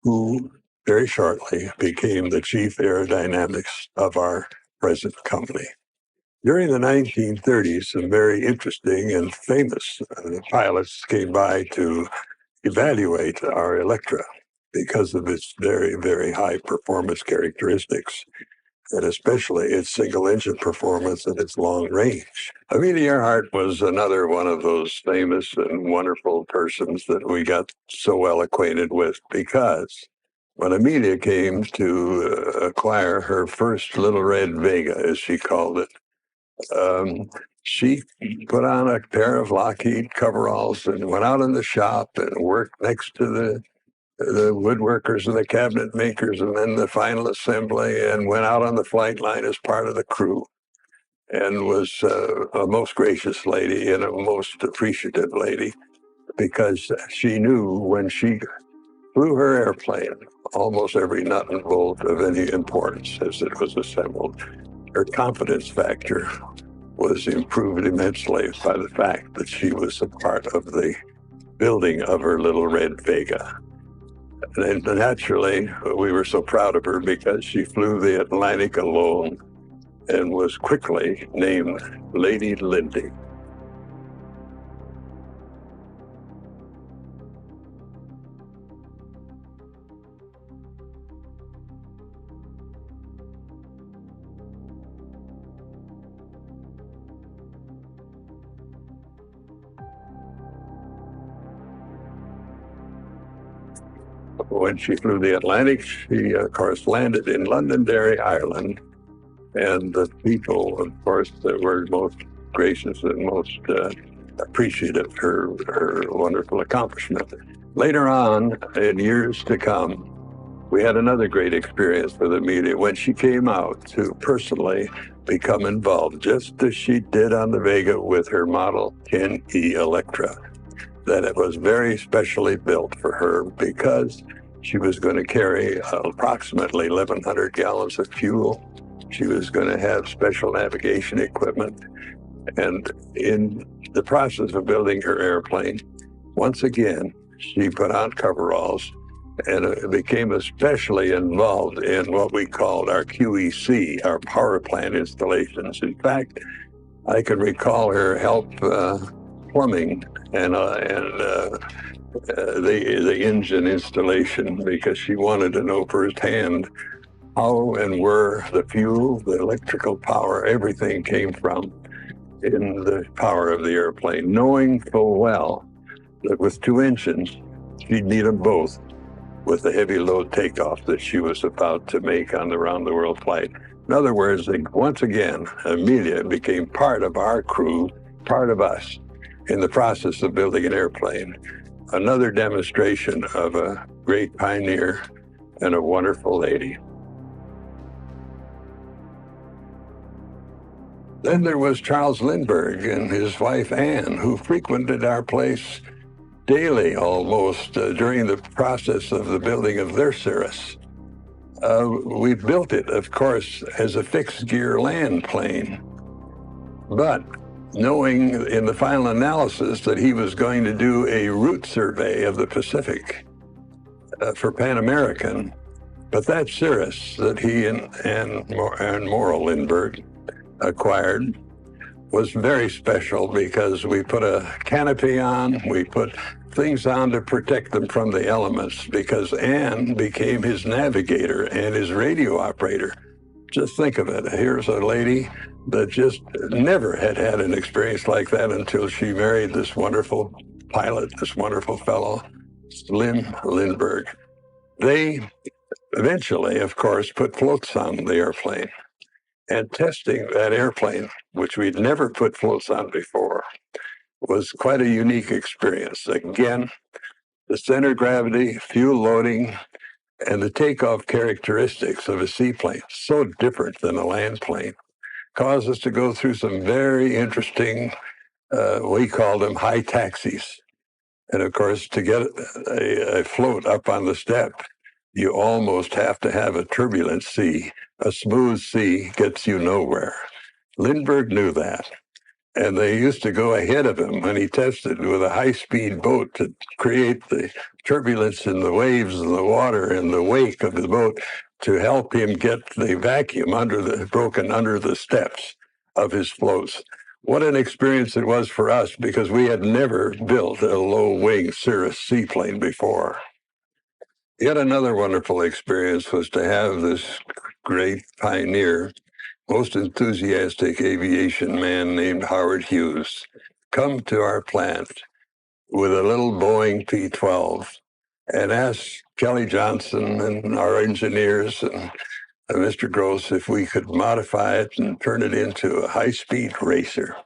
who very shortly became the chief aerodynamics of our present company. During the 1930s, some very interesting and famous pilots came by to evaluate our Electra because of its very, very high performance characteristics, and especially its single-engine performance and its long range. Amelia Earhart was another one of those famous and wonderful persons that we got so well acquainted with, because when Amelia came to acquire her first little red Vega, as she called it, she put on a pair of Lockheed coveralls and went out in the shop and worked next to the woodworkers and the cabinet makers and then the final assembly, and went out on the flight line as part of the crew, and was a most gracious lady and a most appreciative lady, because she knew when she flew her airplane, almost every nut and bolt of any importance as it was assembled, her confidence factor was improved immensely by the fact that she was a part of the building of her little red Vega. And naturally, we were so proud of her because she flew the Atlantic alone and was quickly named Lady Lindy. When she flew the Atlantic, she, of course, landed in Londonderry, Ireland. And the people, of course, that were most gracious and most appreciative of her wonderful accomplishment. Later on, in years to come, we had another great experience with Amelia when she came out to personally become involved, just as she did on the Vega with her Model 10E Electra. That it was very specially built for her because she was going to carry approximately 1,100 gallons of fuel. She was going to have special navigation equipment, And in the process of building her airplane, once again, she put on coveralls and became especially involved in what we called our QEC, our power plant installations. In fact, I can recall her help plumbing and the engine installation, because she wanted to know firsthand how and where the fuel, the electrical power, everything came from in the power of the airplane, knowing full well that with two engines, she'd need them both with the heavy load takeoff that she was about to make on the round-the-world flight. In other words, once again, Amelia became part of our crew, part of us, in the process of building an airplane. Another demonstration of a great pioneer and a wonderful lady. Then there was Charles Lindbergh and his wife Anne, who frequented our place daily almost during the process of the building of their Cirrus. We built it, of course, as a fixed gear land plane, but knowing in the final analysis that he was going to do a route survey of the Pacific for Pan American, but that Cirrus that he and Morrill Lindbergh acquired was very special because we put a canopy on, we put things on to protect them from the elements, because Anne became his navigator and his radio operator. Just think of it. Here's a lady that just never had an experience like that until she married this wonderful pilot, this wonderful fellow, Slim Lindbergh. They eventually, of course, put floats on the airplane. And testing that airplane, which we'd never put floats on before, was quite a unique experience. Again, the center of gravity, fuel loading, and the takeoff characteristics of a seaplane, so different than a land plane, caused us to go through some very interesting, we called them high taxis. And of course, to get a float up on the step, you almost have to have a turbulent sea. A smooth sea gets you nowhere. Lindbergh knew that. And they used to go ahead of him when he tested with a high-speed boat to create the turbulence in the waves and the water in the wake of the boat to help him get the vacuum broken under the steps of his floats. What an experience it was for us, because we had never built a low-wing Cirrus seaplane before. Yet another wonderful experience was to have this great pioneer, most enthusiastic aviation man named Howard Hughes come to our plant with a little Boeing P-12 and ask Kelly Johnson and our engineers and Mr. Gross if we could modify it and turn it into a high-speed racer.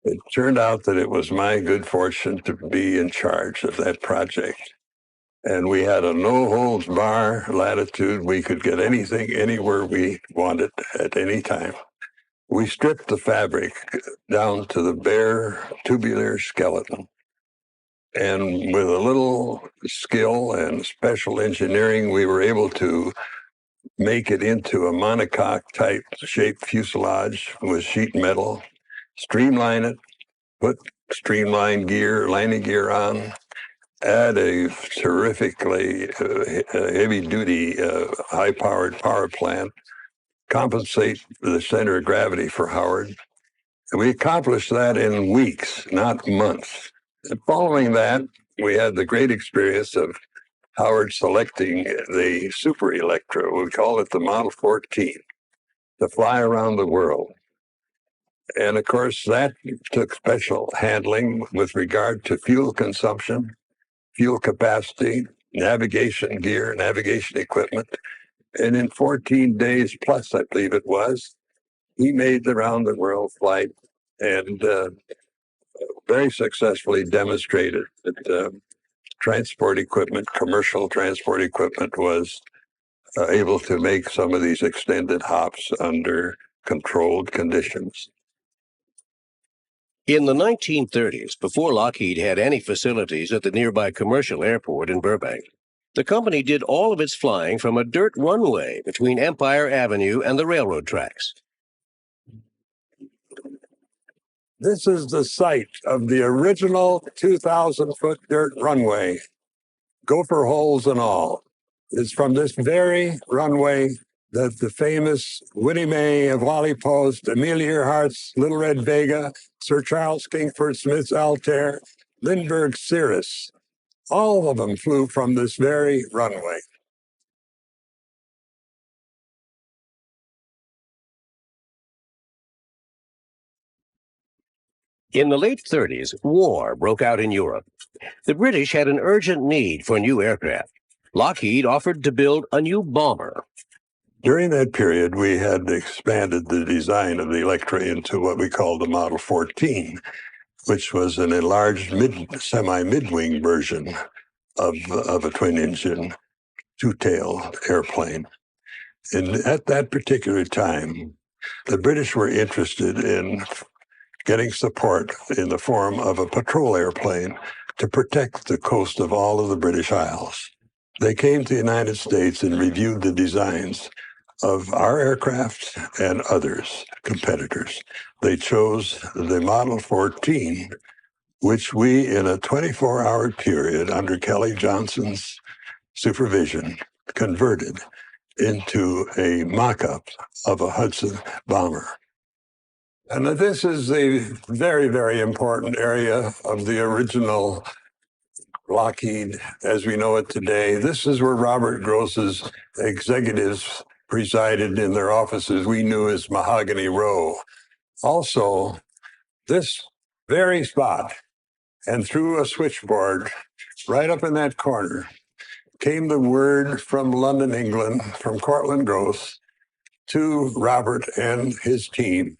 It turned out that it was my good fortune to be in charge of that project. And we had a no-holds-bar latitude. We could get anything anywhere we wanted at any time. We stripped the fabric down to the bare tubular skeleton. And with a little skill and special engineering, we were able to make it into a monocoque-type shaped fuselage with sheet metal, streamline it, put streamlined gear, landing gear on, add a terrifically heavy-duty, high-powered power plant, compensate the center of gravity for Howard. And we accomplished that in weeks, not months. And following that, we had the great experience of Howard selecting the Super Electro, we call it the Model 14, to fly around the world. And of course, that took special handling with regard to fuel consumption, fuel capacity, navigation gear, navigation equipment. And in 14 days plus, I believe it was, he made the round-the-world flight and very successfully demonstrated that transport equipment, commercial transport equipment, was able to make some of these extended hops under controlled conditions. In the 1930s, before Lockheed had any facilities at the nearby commercial airport in Burbank, the company did all of its flying from a dirt runway between Empire Avenue and the railroad tracks. This is the site of the original 2,000-foot dirt runway, gopher holes and all. It's from this very runway that the famous Winnie Mae of Wally Post, Amelia Earhart's Little Red Vega, Sir Charles Kingsford Smith's Altair, Lindbergh's Cirrus, all of them flew from this very runway. In the late 30s, war broke out in Europe. The British had an urgent need for new aircraft. Lockheed offered to build a new bomber. During that period, we had expanded the design of the Electra into what we called the Model 14, which was an enlarged semi-mid-wing version of a twin-engine, two-tail airplane. And at that particular time, the British were interested in getting support in the form of a patrol airplane to protect the coast of all of the British Isles. They came to the United States and reviewed the designs of our aircraft and others, competitors. They chose the Model 14, which we, in a 24-hour period under Kelly Johnson's supervision, converted into a mock-up of a Hudson bomber. And this is a very, very important area of the original Lockheed as we know it today. This is where Robert Gross's executives presided in their offices we knew as Mahogany Row. Also, this very spot, and through a switchboard right up in that corner, came the word from London, England, from Cortlandt Gross to Robert and his team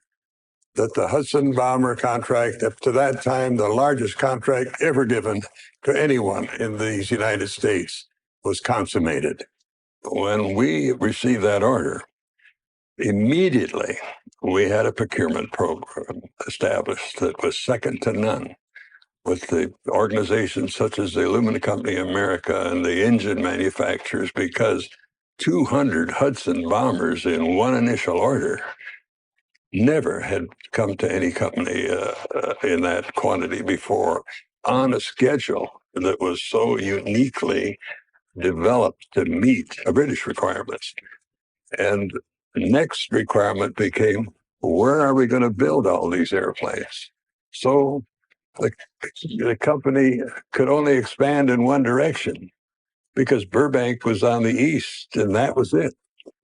that the Hudson bomber contract, up to that time the largest contract ever given to anyone in these United States, was consummated. When we received that order, immediately we had a procurement program established that was second to none, with the organizations such as the Aluminum Company of America and the engine manufacturers, because 200 Hudson bombers in one initial order never had come to any company in that quantity before, on a schedule that was so uniquely developed to meet British requirements. And the next requirement became, where are we going to build all these airplanes? So the company could only expand in one direction because Burbank was on the east, and that was it.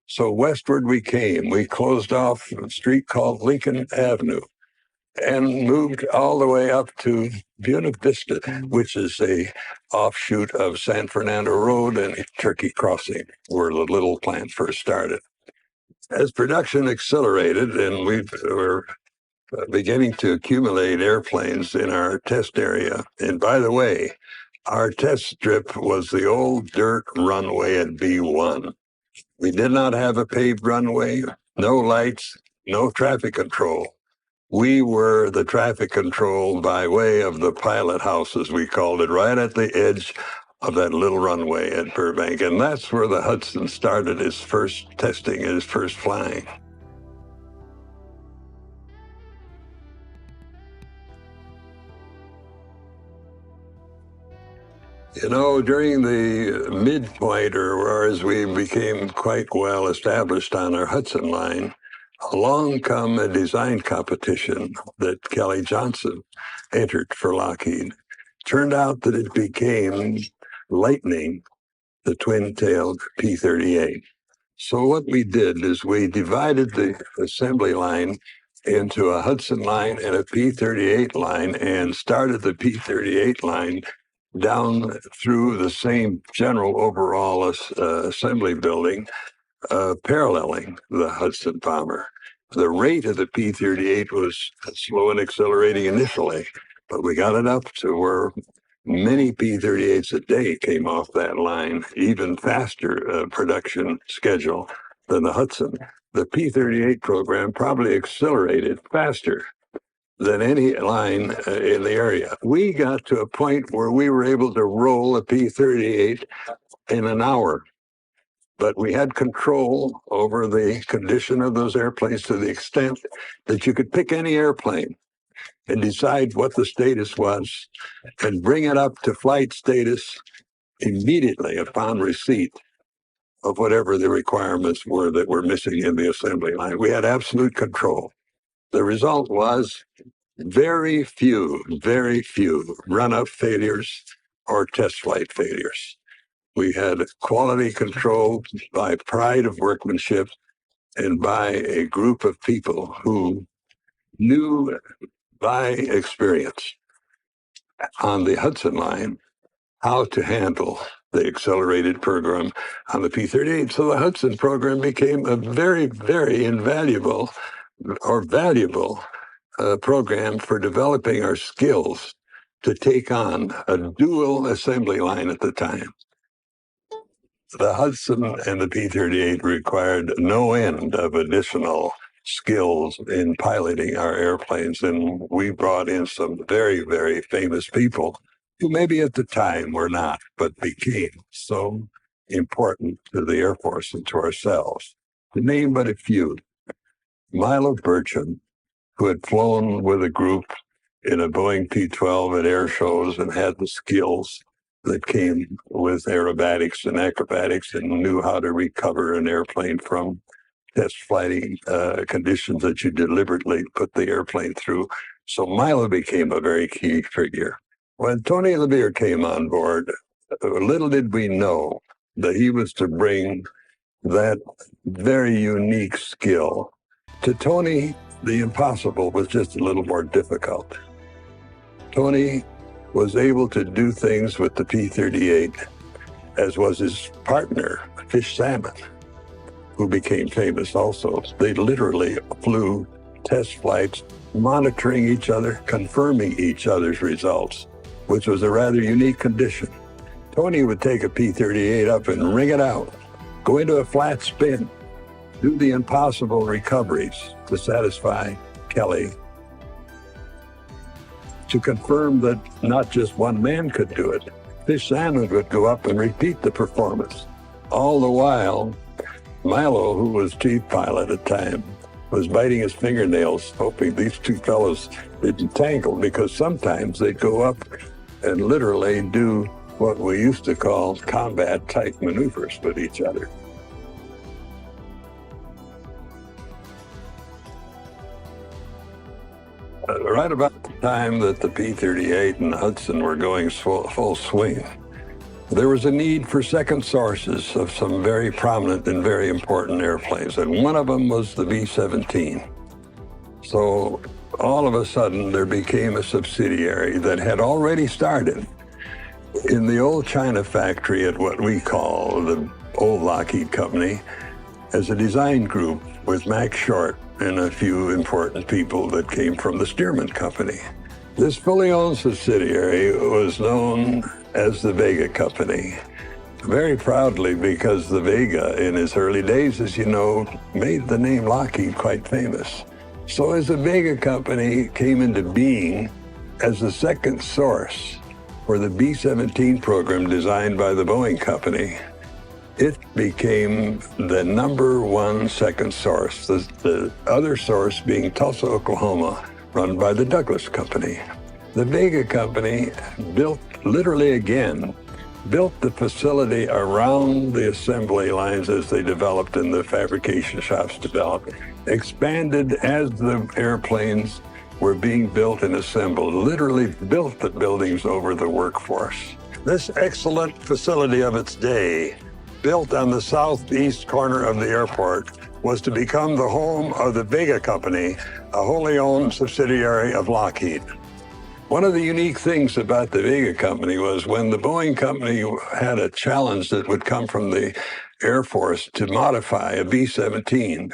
So westward we came. We closed off a street called Lincoln Avenue and moved all the way up to Buena Vista, which is a offshoot of San Fernando Road and Turkey Crossing, where the little plant first started. As production accelerated and we were beginning to accumulate airplanes in our test area, and by the way, our test strip was the old dirt runway at B1. We did not have a paved runway, no lights, no traffic control. We were the traffic control by way of the pilot house, as we called it, right at the edge of that little runway at Burbank. And that's where the Hudson started its first testing, its first flying. You know, during the midpoint, or as we became quite well established on our Hudson line, along come a design competition that Kelly Johnson entered for Lockheed. Turned out that it became Lightning, the twin-tailed P-38. So what we did is we divided the assembly line into a Hudson line and a P-38 line, and started the P-38 line down through the same general overall assembly building, paralleling the Hudson bomber. The rate of the P-38 was slow and accelerating initially, but we got it up to where many P-38s a day came off that line, even faster production schedule than the Hudson. The P-38 program probably accelerated faster than any line in the area. We got to a point where we were able to roll a P-38 in an hour, but we had control over the condition of those airplanes to the extent that you could pick any airplane. and decide what the status was and bring it up to flight status immediately upon receipt of whatever the requirements were that were missing in the assembly line. We had absolute control. The result was very few run-up failures or test flight failures. We had quality control by pride of workmanship and by a group of people who knew by experience on the Hudson line how to handle the accelerated program on the P-38. So the Hudson program became a very, very invaluable or valuable program for developing our skills to take on a dual assembly line at the time. The Hudson and the P-38 required no end of additional skills in piloting our airplanes, and we brought in some very, very famous people who maybe at the time were not, but became so important to the Air Force and to ourselves. To name but a few, Milo Burcham, who had flown with a group in a Boeing P-12 at air shows and had the skills that came with aerobatics and acrobatics and knew how to recover an airplane from test flighting conditions that you deliberately put the airplane through. So Milo became a very key figure. When Tony LeBeer came on board, little did we know that he was to bring that very unique skill. To Tony, the impossible was just a little more difficult. Tony was able to do things with the P-38, as was his partner, Fish Salmon, who became famous also. They literally flew test flights, monitoring each other, confirming each other's results, which was a rather unique condition. Tony would take a P-38 up and ring it out, go into a flat spin, do the impossible recoveries to satisfy Kelly, to confirm that not just one man could do it. Fish Salmon would go up and repeat the performance. All the while, Milo, who was chief pilot at the time, was biting his fingernails, hoping these two fellows didn't tangle, because sometimes they'd go up and literally do what we used to call combat-type maneuvers with each other. Right about the time that the P-38 and the Hudson were going full swing, there was a need for second sources of some very prominent and very important airplanes, and one of them was the B-17. So all of a sudden, there became a subsidiary that had already started in the old China factory at what we call the old Lockheed Company as a design group with Max Short and a few important people that came from the Stearman Company. This fully owned subsidiary was known as the Vega Company, very proudly, because the Vega, in its early days, as you know, made the name Lockheed quite famous. So as the Vega Company came into being as the second source for the B-17 program designed by the Boeing Company, it became the number one second source, the other source being Tulsa, Oklahoma, run by the Douglas Company. The Vega Company built the facility around the assembly lines as they developed and the fabrication shops developed, expanded as the airplanes were being built and assembled, literally built the buildings over the workforce. This excellent facility of its day, built on the southeast corner of the airport, was to become the home of the Vega Company, a wholly owned subsidiary of Lockheed. One of the unique things about the Vega Company was when the Boeing Company had a challenge that would come from the Air Force to modify a B-17,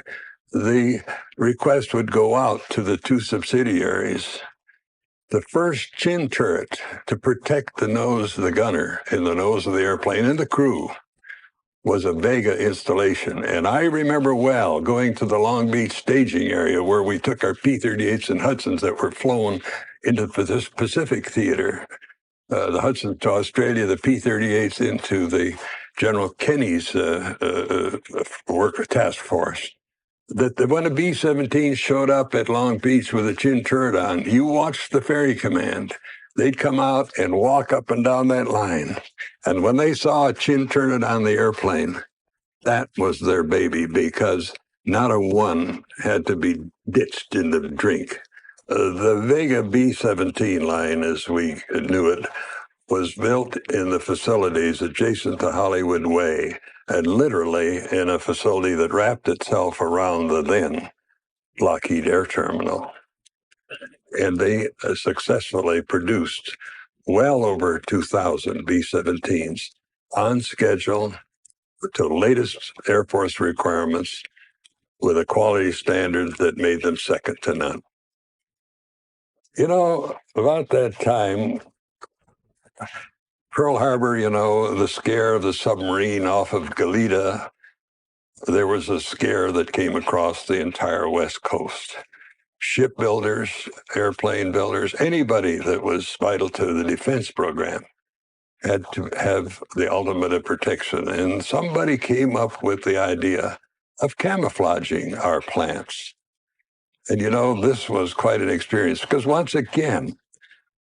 the request would go out to the two subsidiaries. The first chin turret to protect the nose, the gunner in the nose of the airplane and the crew, was a Vega installation. And I remember well going to the Long Beach staging area where we took our P-38s and Hudsons that were flown into the Pacific Theater, the Hudsons to Australia, the P-38s into the General Kenny's work task force. that when a B-17 showed up at Long Beach with a chin turret on, you watched the ferry command. They'd come out and walk up and down that line. And when they saw a chin turret on the airplane, that was their baby, because not a one had to be ditched in the drink. The Vega B-17 line, as we knew it, was built in the facilities adjacent to Hollywood Way, and literally in a facility that wrapped itself around the then Lockheed Air Terminal. And they successfully produced well over 2,000 B-17s on schedule to the latest Air Force requirements with a quality standard that made them second to none. You know, about that time, Pearl Harbor, you know, the scare of the submarine off of Galita, there was a scare that came across the entire West Coast. Shipbuilders, airplane builders, anybody that was vital to the defense program had to have the ultimate of protection. And somebody came up with the idea of camouflaging our plants. And you know, this was quite an experience, because once again,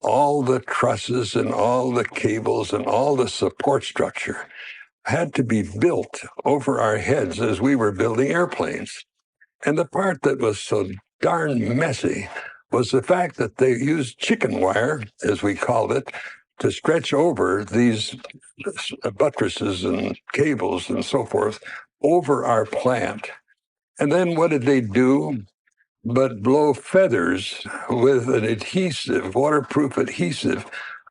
all the trusses and all the cables and all the support structure had to be built over our heads as we were building airplanes. And the part that was so darn messy was the fact that they used chicken wire, as we called it, to stretch over these buttresses and cables and so forth over our plant. And then what did they do but blow feathers with an adhesive, waterproof adhesive,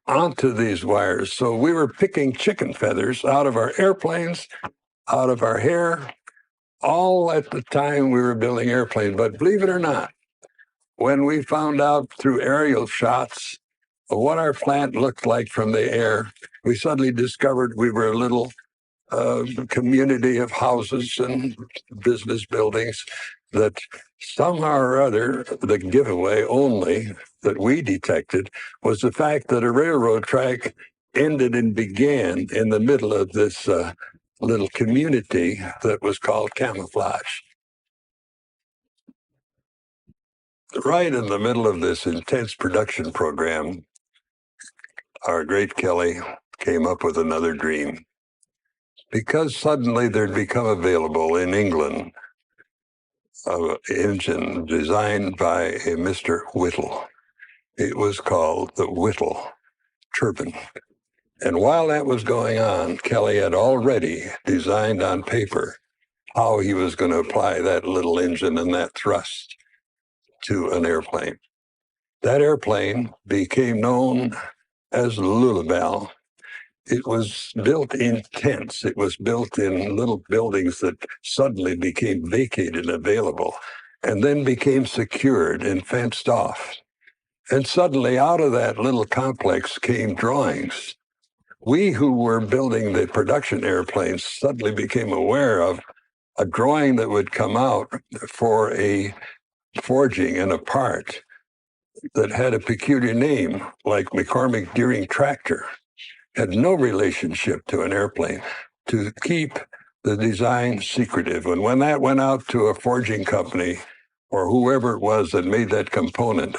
onto these wires? So we were picking chicken feathers out of our airplanes, out of our hair, all at the time we were building airplanes. But believe it or not, when we found out through aerial shots of what our plant looked like from the air, we suddenly discovered we were a little community of houses and business buildings that somehow or other, the giveaway only that we detected was the fact that a railroad track ended and began in the middle of this little community that was called camouflage. Right in the middle of this intense production program, our great Kelly came up with another dream. Because suddenly there'd become available in England an engine designed by a Mr. Whittle. It was called the Whittle turbine. And while that was going on, Kelly had already designed on paper how he was going to apply that little engine and that thrust to an airplane. That airplane became known as Lulabelle. It was built in tents. It was built in little buildings that suddenly became vacated and available, and then became secured and fenced off. And suddenly out of that little complex came drawings. We who were building the production airplanes suddenly became aware of a drawing that would come out for a forging and a part that had a peculiar name, like McCormick Deering Tractor. Had no relationship to an airplane, to keep the design secretive. And when that went out to a forging company or whoever it was that made that component,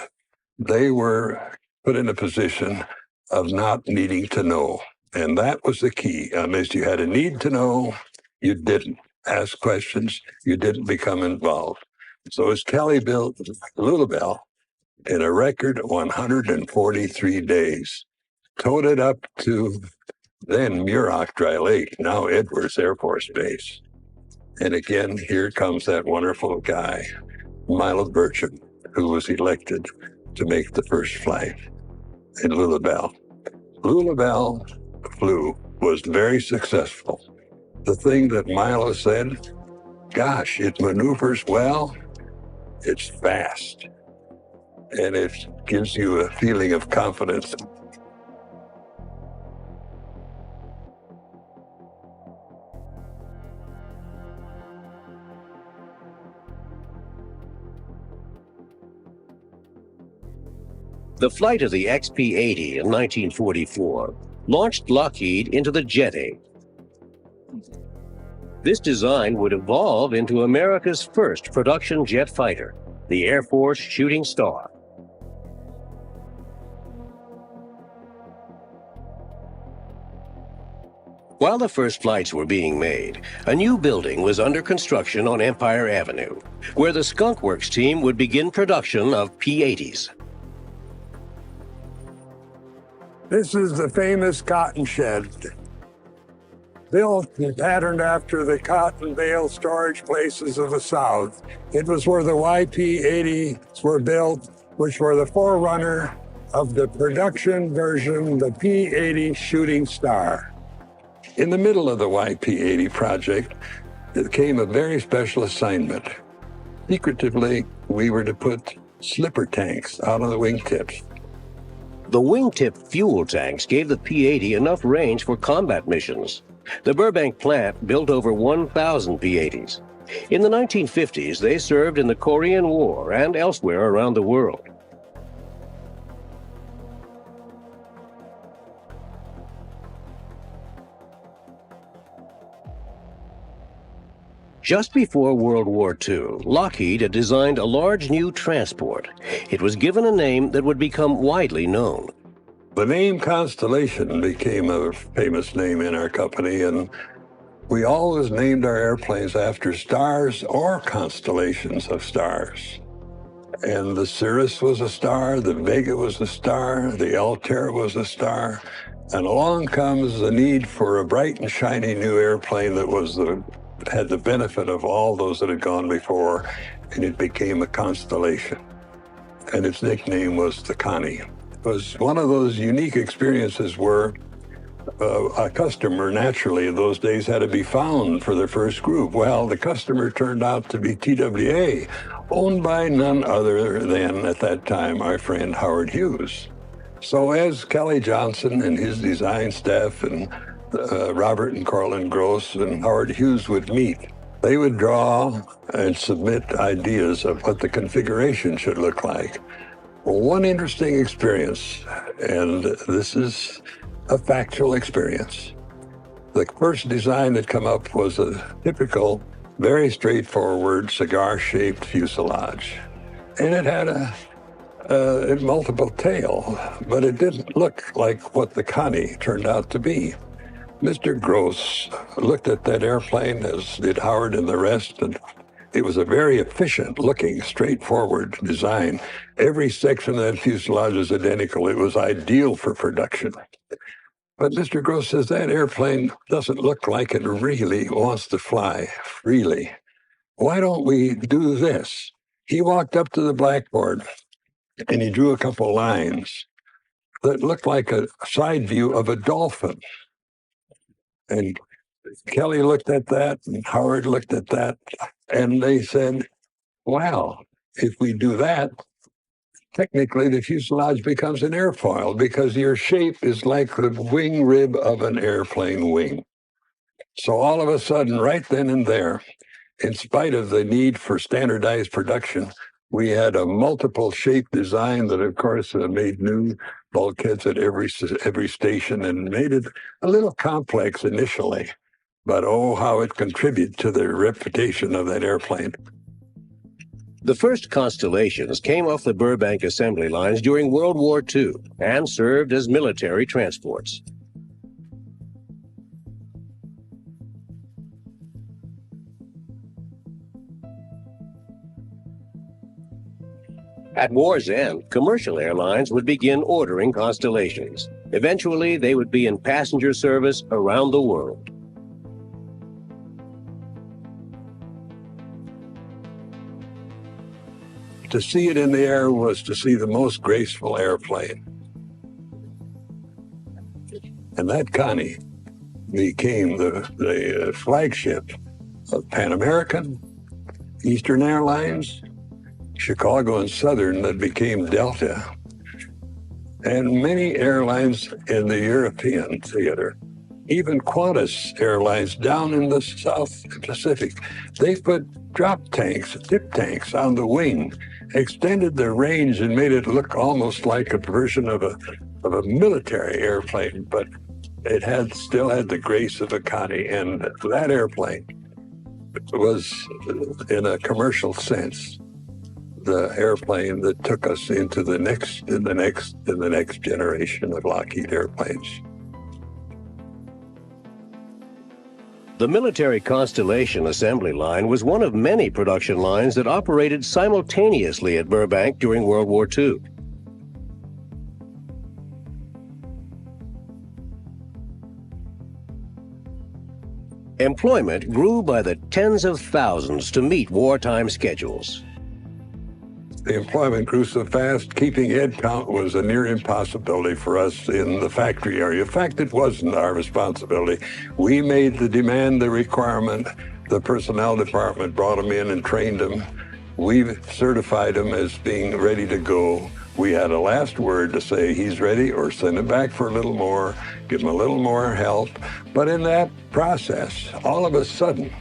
they were put in a position of not needing to know. And that was the key. Unless you had a need to know, you didn't ask questions, you didn't become involved. So as Kelly built Lulabelle in a record 143 days, towed it up to then Muroc Dry Lake, now Edwards Air Force Base. And again, here comes that wonderful guy, Milo Burcham, who was elected to make the first flight in Lulabelle. Lulabelle flew, was very successful. The thing that Milo said, gosh, it maneuvers well, it's fast, and it gives you a feeling of confidence. The flight of the XP-80 in 1944 launched Lockheed into the jet age. This design would evolve into America's first production jet fighter, the Air Force Shooting Star. While the first flights were being made, a new building was under construction on Empire Avenue, where the Skunk Works team would begin production of P-80s. This is the famous cotton shed, built and patterned after the cotton bale storage places of the South. It was where the YP-80s were built, which were the forerunner of the production version, the P-80 Shooting Star. In the middle of the YP-80 project, there came a very special assignment. Secretively, we were to put slipper tanks out on the wingtips. The wingtip fuel tanks gave the P-80 enough range for combat missions. The Burbank plant built over 1,000 P-80s. In the 1950s, they served in the Korean War and elsewhere around the world. Just before World War II, Lockheed had designed a large new transport. It was given a name that would become widely known. The name Constellation became a famous name in our company, and we always named our airplanes after stars or constellations of stars. And the Cirrus was a star, the Vega was a star, the Altair was a star, and along comes the need for a bright and shiny new airplane that had the benefit of all those that had gone before, and it became a Constellation. And its nickname was the Connie. It was one of those unique experiences where a customer, naturally, in those days had to be found for their first group. Well, the customer turned out to be TWA, owned by none other than, at that time, our friend Howard Hughes. So as Kelly Johnson and his design staff and Robert and Corlin Gross and Howard Hughes would meet, they would draw and submit ideas of what the configuration should look like. Well, one interesting experience, and this is a factual experience. The first design that came up was a typical, very straightforward cigar-shaped fuselage. And it had a multiple tail, but it didn't look like what the Connie turned out to be. Mr. Gross looked at that airplane, as did Howard and the rest, and it was a very efficient-looking, straightforward design. Every section of that fuselage is identical. It was ideal for production. But Mr. Gross says that airplane doesn't look like it really wants to fly freely. Why don't we do this? He walked up to the blackboard, and he drew a couple lines that looked like a side view of a dolphin. And Kelly looked at that, and Howard looked at that, and they said, wow, if we do that, technically the fuselage becomes an airfoil because your shape is like the wing rib of an airplane wing. So all of a sudden, right then and there, in spite of the need for standardized production, we had a multiple shape design that, of course, made new bulkheads at every station and made it a little complex initially. But oh, how it contributed to the reputation of that airplane. The first Constellations came off the Burbank assembly lines during World War II and served as military transports. At war's end, commercial airlines would begin ordering Constellations. Eventually, they would be in passenger service around the world. To see it in the air was to see the most graceful airplane. And that Connie became the flagship of Pan American, Eastern Airlines, Chicago and Southern that became Delta, and many airlines in the European theater. Even Qantas Airlines down in the South Pacific, they put drop tanks, tip tanks on the wing, extended the range and made it look almost like a version of a military airplane, but it still had the grace of a Connie. And that airplane was, in a commercial sense, the airplane that took us into the next and the next and the next generation of Lockheed airplanes. The military Constellation assembly line was one of many production lines that operated simultaneously at Burbank during World War II. Employment grew by the tens of thousands to meet wartime schedules. The employment grew so fast, keeping head count was a near impossibility for us in the factory area. In fact, it wasn't our responsibility. We made the demand, the requirement. The personnel department brought them in and trained them. We certified them as being ready to go. We had a last word to say he's ready or send him back for a little more, give him a little more help. But in that process, all of a sudden,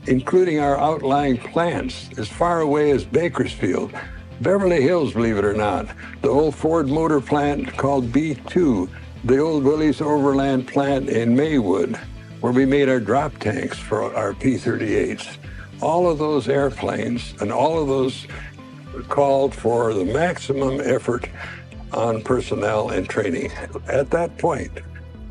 including our outlying plants as far away as Bakersfield, Beverly Hills, believe it or not, the old Ford motor plant called B2, the old Willys Overland plant in Maywood, where we made our drop tanks for our P-38s. All of those airplanes and all of those called for the maximum effort on personnel and training. At that point,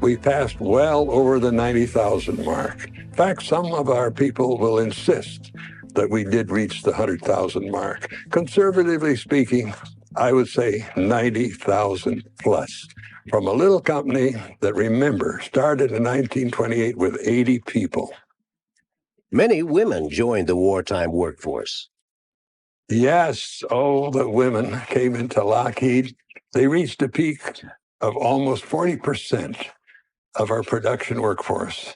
we passed well over the 90,000 mark. In fact, some of our people will insist that we did reach the 100,000 mark. Conservatively speaking, I would say 90,000 plus. From a little company that, remember, started in 1928 with 80 people. Many women joined the wartime workforce. Yes, all the women came into Lockheed. They reached a peak of almost 40% of our production workforce.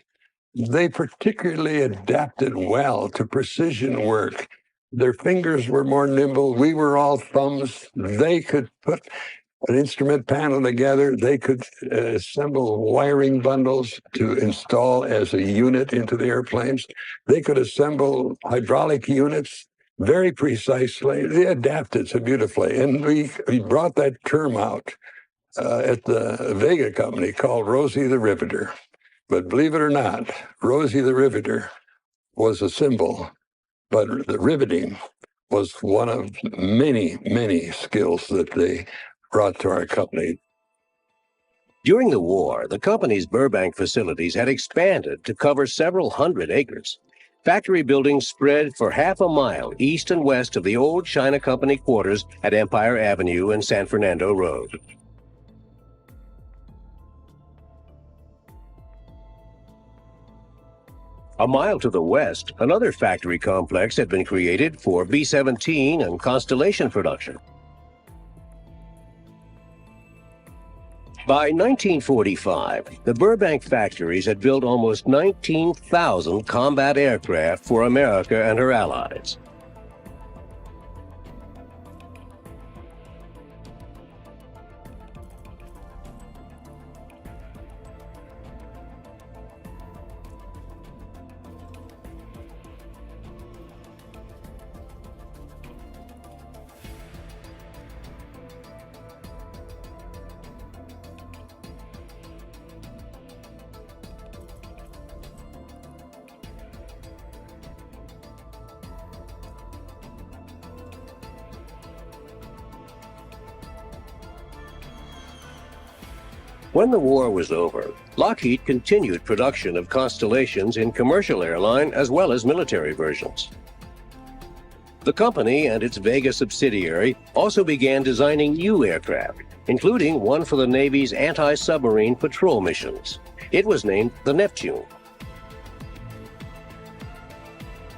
They particularly adapted well to precision work. Their fingers were more nimble. We were all thumbs. They could put an instrument panel together. They could assemble wiring bundles to install as a unit into the airplanes. They could assemble hydraulic units very precisely. They adapted so beautifully. And we brought that term out at the Vega company called Rosie the Riveter. But believe it or not, Rosie the Riveter was a symbol, but the riveting was one of many, many skills that they brought to our company. During the war, the company's Burbank facilities had expanded to cover several hundred acres. Factory buildings spread for half a mile east and west of the old China Company quarters at Empire Avenue and San Fernando Road. A mile to the west, another factory complex had been created for B-17 and Constellation production. By 1945, the Burbank factories had built almost 19,000 combat aircraft for America and her allies. When the war was over, Lockheed continued production of Constellations in commercial airline as well as military versions. The company and its Vega subsidiary also began designing new aircraft, including one for the Navy's anti-submarine patrol missions. It was named the Neptune.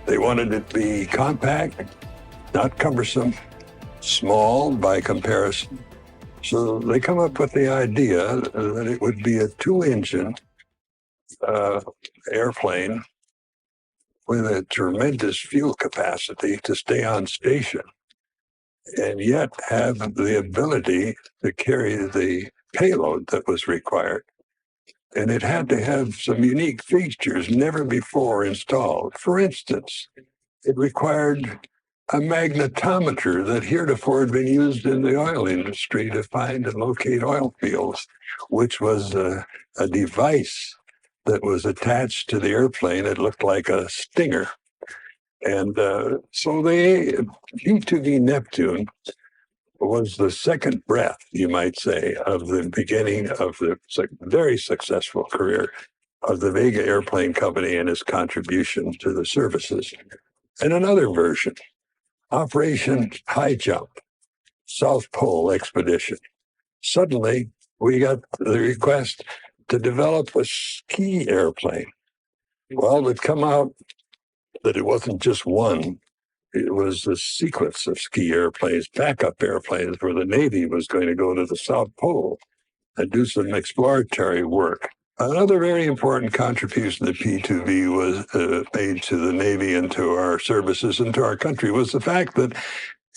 They wanted it to be compact, not cumbersome, small by comparison. So they come up with the idea that it would be a two-engine airplane with a tremendous fuel capacity to stay on station and yet have the ability to carry the payload that was required. And it had to have some unique features never before installed. For instance, it required a magnetometer that heretofore had been used in the oil industry to find and locate oil fields, which was a device that was attached to the airplane. It looked like a stinger. And so the P2V Neptune was the second breath, you might say, of the beginning of the very successful career of the Vega Airplane Company and its contribution to the services. And another version, Operation High Jump, South Pole Expedition. Suddenly, we got the request to develop a ski airplane. Well, it come out that it wasn't just one. It was a sequence of ski airplanes, backup airplanes, where the Navy was going to go to the South Pole and do some exploratory work. Another very important contribution that P2V was made to the Navy and to our services and to our country was the fact that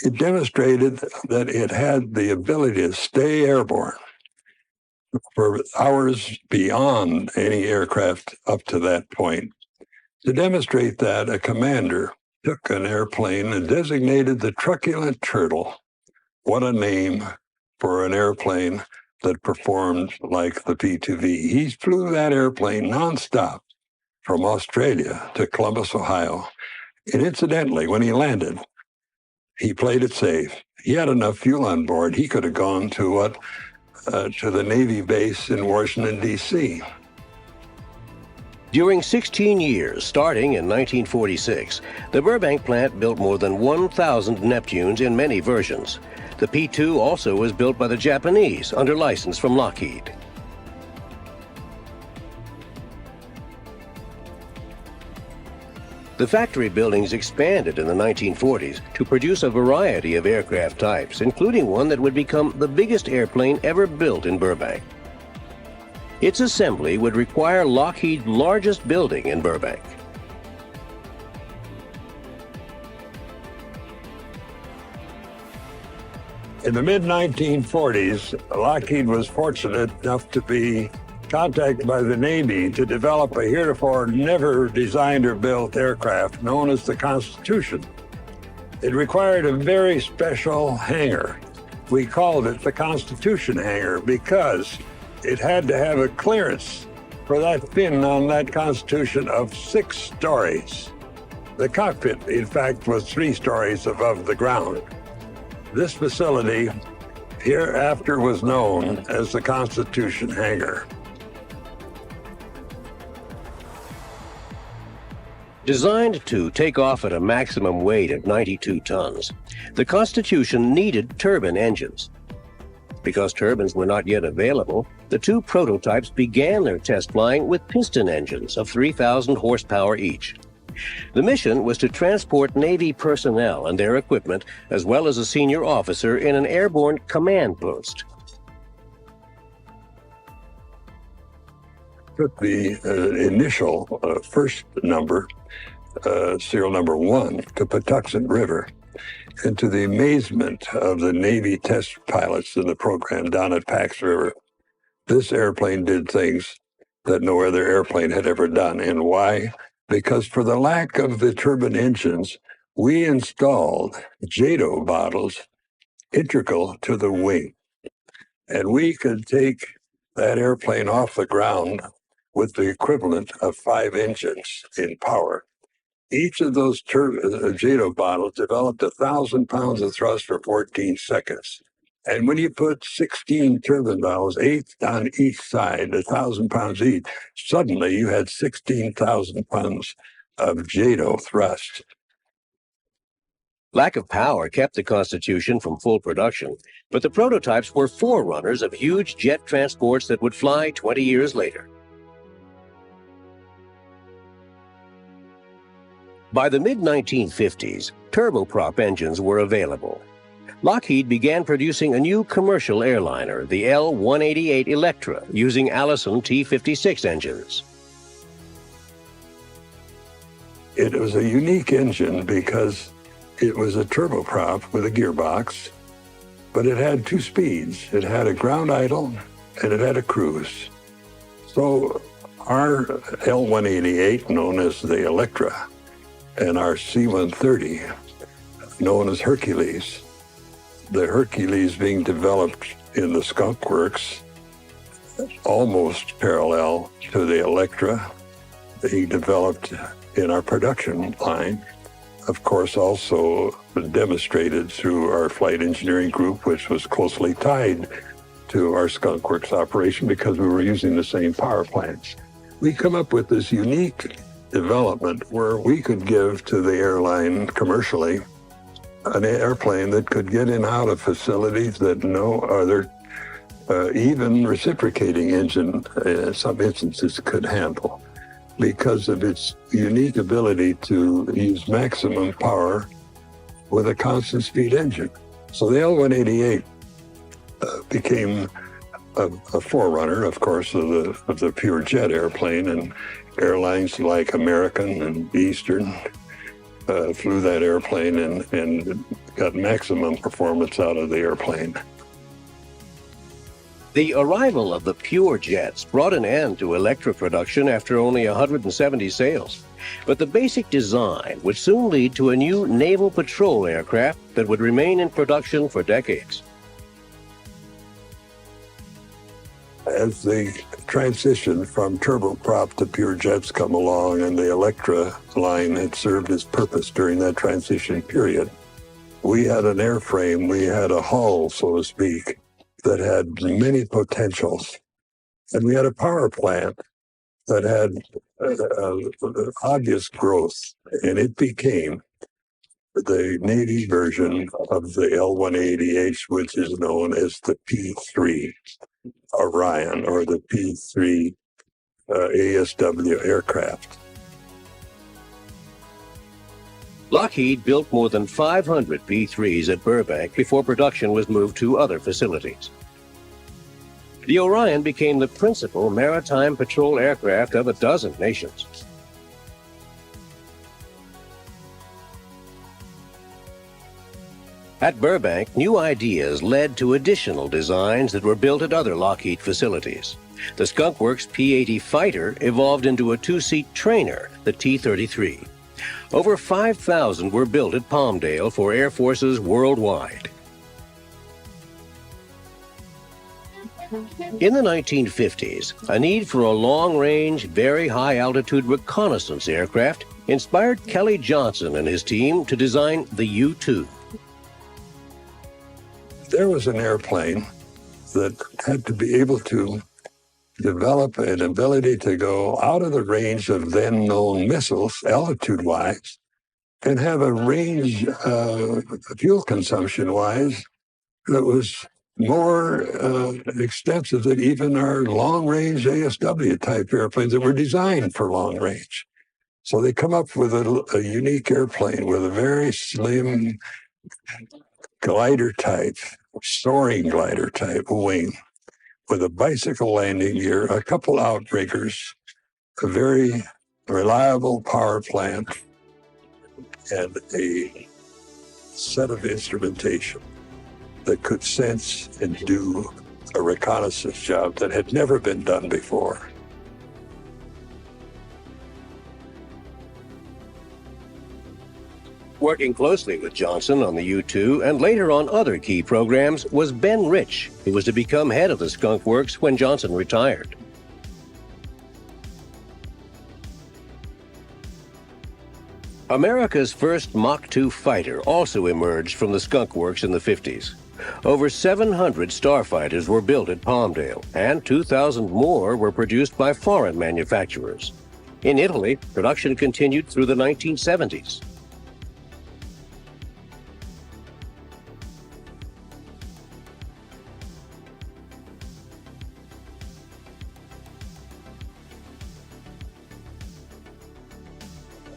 it demonstrated that it had the ability to stay airborne for hours beyond any aircraft up to that point. To demonstrate that, a commander took an airplane and designated the truculent turtle. What a name for an airplane that performed like the P2V. He flew that airplane nonstop from Australia to Columbus, Ohio. And incidentally, when he landed, he played it safe. He had enough fuel on board. He could have gone to the Navy base in Washington, D.C. During 16 years, starting in 1946, the Burbank plant built more than 1,000 Neptunes in many versions. The P-2 also was built by the Japanese under license from Lockheed. The factory buildings expanded in the 1940s to produce a variety of aircraft types, including one that would become the biggest airplane ever built in Burbank. Its assembly would require Lockheed's largest building in Burbank. In the mid-1940s, Lockheed was fortunate enough to be contacted by the Navy to develop a heretofore never designed or built aircraft known as the Constitution. It required a very special hangar. We called it the Constitution hangar because it had to have a clearance for that fin on that Constitution of 6 stories. The cockpit, in fact, was 3 stories above the ground. This facility hereafter was known as the Constitution hangar. Designed to take off at a maximum weight of 92 tons, the Constitution needed turbine engines. Because turbines were not yet available, the 2 prototypes began their test flying with piston engines of 3,000 horsepower each. The mission was to transport Navy personnel and their equipment, as well as a senior officer in an airborne command post. Took the initial first number, serial number 1, to Patuxent River. And to the amazement of the Navy test pilots in the program down at Pax River, this airplane did things that no other airplane had ever done. And why? Because for the lack of the turbine engines, we installed JATO bottles integral to the wing. And we could take that airplane off the ground with the equivalent of 5 engines in power. Each of those JATO bottles developed 1,000 pounds of thrust for 14 seconds. And when you put 16 turbine valves, 8 on each side, 1,000 pounds each, suddenly you had 16,000 pounds of JATO thrust. Lack of power kept the Constitution from full production, but the prototypes were forerunners of huge jet transports that would fly 20 years later. By the mid-1950s, turboprop engines were available. Lockheed began producing a new commercial airliner, the L-188 Electra, using Allison T-56 engines. It was a unique engine because it was a turboprop with a gearbox, but it had 2 speeds. It had a ground idle and it had a cruise. So our L-188, known as the Electra, and our C-130, known as Hercules, the Hercules being developed in the Skunk Works, almost parallel to the Electra, being developed in our production line. of course, also demonstrated through our flight engineering group, which was closely tied to our Skunk Works operation because we were using the same power plants. We come up with this unique development where we could give to the airline commercially an airplane that could get in and out of facilities that no other, even reciprocating engine, in some instances, could handle, because of its unique ability to use maximum power with a constant speed engine. So the L-188 became a forerunner, of course, of the pure jet airplane, and airlines like American and Eastern flew that airplane and got maximum performance out of the airplane. The arrival of the pure jets brought an end to Electra production after only 170 sales. But the basic design would soon lead to a new naval patrol aircraft that would remain in production for decades. As the transition from turboprop to pure jets come along, and the Electra line had served its purpose during that transition period, we had an airframe, we had a hull, so to speak, that had many potentials. And we had a power plant that had obvious growth, and it became the Navy version of the L-188, which is known as the P-3 Orion, or the P-3 ASW aircraft. Lockheed built more than 500 P-3s at Burbank before production was moved to other facilities. The Orion became the principal maritime patrol aircraft of a dozen nations. At Burbank, new ideas led to additional designs that were built at other Lockheed facilities. The Skunk Works P-80 fighter evolved into a two-seat trainer, the T-33. Over 5,000 were built at Palmdale for air forces worldwide. In the 1950s, a need for a long-range, very high-altitude reconnaissance aircraft inspired Kelly Johnson and his team to design the U-2. There was an airplane that had to be able to develop an ability to go out of the range of then known missiles, altitude-wise, and have a range, fuel consumption-wise, that was more extensive than even our long-range ASW type airplanes that were designed for long range. So they come up with a unique airplane with a very slim glider type, soaring glider type wing, with a bicycle landing gear, a couple outriggers, a very reliable power plant, and a set of instrumentation that could sense and do a reconnaissance job that had never been done before. Working closely with Johnson on the U-2 and later on other key programs was Ben Rich, who was to become head of the Skunk Works when Johnson retired. America's first Mach 2 fighter also emerged from the Skunk Works in the 50s. Over 700 starfighters were built at Palmdale, and 2,000 more were produced by foreign manufacturers. In Italy, production continued through the 1970s.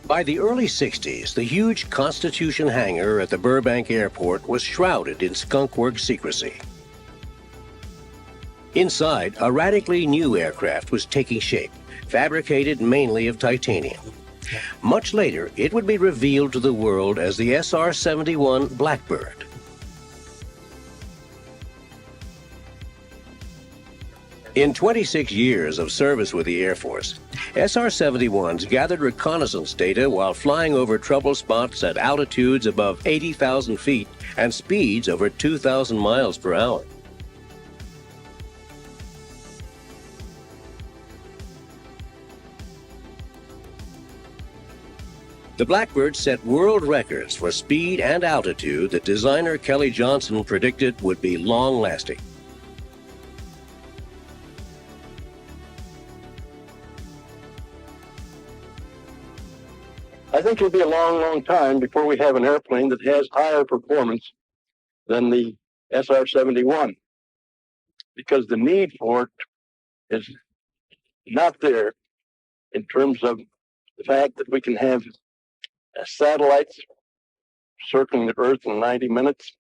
By the early 60s, the huge Constitution hangar at the Burbank Airport was shrouded in Skunk Works secrecy. Inside, a radically new aircraft was taking shape, fabricated mainly of titanium. Much later, it would be revealed to the world as the SR-71 Blackbird. In 26 years of service with the Air Force, SR-71s gathered reconnaissance data while flying over trouble spots at altitudes above 80,000 feet and speeds over 2,000 miles per hour. The Blackbird set world records for speed and altitude that designer Kelly Johnson predicted would be long-lasting. I think it'll be a long, long time before we have an airplane that has higher performance than the SR-71, because the need for it is not there in terms of the fact that we can have satellites circling the Earth in 90 minutes,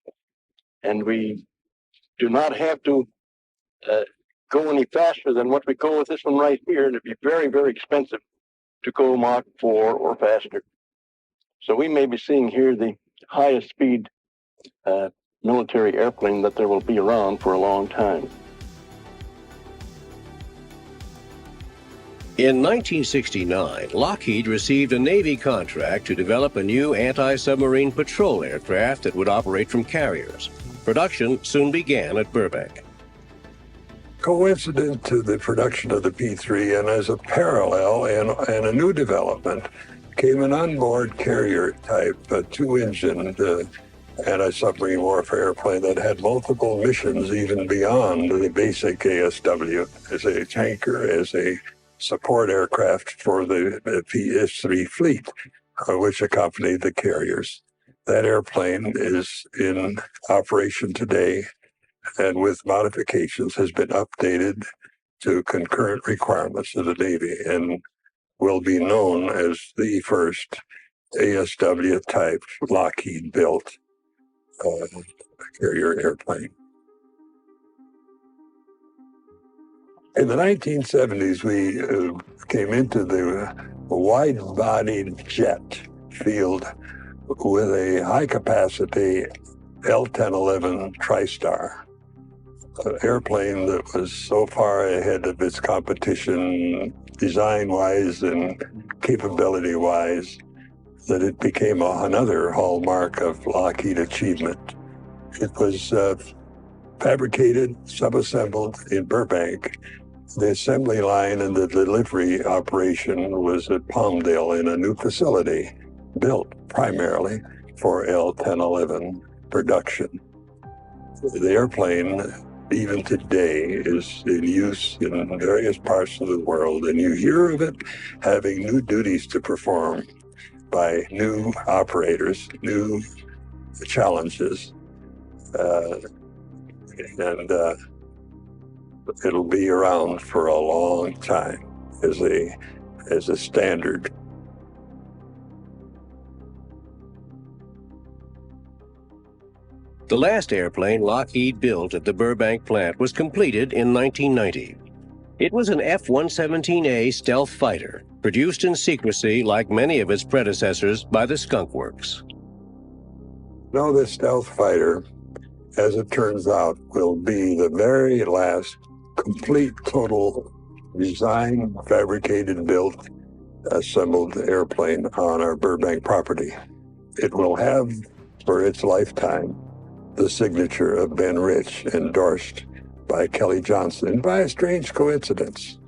and we do not have to go any faster than what we go with this one right here, and it'd be very, very expensive to go Mach 4 or faster. So we may be seeing here the highest speed military airplane that there will be around for a long time. In 1969, Lockheed received a Navy contract to develop a new anti-submarine patrol aircraft that would operate from carriers. Production soon began at Burbank. Coincident to the production of the P-3 and as a parallel and a new development came an onboard carrier type, a two-engine anti-submarine warfare airplane that had multiple missions even beyond the basic ASW, as a tanker, as a support aircraft for the PS-3 fleet, which accompanied the carriers. That airplane is in operation today and with modifications has been updated to concurrent requirements of the Navy and will be known as the first ASW type Lockheed built carrier airplane. In the 1970s, we came into the wide-bodied jet field with a high-capacity L-1011 TriStar, an airplane that was so far ahead of its competition design-wise and capability-wise that it became another hallmark of Lockheed achievement. It was fabricated, sub-assembled in Burbank. The assembly line and the delivery operation was at Palmdale in a new facility built primarily for L-1011 production. The airplane, even today, is in use in various parts of the world, and you hear of it having new duties to perform by new operators, new challenges, and it'll be around for a long time as a standard. The last airplane Lockheed built at the Burbank plant was completed in 1990. It was an F-117A stealth fighter, produced in secrecy like many of its predecessors by the Skunk Works. Now, this stealth fighter, as it turns out, will be the very last complete, total design, fabricated, built, assembled airplane on our Burbank property. It will have, for its lifetime, the signature of Ben Rich, endorsed by Kelly Johnson. And by a strange coincidence,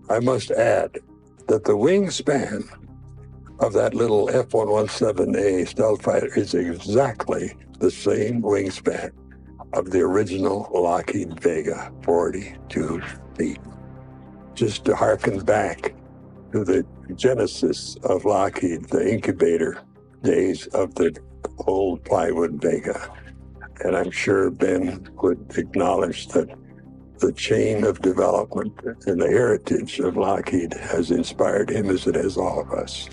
I must add that the wingspan of that little F-117A stealth fighter is exactly the same wingspan of the original Lockheed Vega, 42 feet. Just to harken back to the genesis of Lockheed, the incubator days of the old plywood Vega. And I'm sure Ben would acknowledge that the chain of development and the heritage of Lockheed has inspired him, as it has all of us,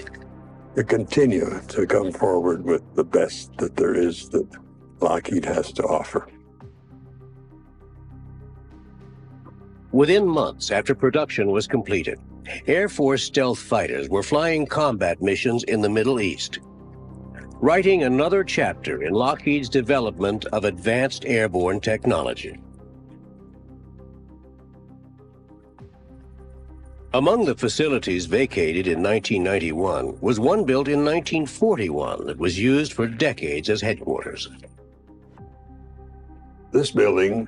to continue to come forward with the best that there is that Lockheed has to offer. Within months after production was completed, Air Force stealth fighters were flying combat missions in the Middle East, writing another chapter in Lockheed's development of advanced airborne technology. Among the facilities vacated in 1991 was one built in 1941 that was used for decades as headquarters. This building,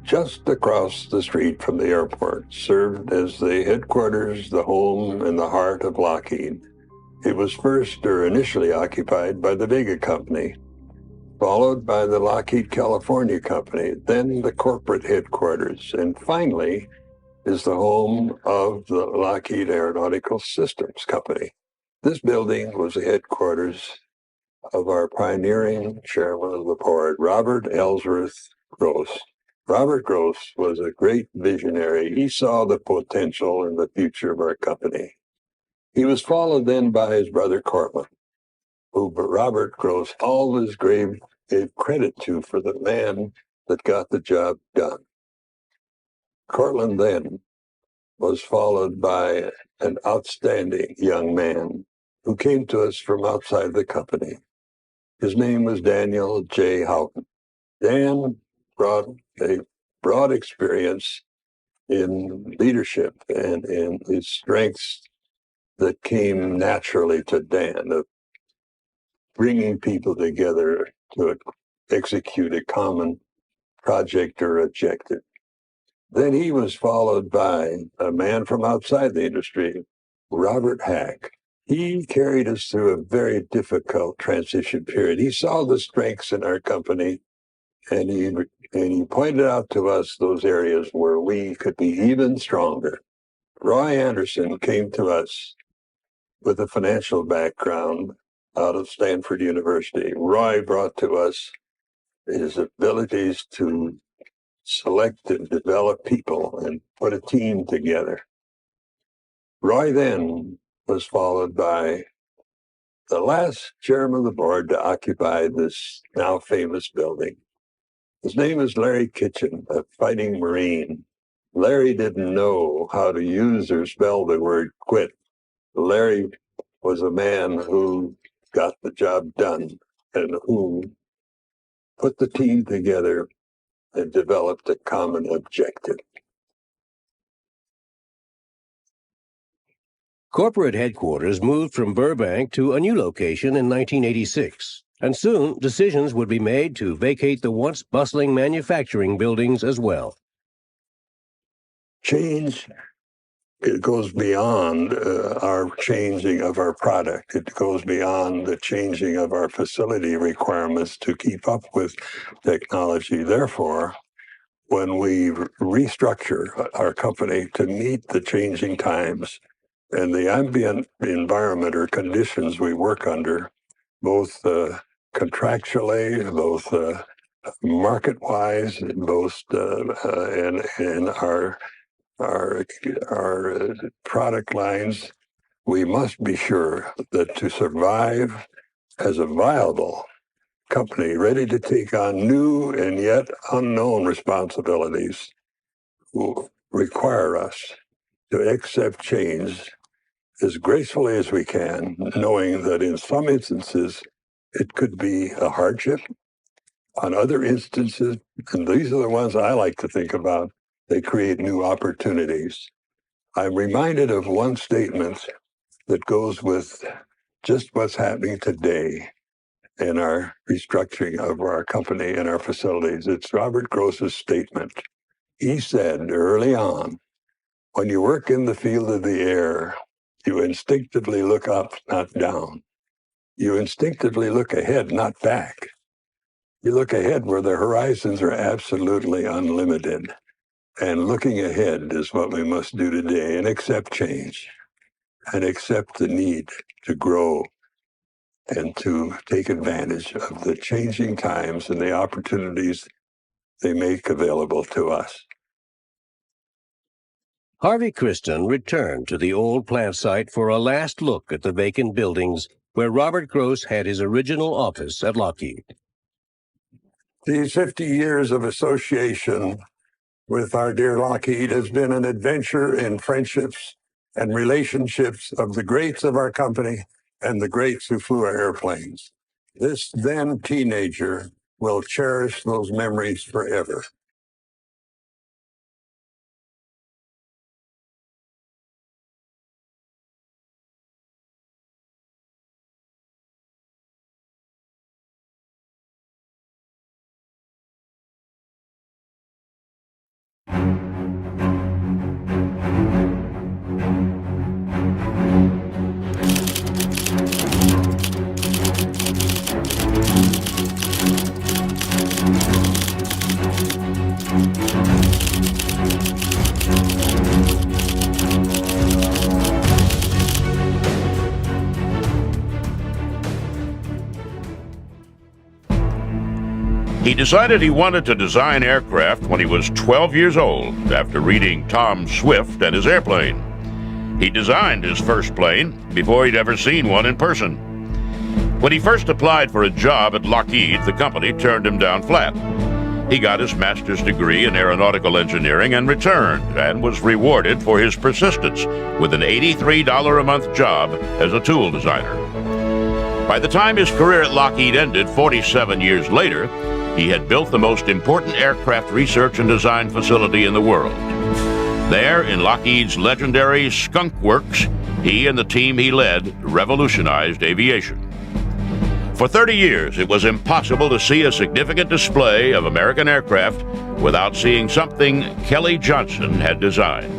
just across the street from the airport, served as the headquarters, the home, and the heart of Lockheed. It was first or initially occupied by the Vega Company, followed by the Lockheed California Company, then the corporate headquarters, and finally is the home of the Lockheed Aeronautical Systems Company. This building was the headquarters of our pioneering chairman of the board, Robert Ellsworth Gross. Robert Gross was a great visionary. He saw the potential in the future of our company. He was followed then by his brother Cortland, who Robert Gross always gave credit to for the man that got the job done. Cortland then was followed by an outstanding young man who came to us from outside the company. His name was Daniel J. Houghton. Dan brought a broad experience in leadership and in his strengths that came naturally to Dan, of bringing people together to execute a common project or objective. Then he was followed by a man from outside the industry, Robert Hack. He carried us through a very difficult transition period. He saw the strengths in our company, and he pointed out to us those areas where we could be even stronger. Roy Anderson came to us with a financial background out of Stanford University. Roy brought to us his abilities to select and develop people and put a team together. Roy then was followed by the last chairman of the board to occupy this now famous building. His name is Larry Kitchen, a fighting Marine. Larry didn't know how to use or spell the word quit. Larry was a man who got the job done and who put the team together and developed a common objective. Corporate headquarters moved from Burbank to a new location in 1986, and soon decisions would be made to vacate the once bustling manufacturing buildings as well. Change, it goes beyond our changing of our product. It goes beyond the changing of our facility requirements to keep up with technology. Therefore, when we restructure our company to meet the changing times and the ambient environment or conditions we work under, both contractually, both market-wise, both and our product lines, we must be sure that to survive as a viable company ready to take on new and yet unknown responsibilities will require us to accept change as gracefully as we can, knowing that in some instances it could be a hardship. On other instances, and these are the ones I like to think about, they create new opportunities. I'm reminded of one statement that goes with just what's happening today in our restructuring of our company and our facilities. It's Robert Gross's statement. He said early on, when you work in the field of the air, you instinctively look up, not down. You instinctively look ahead, not back. You look ahead where the horizons are absolutely unlimited. And looking ahead is what we must do today, and accept change and accept the need to grow and to take advantage of the changing times and the opportunities they make available to us. Harvey Kristen returned to the old plant site for a last look at the vacant buildings where Robert Gross had his original office at Lockheed. These 50 years of association with our dear Lockheed has been an adventure in friendships and relationships of the greats of our company and the greats who flew our airplanes. This then teenager will cherish those memories forever. He decided he wanted to design aircraft when he was 12 years old after reading Tom Swift and his airplane. He designed his first plane before he'd ever seen one in person. When he first applied for a job at Lockheed, the company turned him down flat. He got his master's degree in aeronautical engineering and returned, and was rewarded for his persistence with an $83 a month job as a tool designer. By the time his career at Lockheed ended 47 years later, he had built the most important aircraft research and design facility in the world. There, in Lockheed's legendary Skunk Works, he and the team he led revolutionized aviation. For 30 years, it was impossible to see a significant display of American aircraft without seeing something Kelly Johnson had designed.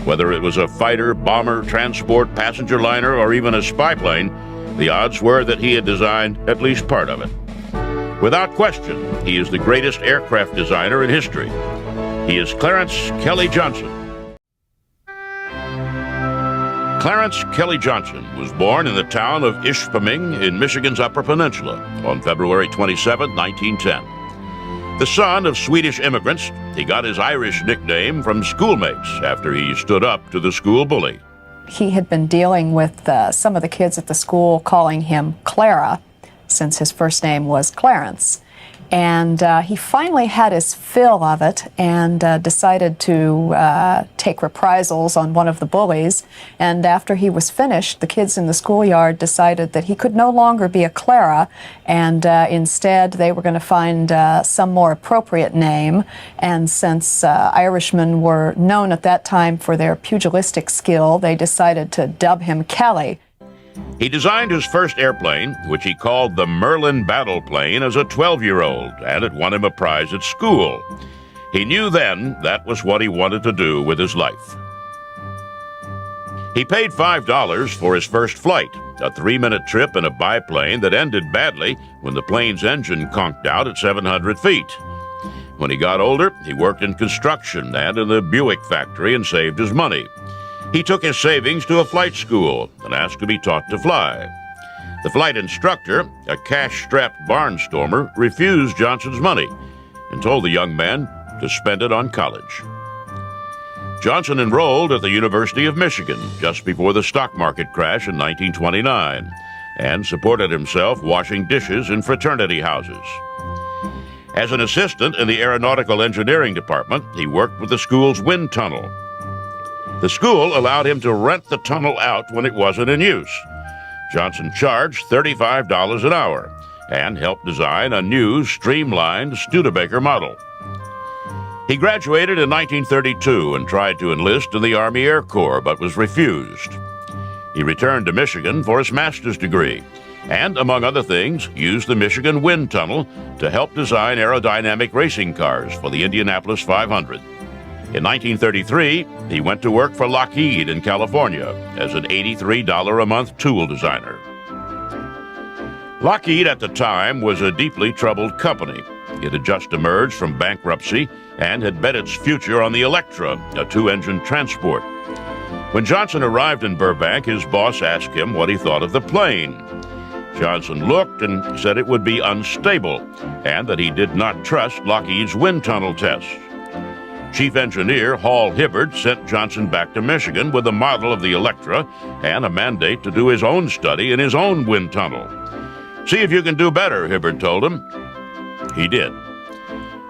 Whether it was a fighter, bomber, transport, passenger liner, or even a spy plane, the odds were that he had designed at least part of it. Without question, he is the greatest aircraft designer in history. He is Clarence Kelly Johnson. Clarence Kelly Johnson was born in the town of Ishpeming in Michigan's Upper Peninsula on February 27, 1910. The son of Swedish immigrants, he got his Irish nickname from schoolmates after he stood up to the school bully. He had been dealing with some of the kids at the school calling him Clara, since his first name was Clarence. And he finally had his fill of it and decided to take reprisals on one of the bullies. And after he was finished, the kids in the schoolyard decided that he could no longer be a Clara, and instead they were going to find some more appropriate name. And since Irishmen were known at that time for their pugilistic skill, they decided to dub him Kelly. He designed his first airplane, which he called the Merlin Battle Plane, as a 12-year-old, and it won him a prize at school. He knew then that was what he wanted to do with his life. He paid $5 for his first flight, a 3-minute trip in a biplane that ended badly when the plane's engine conked out at 700 feet. When he got older, he worked in construction and in the Buick factory and saved his money. He took his savings to a flight school and asked to be taught to fly. The flight instructor, a cash-strapped barnstormer, refused Johnson's money and told the young man to spend it on college. Johnson enrolled at the University of Michigan just before the stock market crash in 1929 and supported himself washing dishes in fraternity houses. As an assistant in the aeronautical engineering department, he worked with the school's wind tunnel. The school allowed him to rent the tunnel out when it wasn't in use. Johnson charged $35 an hour and helped design a new, streamlined Studebaker model. He graduated in 1932 and tried to enlist in the Army Air Corps, but was refused. He returned to Michigan for his master's degree and, among other things, used the Michigan Wind Tunnel to help design aerodynamic racing cars for the Indianapolis 500. In 1933, he went to work for Lockheed in California as an $83 a month tool designer. Lockheed at the time was a deeply troubled company. It had just emerged from bankruptcy and had bet its future on the Electra, a 2-engine transport. When Johnson arrived in Burbank, his boss asked him what he thought of the plane. Johnson looked and said it would be unstable and that he did not trust Lockheed's wind tunnel tests. Chief Engineer Hall Hibbard sent Johnson back to Michigan with a model of the Electra and a mandate to do his own study in his own wind tunnel. "See if you can do better," Hibbard told him. He did.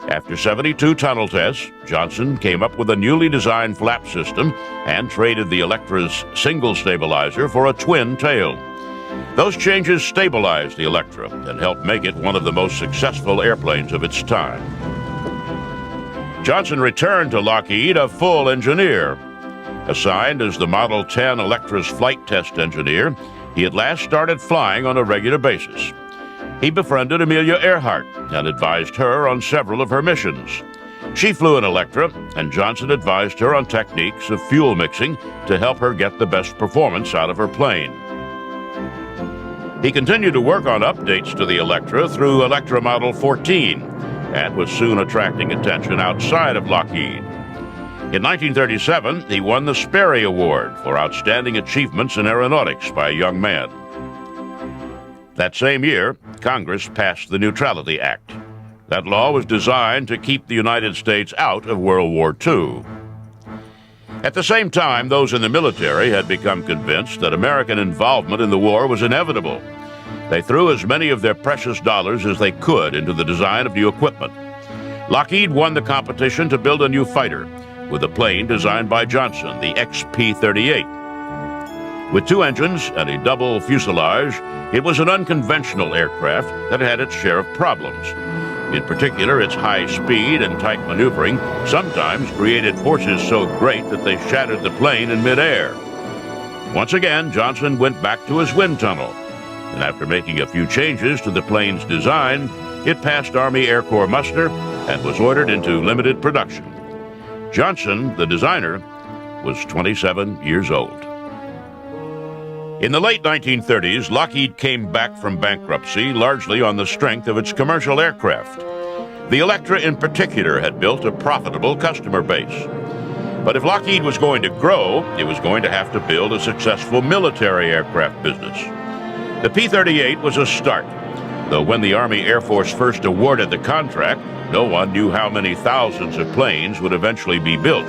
After 72 tunnel tests, Johnson came up with a newly designed flap system and traded the Electra's single stabilizer for a twin tail. Those changes stabilized the Electra and helped make it one of the most successful airplanes of its time. Johnson returned to Lockheed a full engineer. Assigned as the Model 10 Electra's flight test engineer, he at last started flying on a regular basis. He befriended Amelia Earhart and advised her on several of her missions. She flew an Electra, and Johnson advised her on techniques of fuel mixing to help her get the best performance out of her plane. He continued to work on updates to the Electra through Electra Model 14, and was soon attracting attention outside of Lockheed. In 1937, he won the Sperry Award for outstanding achievements in aeronautics by a young man. That same year, Congress passed the Neutrality Act. That law was designed to keep the United States out of World War II. At the same time, those in the military had become convinced that American involvement in the war was inevitable. They threw as many of their precious dollars as they could into the design of new equipment. Lockheed won the competition to build a new fighter with a plane designed by Johnson, the XP-38. With 2 engines and a double fuselage, it was an unconventional aircraft that had its share of problems. In particular, its high speed and tight maneuvering sometimes created forces so great that they shattered the plane in midair. Once again, Johnson went back to his wind tunnel, and after making a few changes to the plane's design, it passed Army Air Corps muster and was ordered into limited production. Johnson, the designer, was 27 years old. In the late 1930s, Lockheed came back from bankruptcy largely on the strength of its commercial aircraft. The Electra in particular had built a profitable customer base. But if Lockheed was going to grow, it was going to have to build a successful military aircraft business. The P-38 was a start, though when the Army Air Force first awarded the contract, no one knew how many thousands of planes would eventually be built.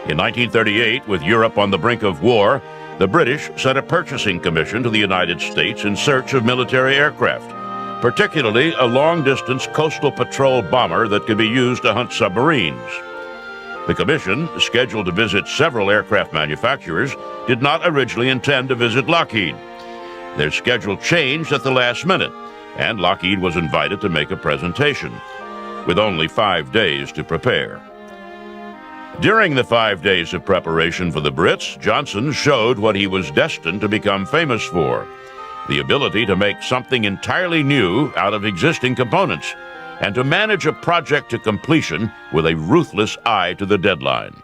In 1938, with Europe on the brink of war, the British sent a purchasing commission to the United States in search of military aircraft, particularly a long-distance coastal patrol bomber that could be used to hunt submarines. The commission, scheduled to visit several aircraft manufacturers, did not originally intend to visit Lockheed. Their schedule changed at the last minute, and Lockheed was invited to make a presentation, with only 5 days to prepare. During the 5 days of preparation for the Brits, Johnson showed what he was destined to become famous for: the ability to make something entirely new out of existing components, and to manage a project to completion with a ruthless eye to the deadline.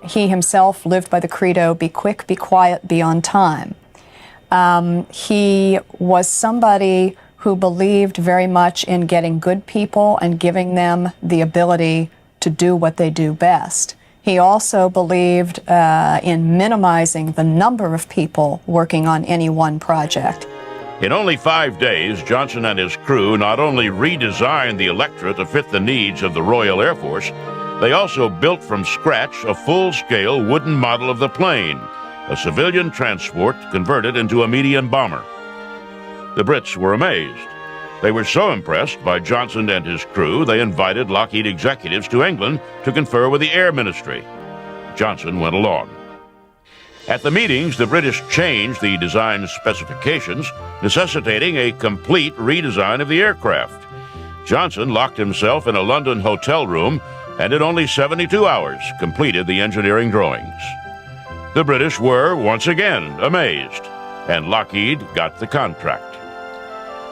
He himself lived by the credo, be quick, be quiet, be on time. He was somebody who believed very much in getting good people and giving them the ability to do what they do best. He also believed in minimizing the number of people working on any one project. In only 5 days, Johnson and his crew not only redesigned the Electra to fit the needs of the Royal Air Force, they also built from scratch a full-scale wooden model of the plane, a civilian transport converted into a medium bomber. The Brits were amazed. They were so impressed by Johnson and his crew, they invited Lockheed executives to England to confer with the Air Ministry. Johnson went along. At the meetings, the British changed the design specifications, necessitating a complete redesign of the aircraft. Johnson locked himself in a London hotel room and in only 72 hours completed the engineering drawings. The British were, once again, amazed, and Lockheed got the contract.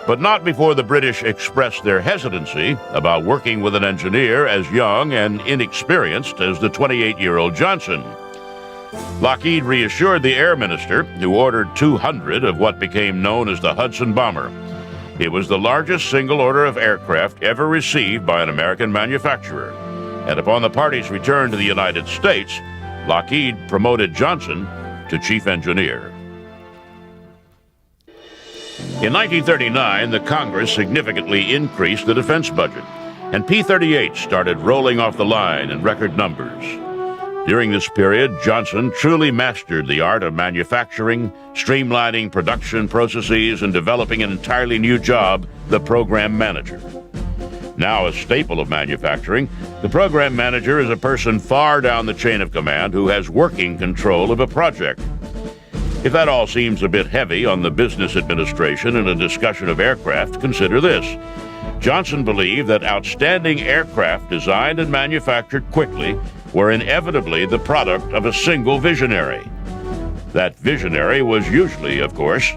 But not before the British expressed their hesitancy about working with an engineer as young and inexperienced as the 28-year-old Johnson. Lockheed reassured the Air Minister, who ordered 200 of what became known as the Hudson Bomber. It was the largest single order of aircraft ever received by an American manufacturer. And upon the party's return to the United States, Lockheed promoted Johnson to chief engineer. In 1939, the Congress significantly increased the defense budget, and P-38 started rolling off the line in record numbers. During this period, Johnson truly mastered the art of manufacturing, streamlining production processes, and developing an entirely new job, the program manager. Now a staple of manufacturing, the program manager is a person far down the chain of command who has working control of a project. If that all seems a bit heavy on the business administration in a discussion of aircraft, consider this. Johnson believed that outstanding aircraft designed and manufactured quickly were inevitably the product of a single visionary. That visionary was usually, of course,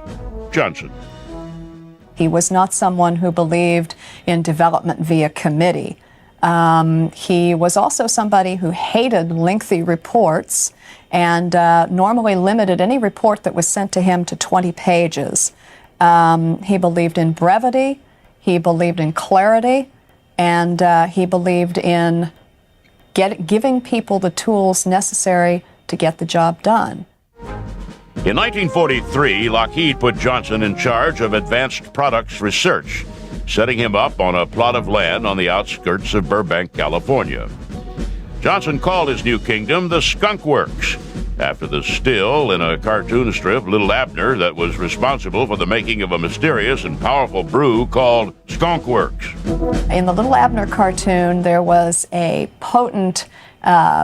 Johnson. He was not someone who believed in development via committee. He was also somebody who hated lengthy reports and normally limited any report that was sent to him to 20 pages. He believed in brevity, he believed in clarity, and he believed in giving people the tools necessary to get the job done. In 1943, Lockheed put Johnson in charge of advanced products research, setting him up on a plot of land on the outskirts of Burbank, California. Johnson called his new kingdom the Skunk Works, after the still in a cartoon strip, Little Abner, that was responsible for the making of a mysterious and powerful brew called Skunk Works. In the Little Abner cartoon, there was a potent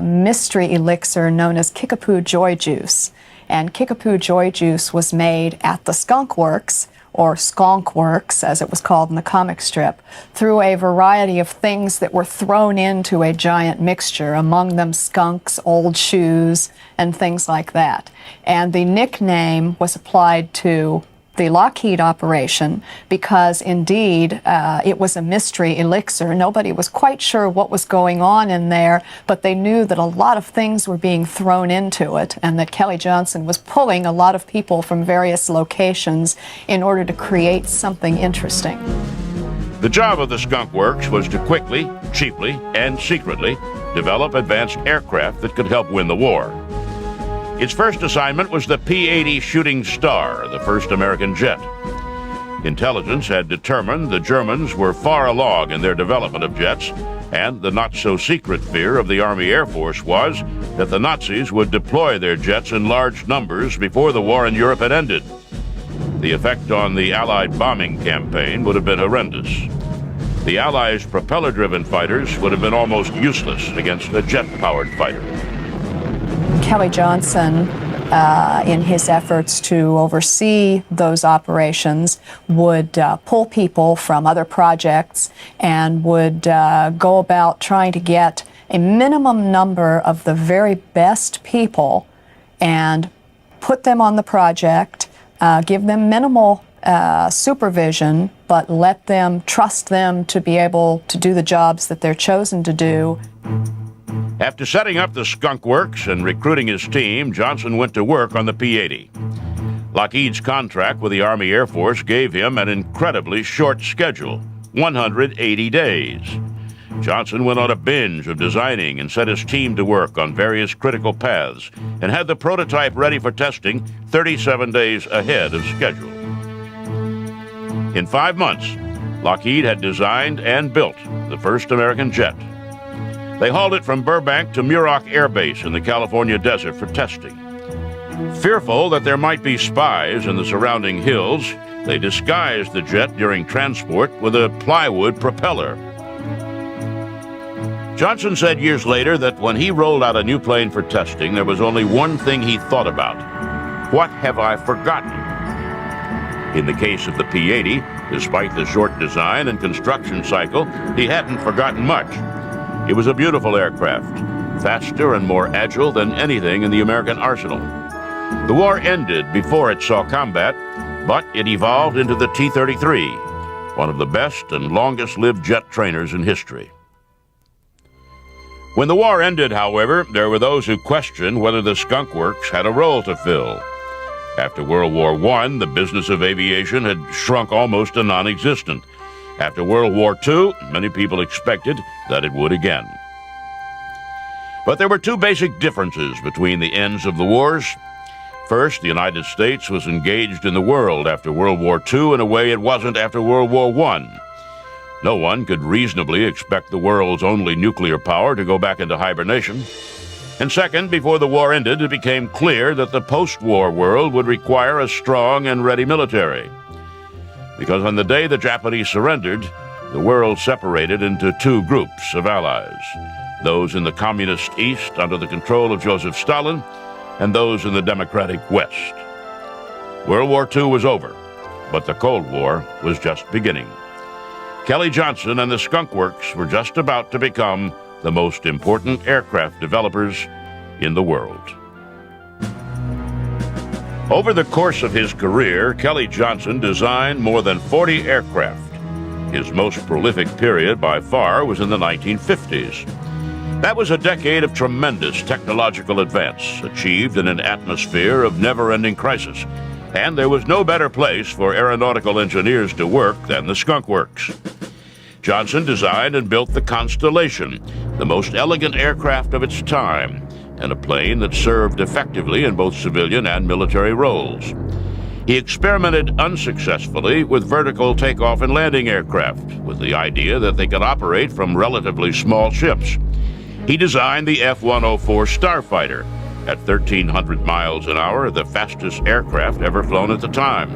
mystery elixir known as Kickapoo Joy Juice. And Kickapoo Joy Juice was made at the Skunk Works, or Skunk Works, as it was called in the comic strip, through a variety of things that were thrown into a giant mixture, among them skunks, old shoes, and things like that. And the nickname was applied to the Lockheed operation because, indeed, it was a mystery elixir. Nobody was quite sure what was going on in there, but they knew that a lot of things were being thrown into it and that Kelly Johnson was pulling a lot of people from various locations in order to create something interesting. The job of the Skunk Works was to quickly, cheaply, and secretly develop advanced aircraft that could help win the war. Its first assignment was the P-80 Shooting Star, the first American jet. Intelligence had determined the Germans were far along in their development of jets, and the not-so-secret fear of the Army Air Force was that the Nazis would deploy their jets in large numbers before the war in Europe had ended. The effect on the Allied bombing campaign would have been horrendous. The Allies' propeller-driven fighters would have been almost useless against a jet-powered fighter. Kelly Johnson, in his efforts to oversee those operations, would pull people from other projects and would go about trying to get a minimum number of the very best people and put them on the project, give them minimal supervision, but let them trust them to be able to do the jobs that they're chosen to do. After setting up the Skunk Works and recruiting his team, Johnson went to work on the P-80. Lockheed's contract with the Army Air Force gave him an incredibly short schedule, 180 days. Johnson went on a binge of designing and set his team to work on various critical paths and had the prototype ready for testing 37 days ahead of schedule. In 5 months, Lockheed had designed and built the first American jet. They hauled it from Burbank to Muroc Air Base in the California desert for testing. Fearful that there might be spies in the surrounding hills, they disguised the jet during transport with a plywood propeller. Johnson said years later that when he rolled out a new plane for testing, there was only one thing he thought about. What have I forgotten? In the case of the P-80, despite the short design and construction cycle, he hadn't forgotten much. It was a beautiful aircraft, faster and more agile than anything in the American arsenal. The war ended before it saw combat, but it evolved into the T-33, one of the best and longest-lived jet trainers in history. When the war ended, however, there were those who questioned whether the Skunk Works had a role to fill. After World War I, the business of aviation had shrunk almost to non-existent. After World War II, many people expected that it would again. But there were two basic differences between the ends of the wars. First, the United States was engaged in the world after World War II in a way it wasn't after World War I. No one could reasonably expect the world's only nuclear power to go back into hibernation. And second, before the war ended, it became clear that the post-war world would require a strong and ready military. Because on the day the Japanese surrendered, the world separated into two groups of allies, those in the communist East under the control of Joseph Stalin, and those in the democratic West. World War II was over, but the Cold War was just beginning. Kelly Johnson and the Skunk Works were just about to become the most important aircraft developers in the world. Over the course of his career, Kelly Johnson designed more than 40 aircraft. His most prolific period by far was in the 1950s. That was a decade of tremendous technological advance, achieved in an atmosphere of never-ending crisis. And there was no better place for aeronautical engineers to work than the Skunk Works. Johnson designed and built the Constellation, the most elegant aircraft of its time, and a plane that served effectively in both civilian and military roles. He experimented unsuccessfully with vertical takeoff and landing aircraft, with the idea that they could operate from relatively small ships. He designed the F-104 Starfighter, at 1,300 miles an hour, the fastest aircraft ever flown at the time.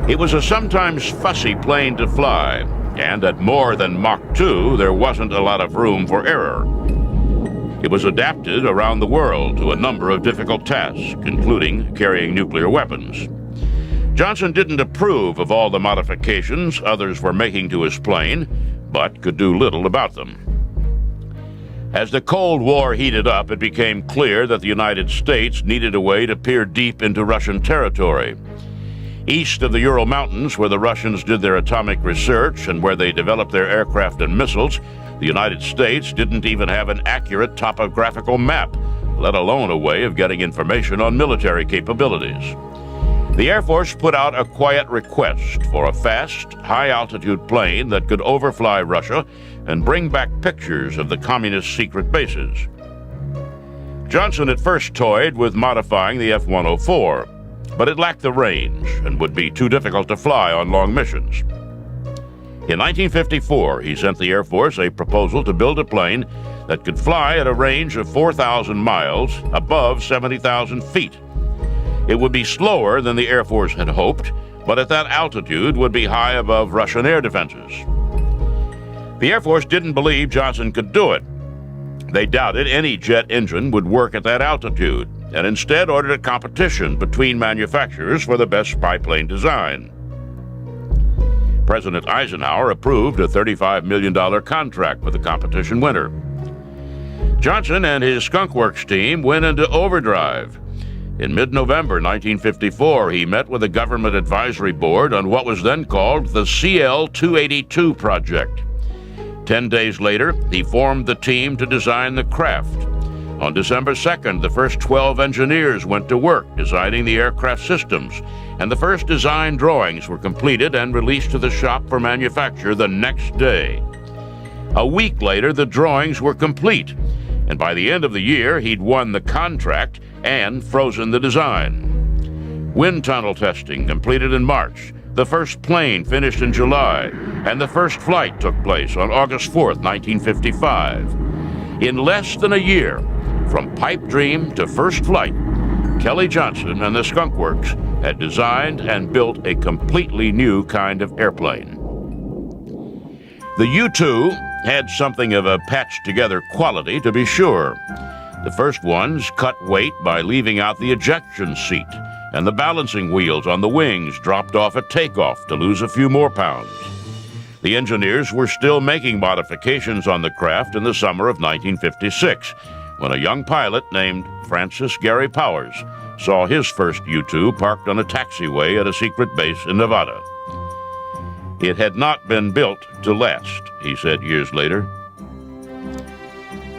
It was a sometimes fussy plane to fly, and at more than Mach 2, there wasn't a lot of room for error. It was adapted around the world to a number of difficult tasks, including carrying nuclear weapons. Johnson didn't approve of all the modifications others were making to his plane, but could do little about them. As the Cold War heated up, it became clear that the United States needed a way to peer deep into Russian territory. East of the Ural Mountains, where the Russians did their atomic research and where they developed their aircraft and missiles, the United States didn't even have an accurate topographical map, let alone a way of getting information on military capabilities. The Air Force put out a quiet request for a fast, high-altitude plane that could overfly Russia and bring back pictures of the communist secret bases. Johnson at first toyed with modifying the F-104, but it lacked the range and would be too difficult to fly on long missions. In 1954, he sent the Air Force a proposal to build a plane that could fly at a range of 4,000 miles above 70,000 feet. It would be slower than the Air Force had hoped, but at that altitude would be high above Russian air defenses. The Air Force didn't believe Johnson could do it. They doubted any jet engine would work at that altitude, and instead ordered a competition between manufacturers for the best biplane design. President Eisenhower approved a $35 million contract with the competition winner. Johnson and his Skunk Works team went into overdrive. In mid-November 1954, he met with a government advisory board on what was then called the CL-282 project. 10 days later, he formed the team to design the craft. On December 2nd, the first 12 engineers went to work designing the aircraft systems, and the first design drawings were completed and released to the shop for manufacture the next day. A week later, the drawings were complete, and by the end of the year, he'd won the contract and frozen the design. Wind tunnel testing completed in March, the first plane finished in July, and the first flight took place on August 4th, 1955. In less than a year, from pipe dream to first flight, Kelly Johnson and the Skunk Works had designed and built a completely new kind of airplane. The U-2 had something of a patched-together quality, to be sure. The first ones cut weight by leaving out the ejection seat, and the balancing wheels on the wings dropped off at takeoff to lose a few more pounds. The engineers were still making modifications on the craft in the summer of 1956, when a young pilot named Francis Gary Powers saw his first U-2 parked on a taxiway at a secret base in Nevada. It had not been built to last, he said years later.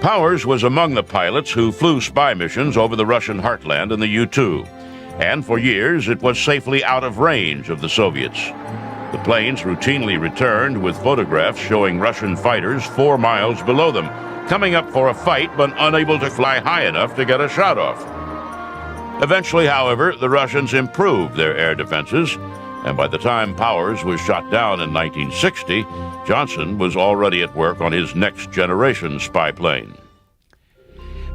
Powers was among the pilots who flew spy missions over the Russian heartland in the U-2, and for years it was safely out of range of the Soviets. The planes routinely returned with photographs showing Russian fighters 4 miles below them, coming up for a fight but unable to fly high enough to get a shot off. Eventually, however, the Russians improved their air defenses, and by the time Powers was shot down in 1960, Johnson was already at work on his next-generation spy plane.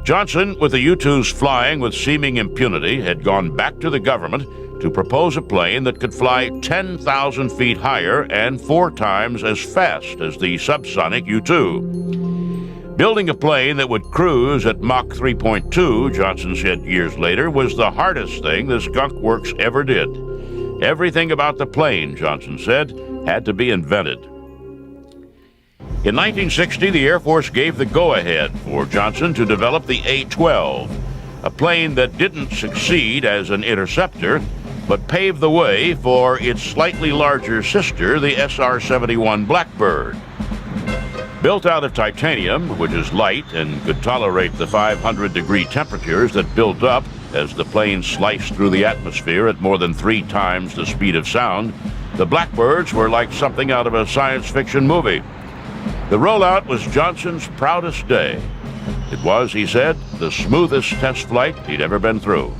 Johnson, with the U-2s flying with seeming impunity, had gone back to the government to propose a plane that could fly 10,000 feet higher and 4 times as fast as the subsonic U-2. Building a plane that would cruise at Mach 3.2, Johnson said years later, was the hardest thing the Skunk Works ever did. Everything about the plane, Johnson said, had to be invented. In 1960, the Air Force gave the go-ahead for Johnson to develop the A-12, a plane that didn't succeed as an interceptor, but paved the way for its slightly larger sister, the SR-71 Blackbird. Built out of titanium, which is light and could tolerate the 500-degree temperatures that built up as the plane sliced through the atmosphere at more than 3 times the speed of sound, the Blackbirds were like something out of a science fiction movie. The rollout was Johnson's proudest day. It was, he said, the smoothest test flight he'd ever been through.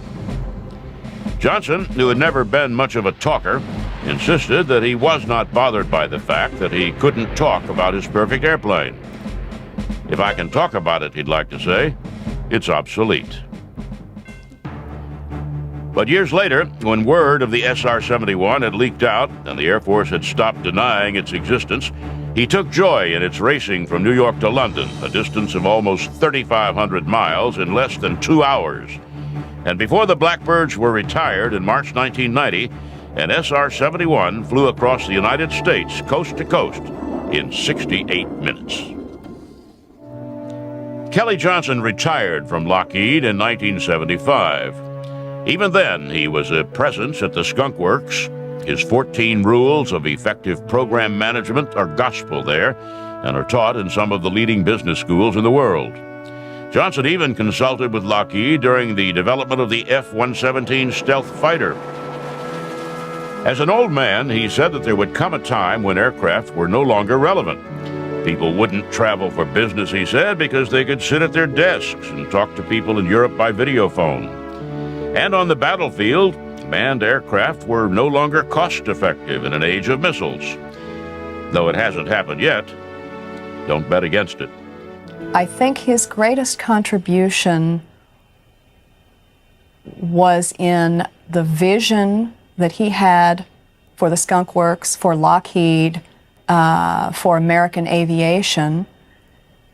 Johnson, who had never been much of a talker, insisted that he was not bothered by the fact that he couldn't talk about his perfect airplane. If I can talk about it, he'd like to say, it's obsolete. But years later, when word of the SR-71 had leaked out and the Air Force had stopped denying its existence, he took joy in its racing from New York to London, a distance of almost 3,500 miles in less than 2 hours. And before the Blackbirds were retired in March 1990, an SR-71 flew across the United States coast to coast in 68 minutes. Kelly Johnson retired from Lockheed in 1975. Even then, he was a presence at the Skunk Works. His 14 rules of effective program management are gospel there and are taught in some of the leading business schools in the world. Johnson even consulted with Lockheed during the development of the F-117 stealth fighter. As an old man, he said that there would come a time when aircraft were no longer relevant. People wouldn't travel for business, he said, because they could sit at their desks and talk to people in Europe by video phone. And on the battlefield, manned aircraft were no longer cost-effective in an age of missiles. Though it hasn't happened yet, don't bet against it. I think his greatest contribution was in the vision that he had for the Skunk Works, for Lockheed, for American aviation,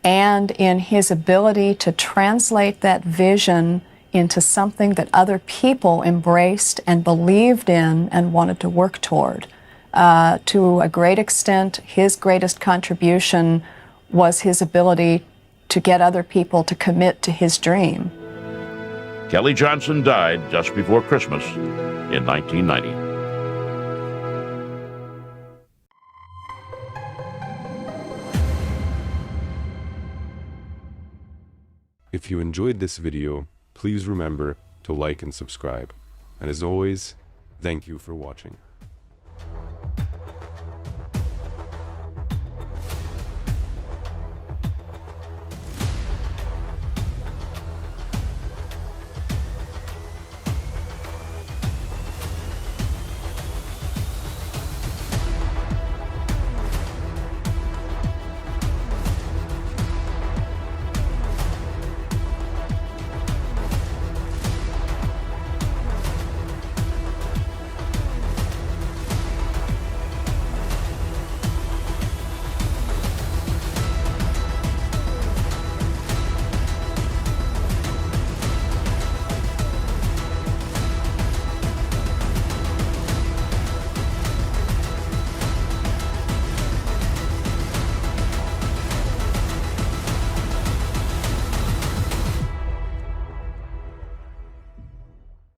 and in his ability to translate that vision into something that other people embraced and believed in and wanted to work toward. To a great extent, his greatest contribution was his ability to get other people to commit to his dream. Kelly Johnson died just before Christmas in 1990. If you enjoyed this video, please remember to like and subscribe. And as always, thank you for watching.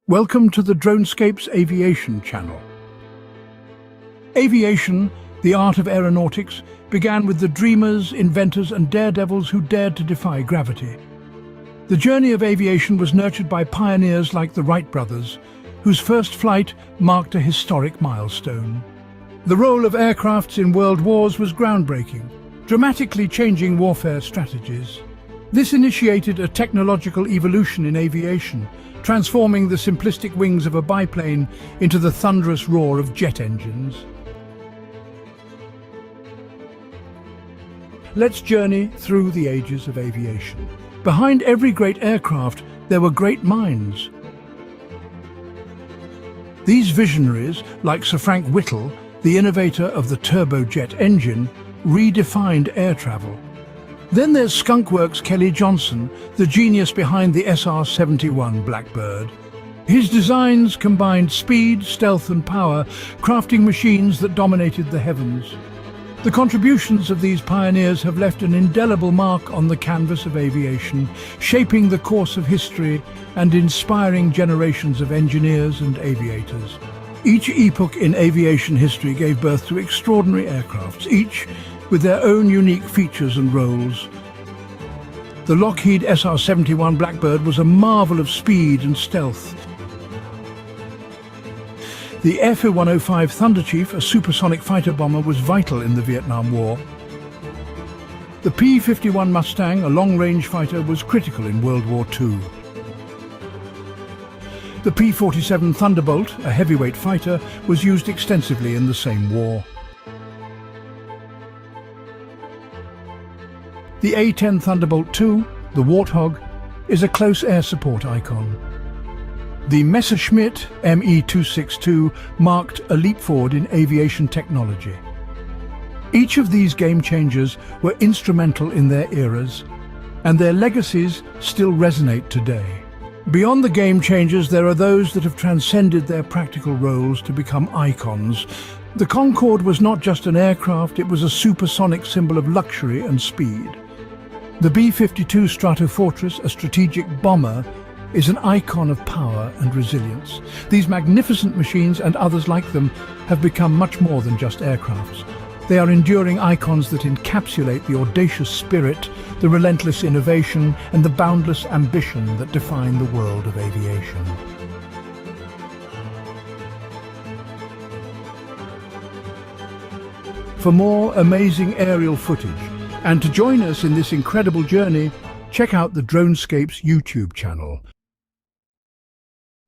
Welcome to the DroneScapes Aviation channel. Aviation, the art of aeronautics, began with the dreamers, inventors and daredevils who dared to defy gravity. The journey of aviation was nurtured by pioneers like the Wright brothers, whose first flight marked a historic milestone. The role of aircrafts in world wars was groundbreaking, dramatically changing warfare strategies. This initiated a technological evolution in aviation, transforming the simplistic wings of a biplane into the thunderous roar of jet engines. Let's journey through the ages of aviation. Behind every great aircraft, there were great minds. These visionaries, like Sir Frank Whittle, the innovator of the turbojet engine, redefined air travel. Then there's Skunk Works' Kelly Johnson, the genius behind the SR-71 Blackbird. His designs combined speed, stealth and power, crafting machines that dominated the heavens. The contributions of these pioneers have left an indelible mark on the canvas of aviation, shaping the course of history and inspiring generations of engineers and aviators. Each epoch in aviation history gave birth to extraordinary aircrafts, each with their own unique features and roles. The Lockheed SR-71 Blackbird was a marvel of speed and stealth. The F-105 Thunderchief, a supersonic fighter bomber, was vital in the Vietnam War. The P-51 Mustang, a long-range fighter, was critical in World War II. The P-47 Thunderbolt, a heavyweight fighter, was used extensively in the same war. The A-10 Thunderbolt II, the Warthog, is a close air support icon. The Messerschmitt Me-262 marked a leap forward in aviation technology. Each of these game changers were instrumental in their eras, and their legacies still resonate today. Beyond the game changers, there are those that have transcended their practical roles to become icons. The Concorde was not just an aircraft, it was a supersonic symbol of luxury and speed. The B-52 Stratofortress, a strategic bomber, is an icon of power and resilience. These magnificent machines and others like them have become much more than just aircrafts. They are enduring icons that encapsulate the audacious spirit, the relentless innovation, and the boundless ambition that define the world of aviation. For more amazing aerial footage, and to join us in this incredible journey, check out the DroneScapes YouTube channel.